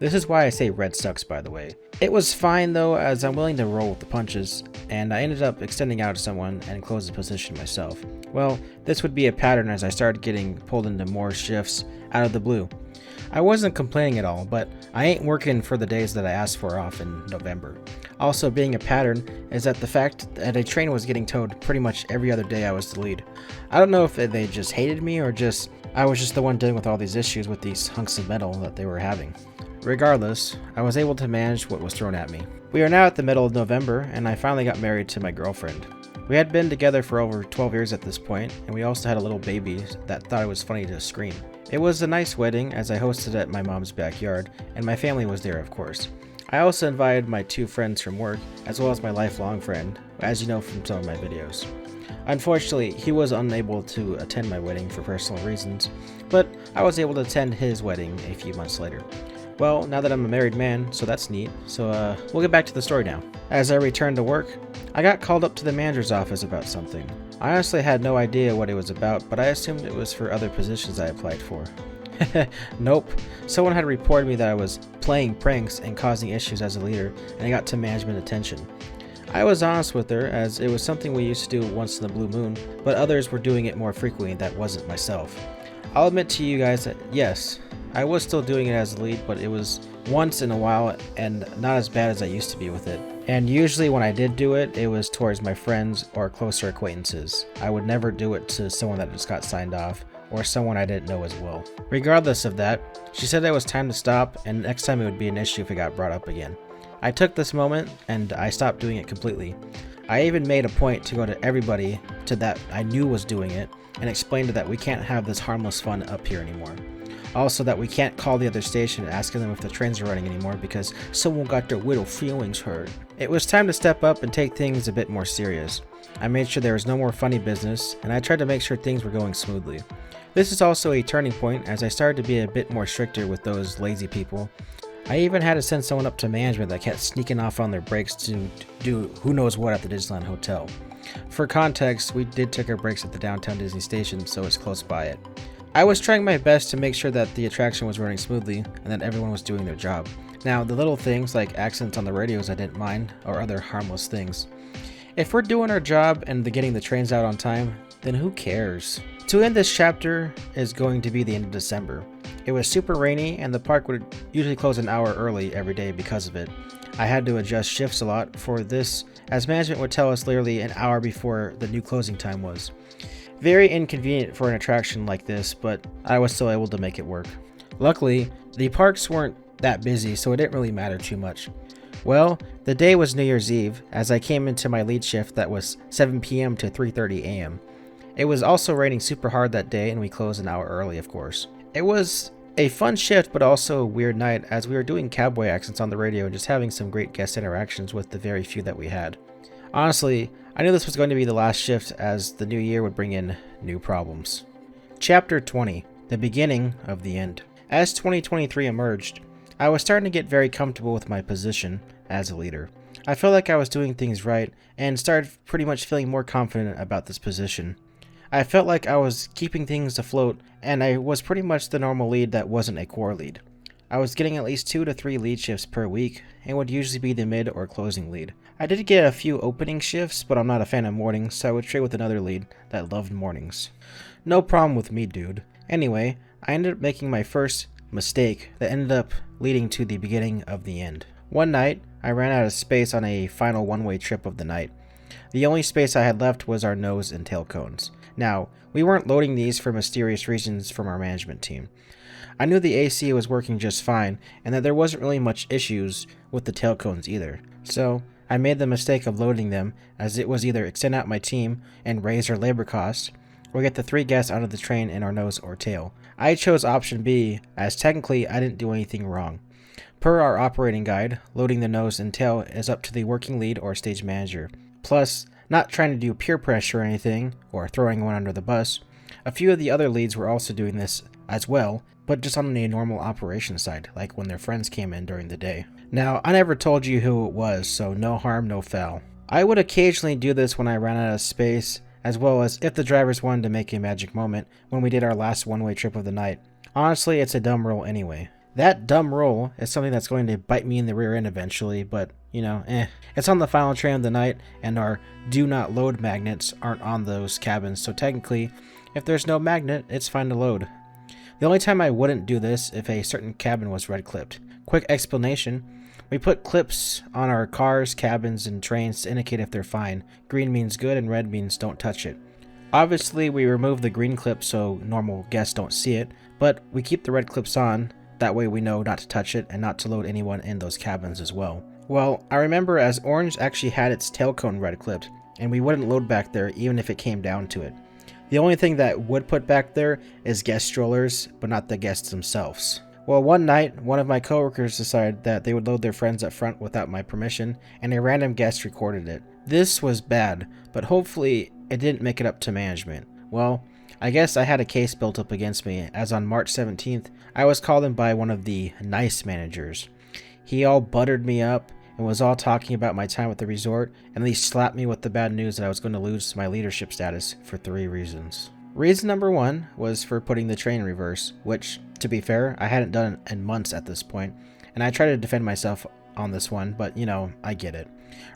This is why I say red sucks, by the way. It was fine though, as I'm willing to roll with the punches, and I ended up extending out to someone and closed the position myself. Well, this would be a pattern as I started getting pulled into more shifts out of the blue. I wasn't complaining at all, but I ain't working for the days that I asked for off in November. Also being a pattern is that the fact that a train was getting towed pretty much every other day I was the lead. I don't know if they just hated me or just I was just the one dealing with all these issues with these hunks of metal that they were having. Regardless, I was able to manage what was thrown at me. We are now at the middle of November, and I finally got married to my girlfriend. We had been together for over 12 years at this point, and we also had a little baby that thought it was funny to scream. It was a nice wedding, as I hosted it at my mom's backyard, and my family was there, of course. I also invited my 2 friends from work, as well as my lifelong friend, as you know from some of my videos. Unfortunately, he was unable to attend my wedding for personal reasons, but I was able to attend his wedding a few months later. Well, now that I'm a married man, so that's neat, so we'll get back to the story now. As I returned to work, I got called up to the manager's office about something. I honestly had no idea what it was about, but I assumed it was for other positions I applied for. Nope. Someone had reported me that I was playing pranks and causing issues as a leader, and I got to management attention. I was honest with her, as it was something we used to do once in the blue moon, but others were doing it more frequently that wasn't myself. I'll admit to you guys that yes, I was still doing it as a lead, but it was once in a while and not as bad as I used to be with it. And usually when I did do it, it was towards my friends or closer acquaintances. I would never do it to someone that just got signed off or someone I didn't know as well. Regardless of that, she said it was time to stop, and next time it would be an issue if it got brought up again. I took this moment and I stopped doing it completely. I even made a point to go to everybody that I knew was doing it and explain to that we can't have this harmless fun up here anymore. Also that we can't call the other station asking them if the trains are running anymore because someone got their little feelings hurt. It was time to step up and take things a bit more serious. I made sure there was no more funny business, and I tried to make sure things were going smoothly. This is also a turning point as I started to be a bit more stricter with those lazy people. I even had to send someone up to management that kept sneaking off on their breaks to do who knows what at the Disneyland Hotel. For context, we did take our breaks at the downtown Disney station, so it's close by it. I was trying my best to make sure that the attraction was running smoothly and that everyone was doing their job. Now, the little things like accents on the radios I didn't mind, or other harmless things. If we're doing our job and getting the trains out on time, then who cares? To end this chapter is going to be the end of December. It was super rainy and the park would usually close an hour early every day because of it. I had to adjust shifts a lot for this, as management would tell us literally an hour before the new closing time was. Very inconvenient for an attraction like this, but I was still able to make it work. Luckily, the parks weren't that busy, so it didn't really matter too much. Well, the day was New Year's Eve, as I came into my lead shift that was 7 p.m. to 3:30 a.m. It was also raining super hard that day, and we closed an hour early, of course. It was a fun shift, but also a weird night, as we were doing cowboy accents on the radio and just having some great guest interactions with the very few that we had. Honestly, I knew this was going to be the last shift, as the new year would bring in new problems. Chapter 20, the beginning of the end. As 2023 emerged, I was starting to get very comfortable with my position as a leader. I felt like I was doing things right and started pretty much feeling more confident about this position. I felt like I was keeping things afloat, and I was pretty much the normal lead that wasn't a core lead. I was getting at least 2 to 3 lead shifts per week, and would usually be the mid or closing lead. I did get a few opening shifts, but I'm not a fan of mornings, so I would trade with another lead that loved mornings. No problem with me, dude. Anyway, I ended up making my first mistake that ended up leading to the beginning of the end. One night, I ran out of space on a final one-way trip of the night. The only space I had left was our nose and tail cones. Now, we weren't loading these for mysterious reasons from our management team. I knew the AC was working just fine, and that there wasn't really much issues with the tail cones either. So, I made the mistake of loading them, as it was either extend out my team and raise our labor costs, or get the 3 guests out of the train in our nose or tail. I chose option B, as technically I didn't do anything wrong. Per our operating guide, loading the nose and tail is up to the working lead or stage manager. Plus, not trying to do peer pressure or anything, or throwing one under the bus, a few of the other leads were also doing this as well, but just on a normal operation side, like when their friends came in during the day. Now, I never told you who it was, so no harm, no foul. I would occasionally do this when I ran out of space, as well as if the drivers wanted to make a magic moment when we did our last one-way trip of the night. Honestly, it's a dumb rule anyway. That dumb rule is something that's going to bite me in the rear end eventually, but, It's on the final train of the night, and our do not load magnets aren't on those cabins, so technically, if there's no magnet, it's fine to load. The only time I wouldn't do this if a certain cabin was red clipped. Quick explanation. We put clips on our cars, cabins, and trains to indicate if they're fine. Green means good and red means don't touch it. Obviously, we remove the green clip so normal guests don't see it, but we keep the red clips on. That way we know not to touch it and not to load anyone in those cabins as well. Well, I remember as Orange actually had its tail cone red clipped, and we wouldn't load back there even if it came down to it. The only thing that would put back there is guest strollers, but not the guests themselves. Well, one night, one of my coworkers decided that they would load their friends up front without my permission, and a random guest recorded it. This was bad, but hopefully it didn't make it up to management. Well, I guess I had a case built up against me, as on March 17th, I was called in by one of the nice managers. He all buttered me up and was all talking about my time at the resort, and then he slapped me with the bad news that I was going to lose my leadership status for 3 reasons. Reason number 1 was for putting the train in reverse, which, to be fair, I hadn't done in months at this point, and I tried to defend myself on this one, but I get it.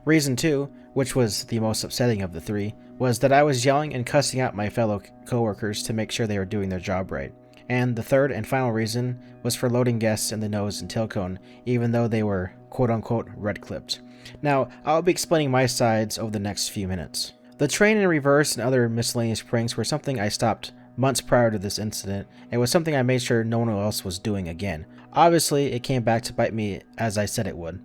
Reason 2, which was the most upsetting of the 3, was that I was yelling and cussing out my fellow coworkers to make sure they were doing their job right. And the third and final reason was for loading guests in the nose and tail cone, even though they were quote-unquote red-clipped. Now, I'll be explaining my sides over the next few minutes. The train in reverse and other miscellaneous pranks were something I stopped months prior to this incident, and was something I made sure no one else was doing again. Obviously, it came back to bite me as I said it would.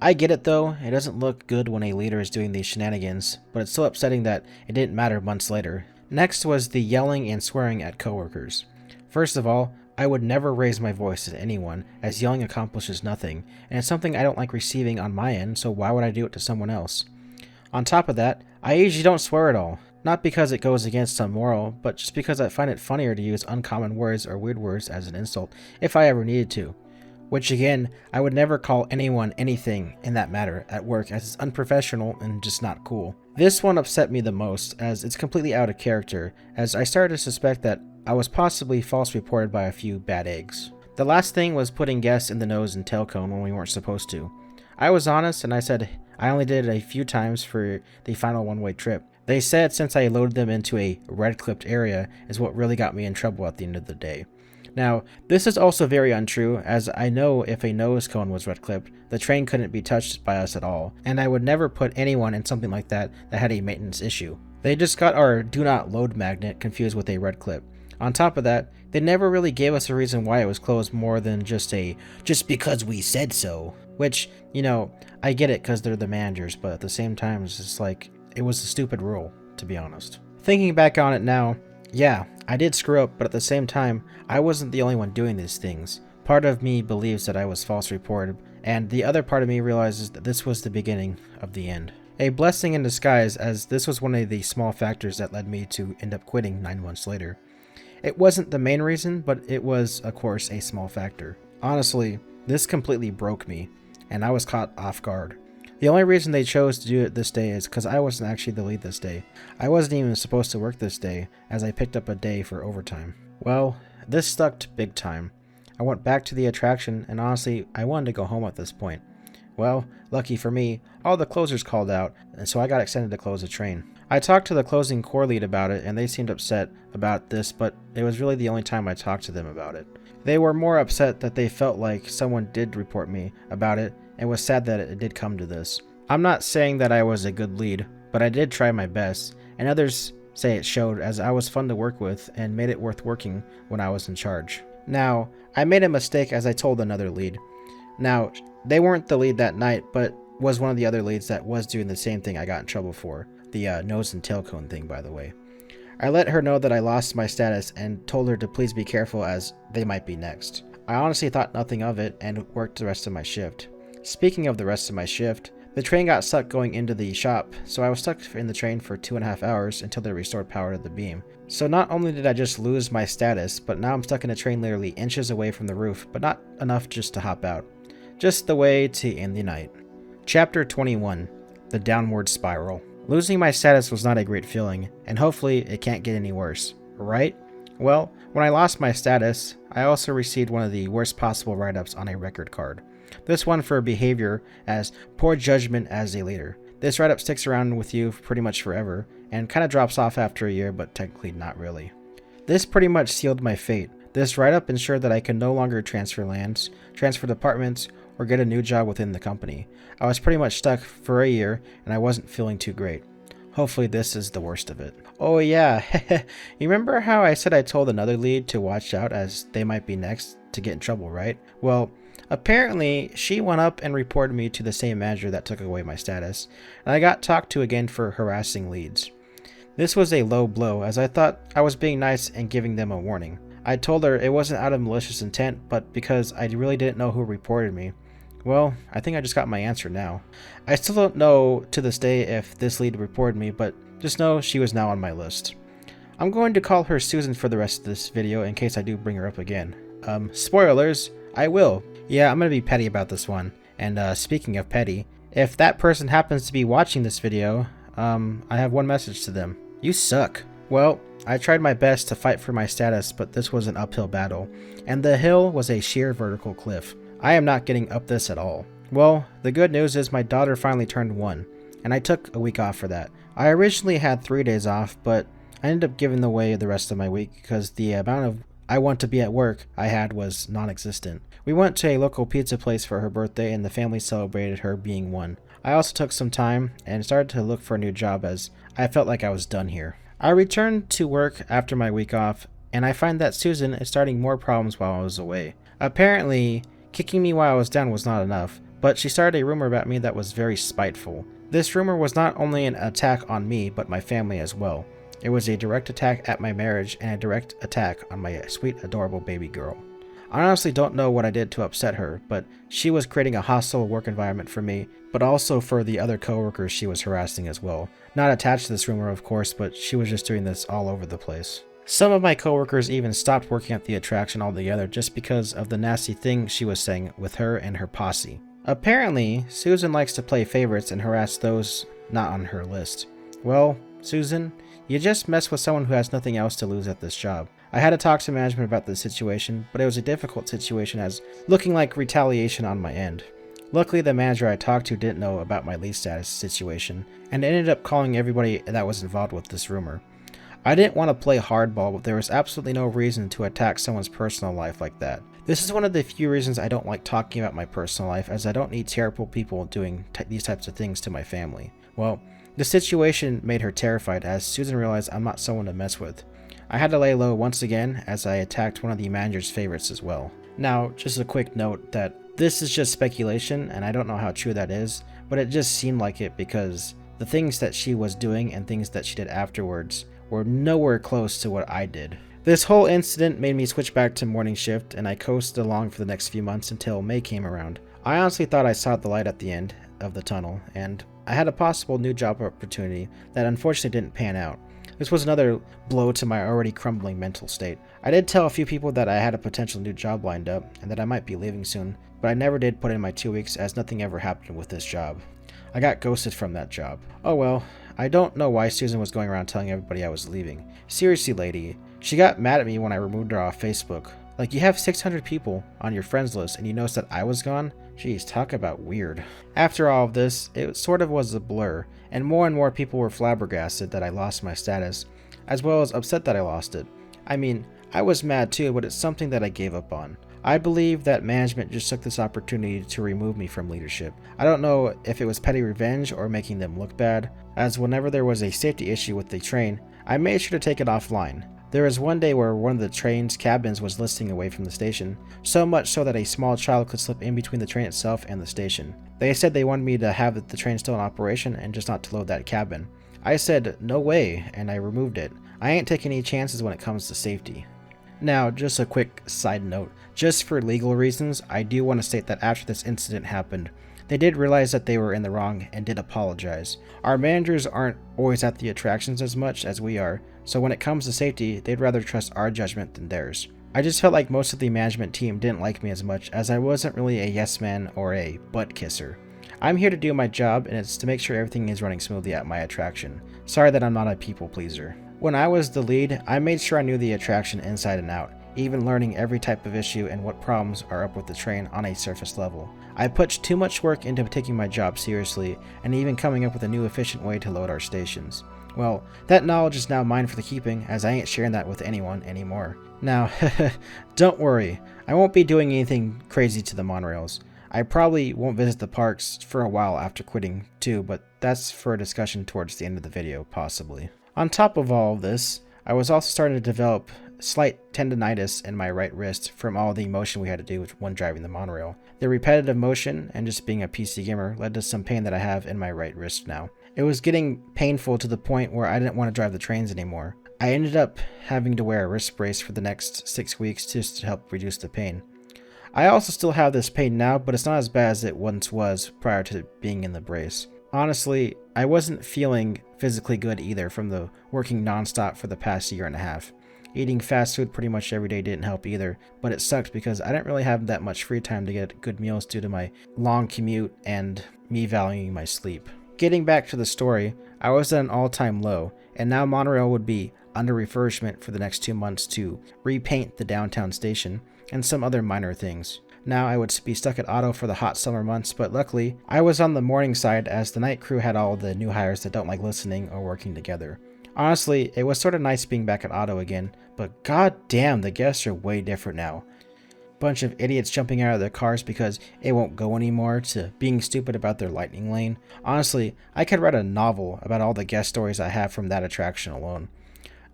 I get it though, it doesn't look good when a leader is doing these shenanigans, but it's still upsetting that it didn't matter months later. Next was the yelling and swearing at coworkers. First of all, I would never raise my voice at anyone, as yelling accomplishes nothing, and it's something I don't like receiving on my end, so why would I do it to someone else? On top of that, I usually don't swear at all. Not because it goes against some moral, but just because I find it funnier to use uncommon words or weird words as an insult if I ever needed to. Which again, I would never call anyone anything in that matter at work, as it's unprofessional and just not cool. This one upset me the most, as it's completely out of character, as I started to suspect that I was possibly false reported by a few bad eggs. The last thing was putting guests in the nose and tail cone when we weren't supposed to. I was honest and I said I only did it a few times for the final one-way trip. They said since I loaded them into a red-clipped area is what really got me in trouble at the end of the day. Now, this is also very untrue, as I know if a nose cone was red-clipped, the train couldn't be touched by us at all, and I would never put anyone in something like that had a maintenance issue. They just got our do not load magnet confused with a red clip. On top of that, they never really gave us a reason why it was closed more than just because we said so. Which, I get it because they're the managers, but at the same time, it's just like, it was a stupid rule, to be honest. Thinking back on it now, yeah, I did screw up, but at the same time, I wasn't the only one doing these things. Part of me believes that I was false reported, and the other part of me realizes that this was the beginning of the end. A blessing in disguise, as this was one of the small factors that led me to end up quitting 9 months later. It wasn't the main reason, but it was, of course, a small factor. Honestly, this completely broke me, and I was caught off guard. The only reason they chose to do it this day is because I wasn't actually the lead this day. I wasn't even supposed to work this day, as I picked up a day for overtime. Well, this sucked big time. I went back to the attraction, and honestly, I wanted to go home at this point. Well, lucky for me, all the closers called out, and so I got extended to close the train. I talked to the closing core lead about it, and they seemed upset about this, but it was really the only time I talked to them about it. They were more upset that they felt like someone did report me about it, and was sad that it did come to this. I'm not saying that I was a good lead, but I did try my best, and others say it showed, as I was fun to work with and made it worth working when I was in charge. Now, I made a mistake as I told another lead. Now, they weren't the lead that night, but was one of the other leads that was doing the same thing I got in trouble for. The nose and tail cone thing, by the way. I let her know that I lost my status and told her to please be careful as they might be next. I honestly thought nothing of it and worked the rest of my shift. Speaking of the rest of my shift, the train got stuck going into the shop, so I was stuck in the train for 2.5 hours until they restored power to the beam. So not only did I just lose my status, but now I'm stuck in a train literally inches away from the roof, but not enough just to hop out. Just the way to end the night. Chapter 21, The Downward Spiral. Losing my status was not a great feeling, and hopefully it can't get any worse, right? Well, when I lost my status, I also received one of the worst possible write-ups on a record card. This one for behavior as poor judgment as a leader. This write-up sticks around with you pretty much forever, and kind of drops off after a year, but technically not really. This pretty much sealed my fate. This write-up ensured that I could no longer transfer lands, transfer departments, or get a new job within the company. I was pretty much stuck for a year, and I wasn't feeling too great. Hopefully this is the worst of it. Oh yeah, you remember how I said I told another lead to watch out as they might be next to get in trouble, right? Well, apparently she went up and reported me to the same manager that took away my status, and I got talked to again for harassing leads. This was a low blow, as I thought I was being nice and giving them a warning. I told her it wasn't out of malicious intent, but because I really didn't know who reported me. Well, I think I just got my answer now. I still don't know to this day if this lead reported me, but just know she was now on my list. I'm going to call her Susan for the rest of this video in case I do bring her up again. Spoilers, I will. Yeah, I'm going to be petty about this one. And speaking of petty, if that person happens to be watching this video, I have one message to them. You suck. Well, I tried my best to fight for my status, but this was an uphill battle, and the hill was a sheer vertical cliff. I am not getting up this at all. Well, the good news is my daughter finally turned 1, and I took a week off for that. I originally had 3 days off, but I ended up giving away the rest of my week because the amount of I want to be at work I had was non-existent. We went to a local pizza place for her birthday and the family celebrated her being 1. I also took some time and started to look for a new job as I felt like I was done here. I returned to work after my week off, and I find that Susan is starting more problems while I was away. Apparently, kicking me while I was down was not enough, but she started a rumor about me that was very spiteful. This rumor was not only an attack on me, but my family as well. It was a direct attack at my marriage and a direct attack on my sweet, adorable baby girl. I honestly don't know what I did to upset her, but she was creating a hostile work environment for me, but also for the other coworkers she was harassing as well. Not attached to this rumor, of course, but she was just doing this all over the place. Some of my coworkers even stopped working at the attraction altogether just because of the nasty thing she was saying with her and her posse. Apparently, Susan likes to play favorites and harass those not on her list. Well, Susan, you just mess with someone who has nothing else to lose at this job. I had to talk to management about this situation, but it was a difficult situation as looking like retaliation on my end. Luckily, the manager I talked to didn't know about my leave status situation, and ended up calling everybody that was involved with this rumor. I didn't want to play hardball, but there was absolutely no reason to attack someone's personal life like that. This is one of the few reasons I don't like talking about my personal life, as I don't need terrible people doing these types of things to my family. Well, the situation made her terrified as Susan realized I'm not someone to mess with. I had to lay low once again as I attacked one of the manager's favorites as well. Now, just a quick note that this is just speculation and I don't know how true that is, but it just seemed like it because the things that she was doing and things that she did afterwards were nowhere close to what I did. This whole incident made me switch back to morning shift and I coasted along for the next few months until May came around. I honestly thought I saw the light at the end of the tunnel and I had a possible new job opportunity that unfortunately didn't pan out. This was another blow to my already crumbling mental state. I did tell a few people that I had a potential new job lined up and that I might be leaving soon, but I never did put in my 2 weeks as nothing ever happened with this job. I got ghosted from that job. Oh well, I don't know why Susan was going around telling everybody I was leaving. Seriously, lady, she got mad at me when I removed her off Facebook. Like, you have 600 people on your friends list and you noticed that I was gone? Jeez, talk about weird. After all of this, it sort of was a blur, and more people were flabbergasted that I lost my status, as well as upset that I lost it. I mean, I was mad too, but it's something that I gave up on. I believe that management just took this opportunity to remove me from leadership. I don't know if it was petty revenge or making them look bad, as whenever there was a safety issue with the train, I made sure to take it offline. There was one day where one of the train's cabins was listing away from the station, so much so that a small child could slip in between the train itself and the station. They said they wanted me to have the train still in operation and just not to load that cabin. I said, no way, and I removed it. I ain't taking any chances when it comes to safety. Now, just a quick side note. Just for legal reasons, I do want to state that after this incident happened, they did realize that they were in the wrong and did apologize. Our managers aren't always at the attractions as much as we are, so when it comes to safety, they'd rather trust our judgment than theirs. I just felt like most of the management team didn't like me as much as I wasn't really a yes man or a butt kisser. I'm here to do my job and it's to make sure everything is running smoothly at my attraction. Sorry that I'm not a people pleaser. When I was the lead, I made sure I knew the attraction inside and out, even learning every type of issue and what problems are up with the train on a surface level. I put too much work into taking my job seriously and even coming up with a new efficient way to load our stations. Well, that knowledge is now mine for the keeping, as I ain't sharing that with anyone anymore. Now, don't worry, I won't be doing anything crazy to the monorails. I probably won't visit the parks for a while after quitting too, but that's for a discussion towards the end of the video, possibly. On top of all of this, I was also starting to develop slight tendinitis in my right wrist from all the motion we had to do when driving the monorail. The repetitive motion and just being a PC gamer led to some pain that I have in my right wrist now. It was getting painful to the point where I didn't want to drive the trains anymore. I ended up having to wear a wrist brace for the next 6 weeks just to help reduce the pain. I also still have this pain now, but it's not as bad as it once was prior to being in the brace. Honestly, I wasn't feeling physically good either from the working nonstop for the past year and a half. Eating fast food pretty much every day didn't help either, but it sucked because I didn't really have that much free time to get good meals due to my long commute and me valuing my sleep. Getting back to the story, I was at an all-time low, and now Monorail would be under refurbishment for the next 2 months to repaint the downtown station and some other minor things. Now I would be stuck at Auto for the hot summer months, but luckily, I was on the morning side as the night crew had all the new hires that don't like listening or working together. Honestly, it was sort of nice being back at Auto again, but god damn, the guests are way different now. Bunch of idiots jumping out of their cars because it won't go anymore, to being stupid about their lightning lane. Honestly, I could write a novel about all the guest stories I have from that attraction alone.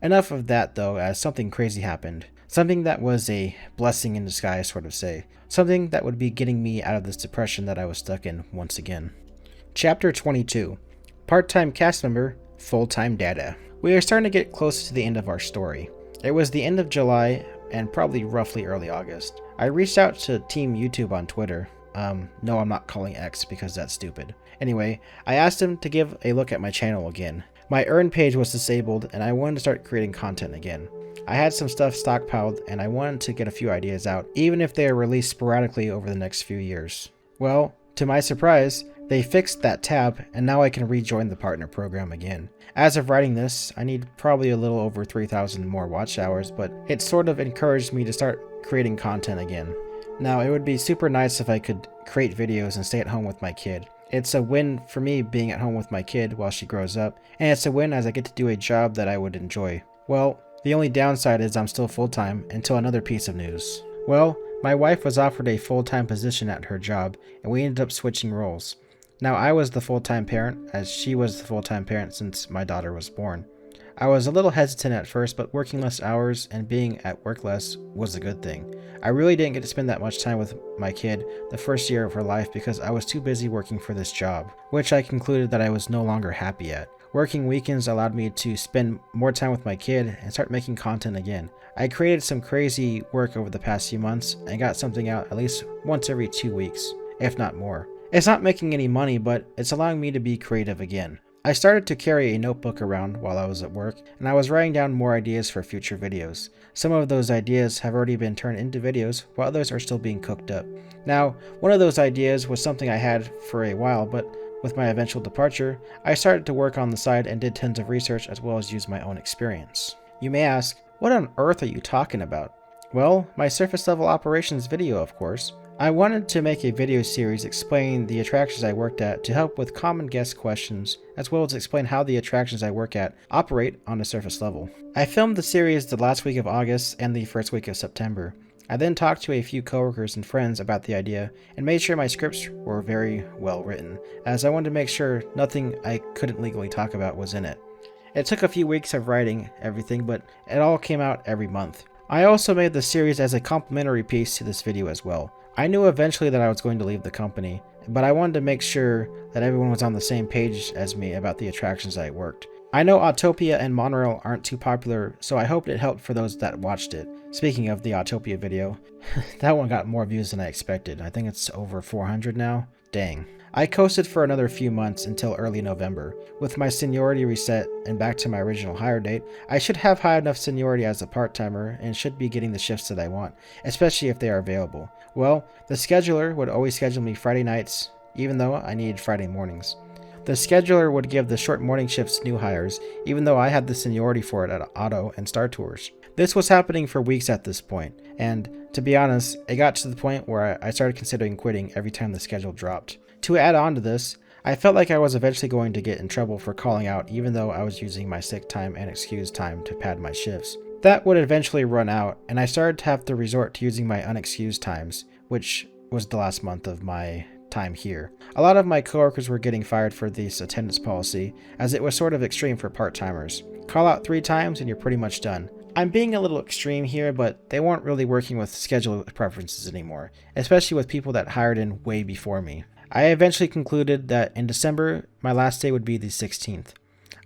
Enough of that though, as something crazy happened. Something that was a blessing in disguise, sort of say. Something that would be getting me out of this depression that I was stuck in once again. Chapter 22. Part-time cast member, full-time Dada. We are starting to get close to the end of our story. It was the end of July and probably roughly early August. I reached out to Team YouTube on Twitter. No, I'm not calling X because that's stupid. Anyway, I asked him to give a look at my channel again. My earn page was disabled and I wanted to start creating content again. I had some stuff stockpiled and I wanted to get a few ideas out, even if they are released sporadically over the next few years. Well, to my surprise, they fixed that tab and now I can rejoin the partner program again. As of writing this, I need probably a little over 3,000 more watch hours, but it sort of encouraged me to start creating content again. Now, it would be super nice if I could create videos and stay at home with my kid. It's a win for me being at home with my kid while she grows up, and it's a win as I get to do a job that I would enjoy. Well, the only downside is I'm still full-time until another piece of news. Well, my wife was offered a full-time position at her job, and we ended up switching roles. Now I was the full-time parent, as she was the full-time parent since my daughter was born. I was a little hesitant at first, but working less hours and being at work less was a good thing. I really didn't get to spend that much time with my kid the first year of her life because I was too busy working for this job, which I concluded that I was no longer happy at. Working weekends allowed me to spend more time with my kid and start making content again. I created some crazy work over the past few months and got something out at least once every 2 weeks, if not more. It's not making any money, but it's allowing me to be creative again. I started to carry a notebook around while I was at work, and I was writing down more ideas for future videos. Some of those ideas have already been turned into videos, while others are still being cooked up. Now, one of those ideas was something I had for a while, but with my eventual departure, I started to work on the side and did tons of research as well as use my own experience. You may ask, what on earth are you talking about? Well, my surface level operations video, of course. I wanted to make a video series explaining the attractions I worked at to help with common guest questions, as well as explain how the attractions I work at operate on a surface level. I filmed the series the last week of August and the first week of September. I then talked to a few coworkers and friends about the idea and made sure my scripts were very well written, as I wanted to make sure nothing I couldn't legally talk about was in it. It took a few weeks of writing everything, but it all came out every month. I also made the series as a complimentary piece to this video as well. I knew eventually that I was going to leave the company, but I wanted to make sure that everyone was on the same page as me about the attractions I worked. I know Autopia and Monorail aren't too popular, so I hoped it helped for those that watched it. Speaking of the Autopia video, that one got more views than I expected. I think it's over 400 now. Dang. I coasted for another few months until early November. With my seniority reset and back to my original hire date, I should have high enough seniority as a part-timer and should be getting the shifts that I want, especially if they are available. Well, the scheduler would always schedule me Friday nights, even though I needed Friday mornings. The scheduler would give the short morning shifts new hires, even though I had the seniority for it at Auto and Star Tours. This was happening for weeks at this point, and to be honest, it got to the point where I started considering quitting every time the schedule dropped. To add on to this, I felt like I was eventually going to get in trouble for calling out even though I was using my sick time and excused time to pad my shifts. That would eventually run out, and I started to have to resort to using my unexcused times, which was the last month of my time here. A lot of my coworkers were getting fired for this attendance policy, as it was sort of extreme for part-timers. Call out 3 times and you're pretty much done. I'm being a little extreme here, but they weren't really working with schedule preferences anymore, especially with people that hired in way before me. I eventually concluded that in December, my last day would be the 16th.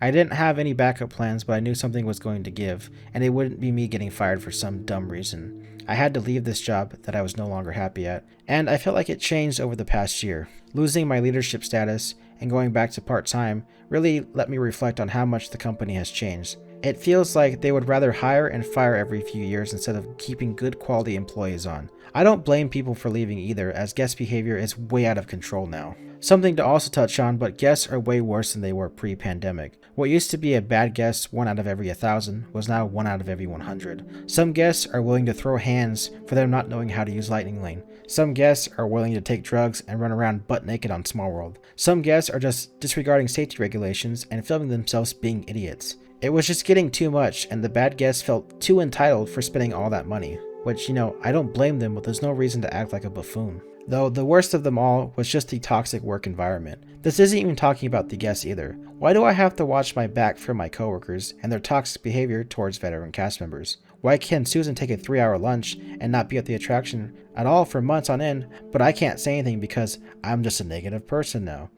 I didn't have any backup plans, but I knew something was going to give, and it wouldn't be me getting fired for some dumb reason. I had to leave this job that I was no longer happy at, and I felt like it changed over the past year. Losing my leadership status and going back to part-time really let me reflect on how much the company has changed. It feels like they would rather hire and fire every few years instead of keeping good quality employees on. I don't blame people for leaving either, as guest behavior is way out of control now. Something to also touch on, but guests are way worse than they were pre-pandemic. What used to be a bad guest 1 out of every 1,000 was now 1 out of every 100. Some guests are willing to throw hands for them not knowing how to use Lightning Lane. Some guests are willing to take drugs and run around butt naked on Small World. Some guests are just disregarding safety regulations and filming themselves being idiots. It was just getting too much, and the bad guests felt too entitled for spending all that money. Which, I don't blame them, but there's no reason to act like a buffoon. Though the worst of them all was just the toxic work environment. This isn't even talking about the guests either. Why do I have to watch my back for my coworkers and their toxic behavior towards veteran cast members? Why can Susan take a 3-hour lunch and not be at the attraction at all for months on end, but I can't say anything because I'm just a negative person now?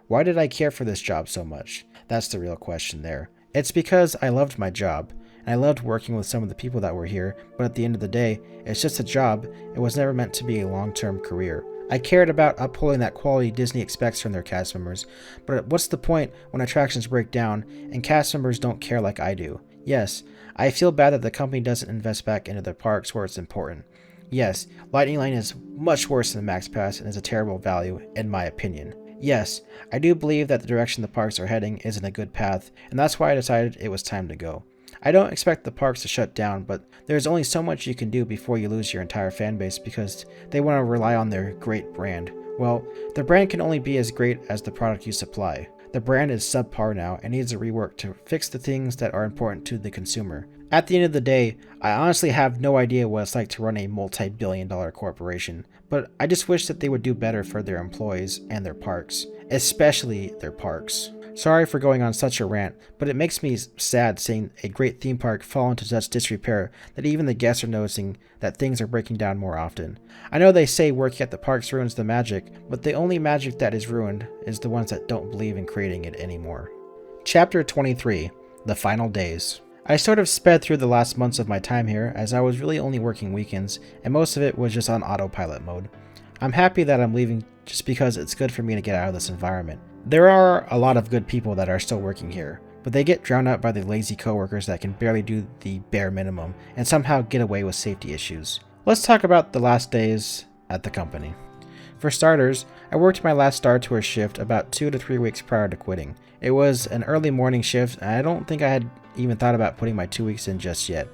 Why did I care for this job so much? That's the real question there. It's because I loved my job, and I loved working with some of the people that were here, but at the end of the day, it's just a job. It was never meant to be a long-term career. I cared about upholding that quality Disney expects from their cast members, but what's the point when attractions break down and cast members don't care like I do? Yes, I feel bad that the company doesn't invest back into their parks where it's important. Yes, Lightning Lane is much worse than Max Pass and is a terrible value, in my opinion. Yes, I do believe that the direction the parks are heading isn't a good path, and that's why I decided it was time to go. I don't expect the parks to shut down, but there's only so much you can do before you lose your entire fan base because they want to rely on their great brand. Well, the brand can only be as great as the product you supply. The brand is subpar now and needs a rework to fix the things that are important to the consumer. At the end of the day, I honestly have no idea what it's like to run a multi-billion-dollar corporation, but I just wish that they would do better for their employees and their parks, especially their parks. Sorry for going on such a rant, but it makes me sad seeing a great theme park fall into such disrepair that even the guests are noticing that things are breaking down more often. I know they say working at the parks ruins the magic, but the only magic that is ruined is the ones that don't believe in creating it anymore. Chapter 23, The Final Days. I sort of sped through the last months of my time here as I was really only working weekends, and most of it was just on autopilot mode. I'm happy that I'm leaving just because it's good for me to get out of this environment. There are a lot of good people that are still working here, but they get drowned out by the lazy coworkers that can barely do the bare minimum and somehow get away with safety issues. Let's talk about the last days at the company. For starters, I worked my last Star Tour shift about 2 to 3 weeks prior to quitting. It was an early morning shift, and I don't think I had even thought about putting my 2 weeks in just yet.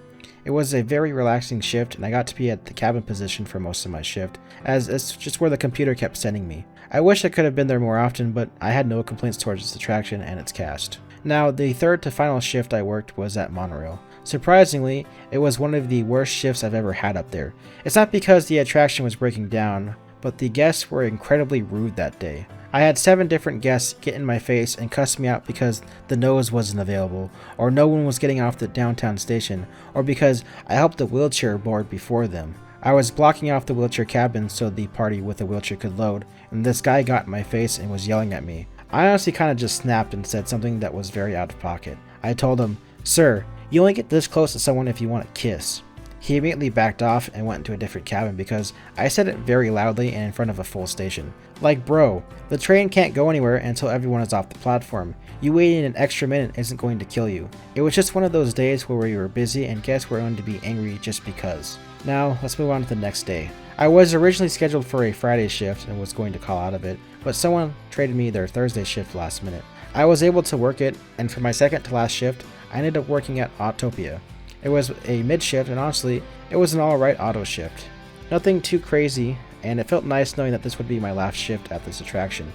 It was a very relaxing shift, and I got to be at the cabin position for most of my shift, as it's just where the computer kept sending me. I wish I could have been there more often, but I had no complaints towards this attraction and its cast. Now, the third to final shift I worked was at Monorail. Surprisingly, it was one of the worst shifts I've ever had up there. It's not because the attraction was breaking down, but the guests were incredibly rude that day. I had 7 different guests get in my face and cuss me out because the nose wasn't available, or no one was getting off the downtown station, or because I helped the wheelchair board before them. I was blocking off the wheelchair cabin so the party with the wheelchair could load, and this guy got in my face and was yelling at me. I honestly kind of just snapped and said something that was very out of pocket. I told him, "Sir, you only get this close to someone if you want a kiss." He immediately backed off and went into a different cabin because I said it very loudly and in front of a full station. Like, bro, the train can't go anywhere until everyone is off the platform. You waiting an extra minute isn't going to kill you. It was just one of those days where we were busy and guests were going to be angry just because. Now, let's move on to the next day. I was originally scheduled for a Friday shift and was going to call out of it, but someone traded me their Thursday shift last minute. I was able to work it, and for my second to last shift, I ended up working at Autopia. It was a mid-shift, and honestly, it was an alright auto shift. Nothing too crazy, and it felt nice knowing that this would be my last shift at this attraction.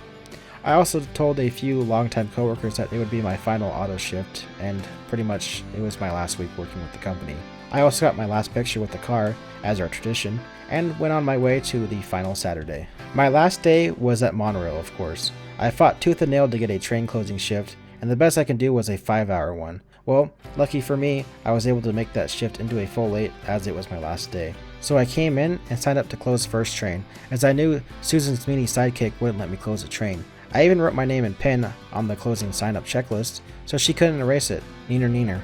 I also told a few longtime coworkers that it would be my final auto shift, and pretty much it was my last week working with the company. I also got my last picture with the car, as our tradition, and went on my way to the final Saturday. My last day was at Monorail, of course. I fought tooth and nail to get a train closing shift, and the best I could do was a 5-hour one. Well, lucky for me, I was able to make that shift into a full 8 as it was my last day. So I came in and signed up to close first train, as I knew Susan's mini sidekick wouldn't let me close the train. I even wrote my name in pen on the closing sign-up checklist, so she couldn't erase it. Neener neener.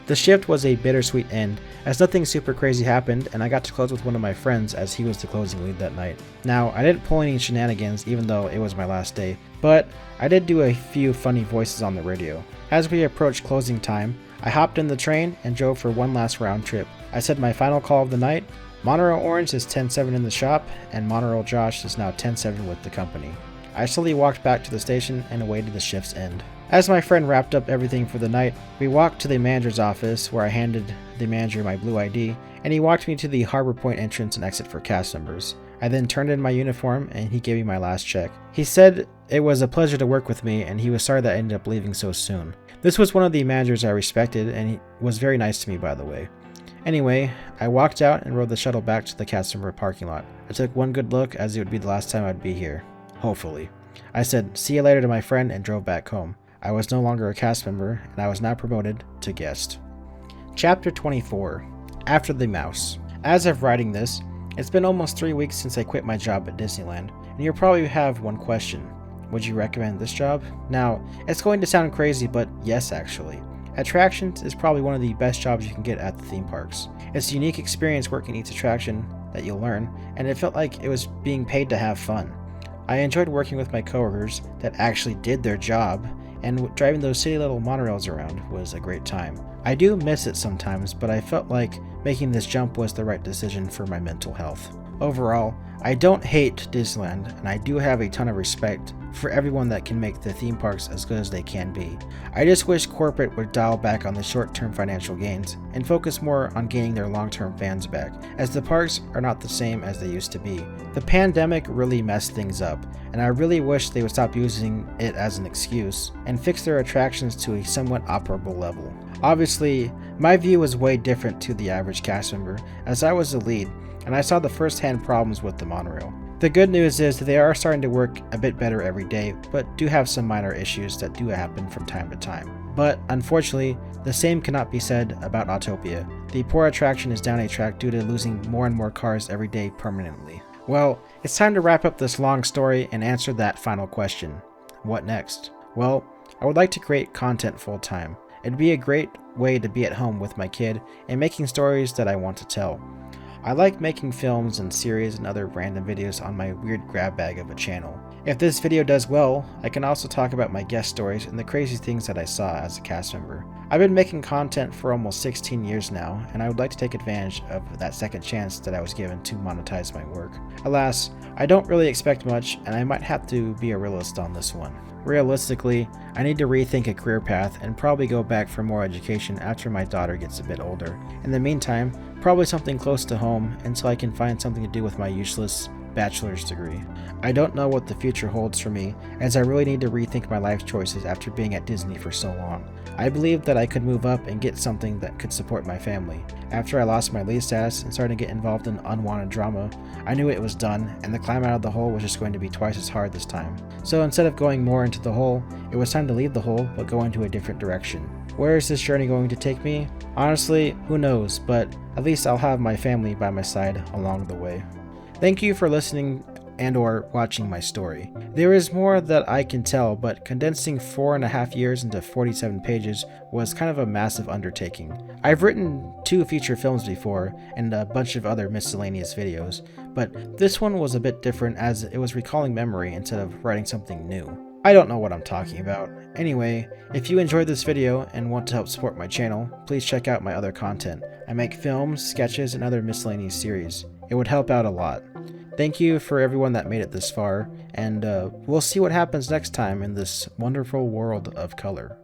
The shift was a bittersweet end, as nothing super crazy happened, and I got to close with one of my friends as he was the closing lead that night. Now, I didn't pull any shenanigans even though it was my last day, but I did do a few funny voices on the radio. As we approached closing time, I hopped in the train and drove for one last round trip. I said my final call of the night. Monorail Orange is 10-7 in the shop, and Monorail Josh is now 10-7 with the company. I slowly walked back to the station and awaited the shift's end. As my friend wrapped up everything for the night, we walked to the manager's office where I handed the manager my blue ID, and he walked me to the Harbor Point entrance and exit for cast members. I then turned in my uniform and he gave me my last check. He said it was a pleasure to work with me and he was sorry that I ended up leaving so soon. This was one of the managers I respected and he was very nice to me, by the way. Anyway, I walked out and rode the shuttle back to the cast member parking lot. I took one good look as it would be the last time I'd be here. Hopefully. I said see you later to my friend and drove back home. I was no longer a cast member and I was now promoted to guest. Chapter 24. After the Mouse. As of writing this, it's been almost 3 weeks since I quit my job at Disneyland, and you'll probably have one question. Would you recommend this job? Now, it's going to sound crazy, but yes actually. Attractions is probably one of the best jobs you can get at the theme parks. It's a unique experience working each attraction that you'll learn, and it felt like it was being paid to have fun. I enjoyed working with my coworkers that actually did their job, and driving those silly little monorails around was a great time. I do miss it sometimes, but I felt like making this jump was the right decision for my mental health. Overall, I don't hate Disneyland, and I do have a ton of respect for everyone that can make the theme parks as good as they can be. I just wish corporate would dial back on the short-term financial gains and focus more on gaining their long-term fans back, as the parks are not the same as they used to be. The pandemic really messed things up, and I really wish they would stop using it as an excuse and fix their attractions to a somewhat operable level. Obviously, my view was way different to the average cast member, as I was the lead, and I saw the first-hand problems with the monorail. The good news is that they are starting to work a bit better every day, but do have some minor issues that do happen from time to time. But unfortunately, the same cannot be said about Autopia. The poor attraction is down a track due to losing more and more cars every day permanently. Well, it's time to wrap up this long story and answer that final question. What next? Well, I would like to create content full time. It'd be a great way to be at home with my kid and making stories that I want to tell. I like making films and series and other random videos on my weird grab bag of a channel. If this video does well, I can also talk about my guest stories and the crazy things that I saw as a cast member. I've been making content for almost 16 years now, and I would like to take advantage of that second chance that I was given to monetize my work. Alas, I don't really expect much, and I might have to be a realist on this one. Realistically, I need to rethink a career path and probably go back for more education after my daughter gets a bit older. In the meantime, probably something close to home until I can find something to do with my useless bachelor's degree. I don't know what the future holds for me, as I really need to rethink my life choices after being at Disney for so long. I believed that I could move up and get something that could support my family. After I lost my lead status and started to get involved in unwanted drama, I knew it was done, and the climb out of the hole was just going to be twice as hard this time. So instead of going more into the hole, it was time to leave the hole but go into a different direction. Where is this journey going to take me? Honestly, who knows, but at least I'll have my family by my side along the way. Thank you for listening and or watching my story. There is more that I can tell, but condensing 4.5 years into 47 pages was kind of a massive undertaking. I've written 2 feature films before and a bunch of other miscellaneous videos, but this one was a bit different as it was recalling memory instead of writing something new. I don't know what I'm talking about. Anyway, if you enjoyed this video and want to help support my channel, please check out my other content. I make films, sketches, and other miscellaneous series. It would help out a lot. Thank you for everyone that made it this far, and we'll see what happens next time in this wonderful world of color.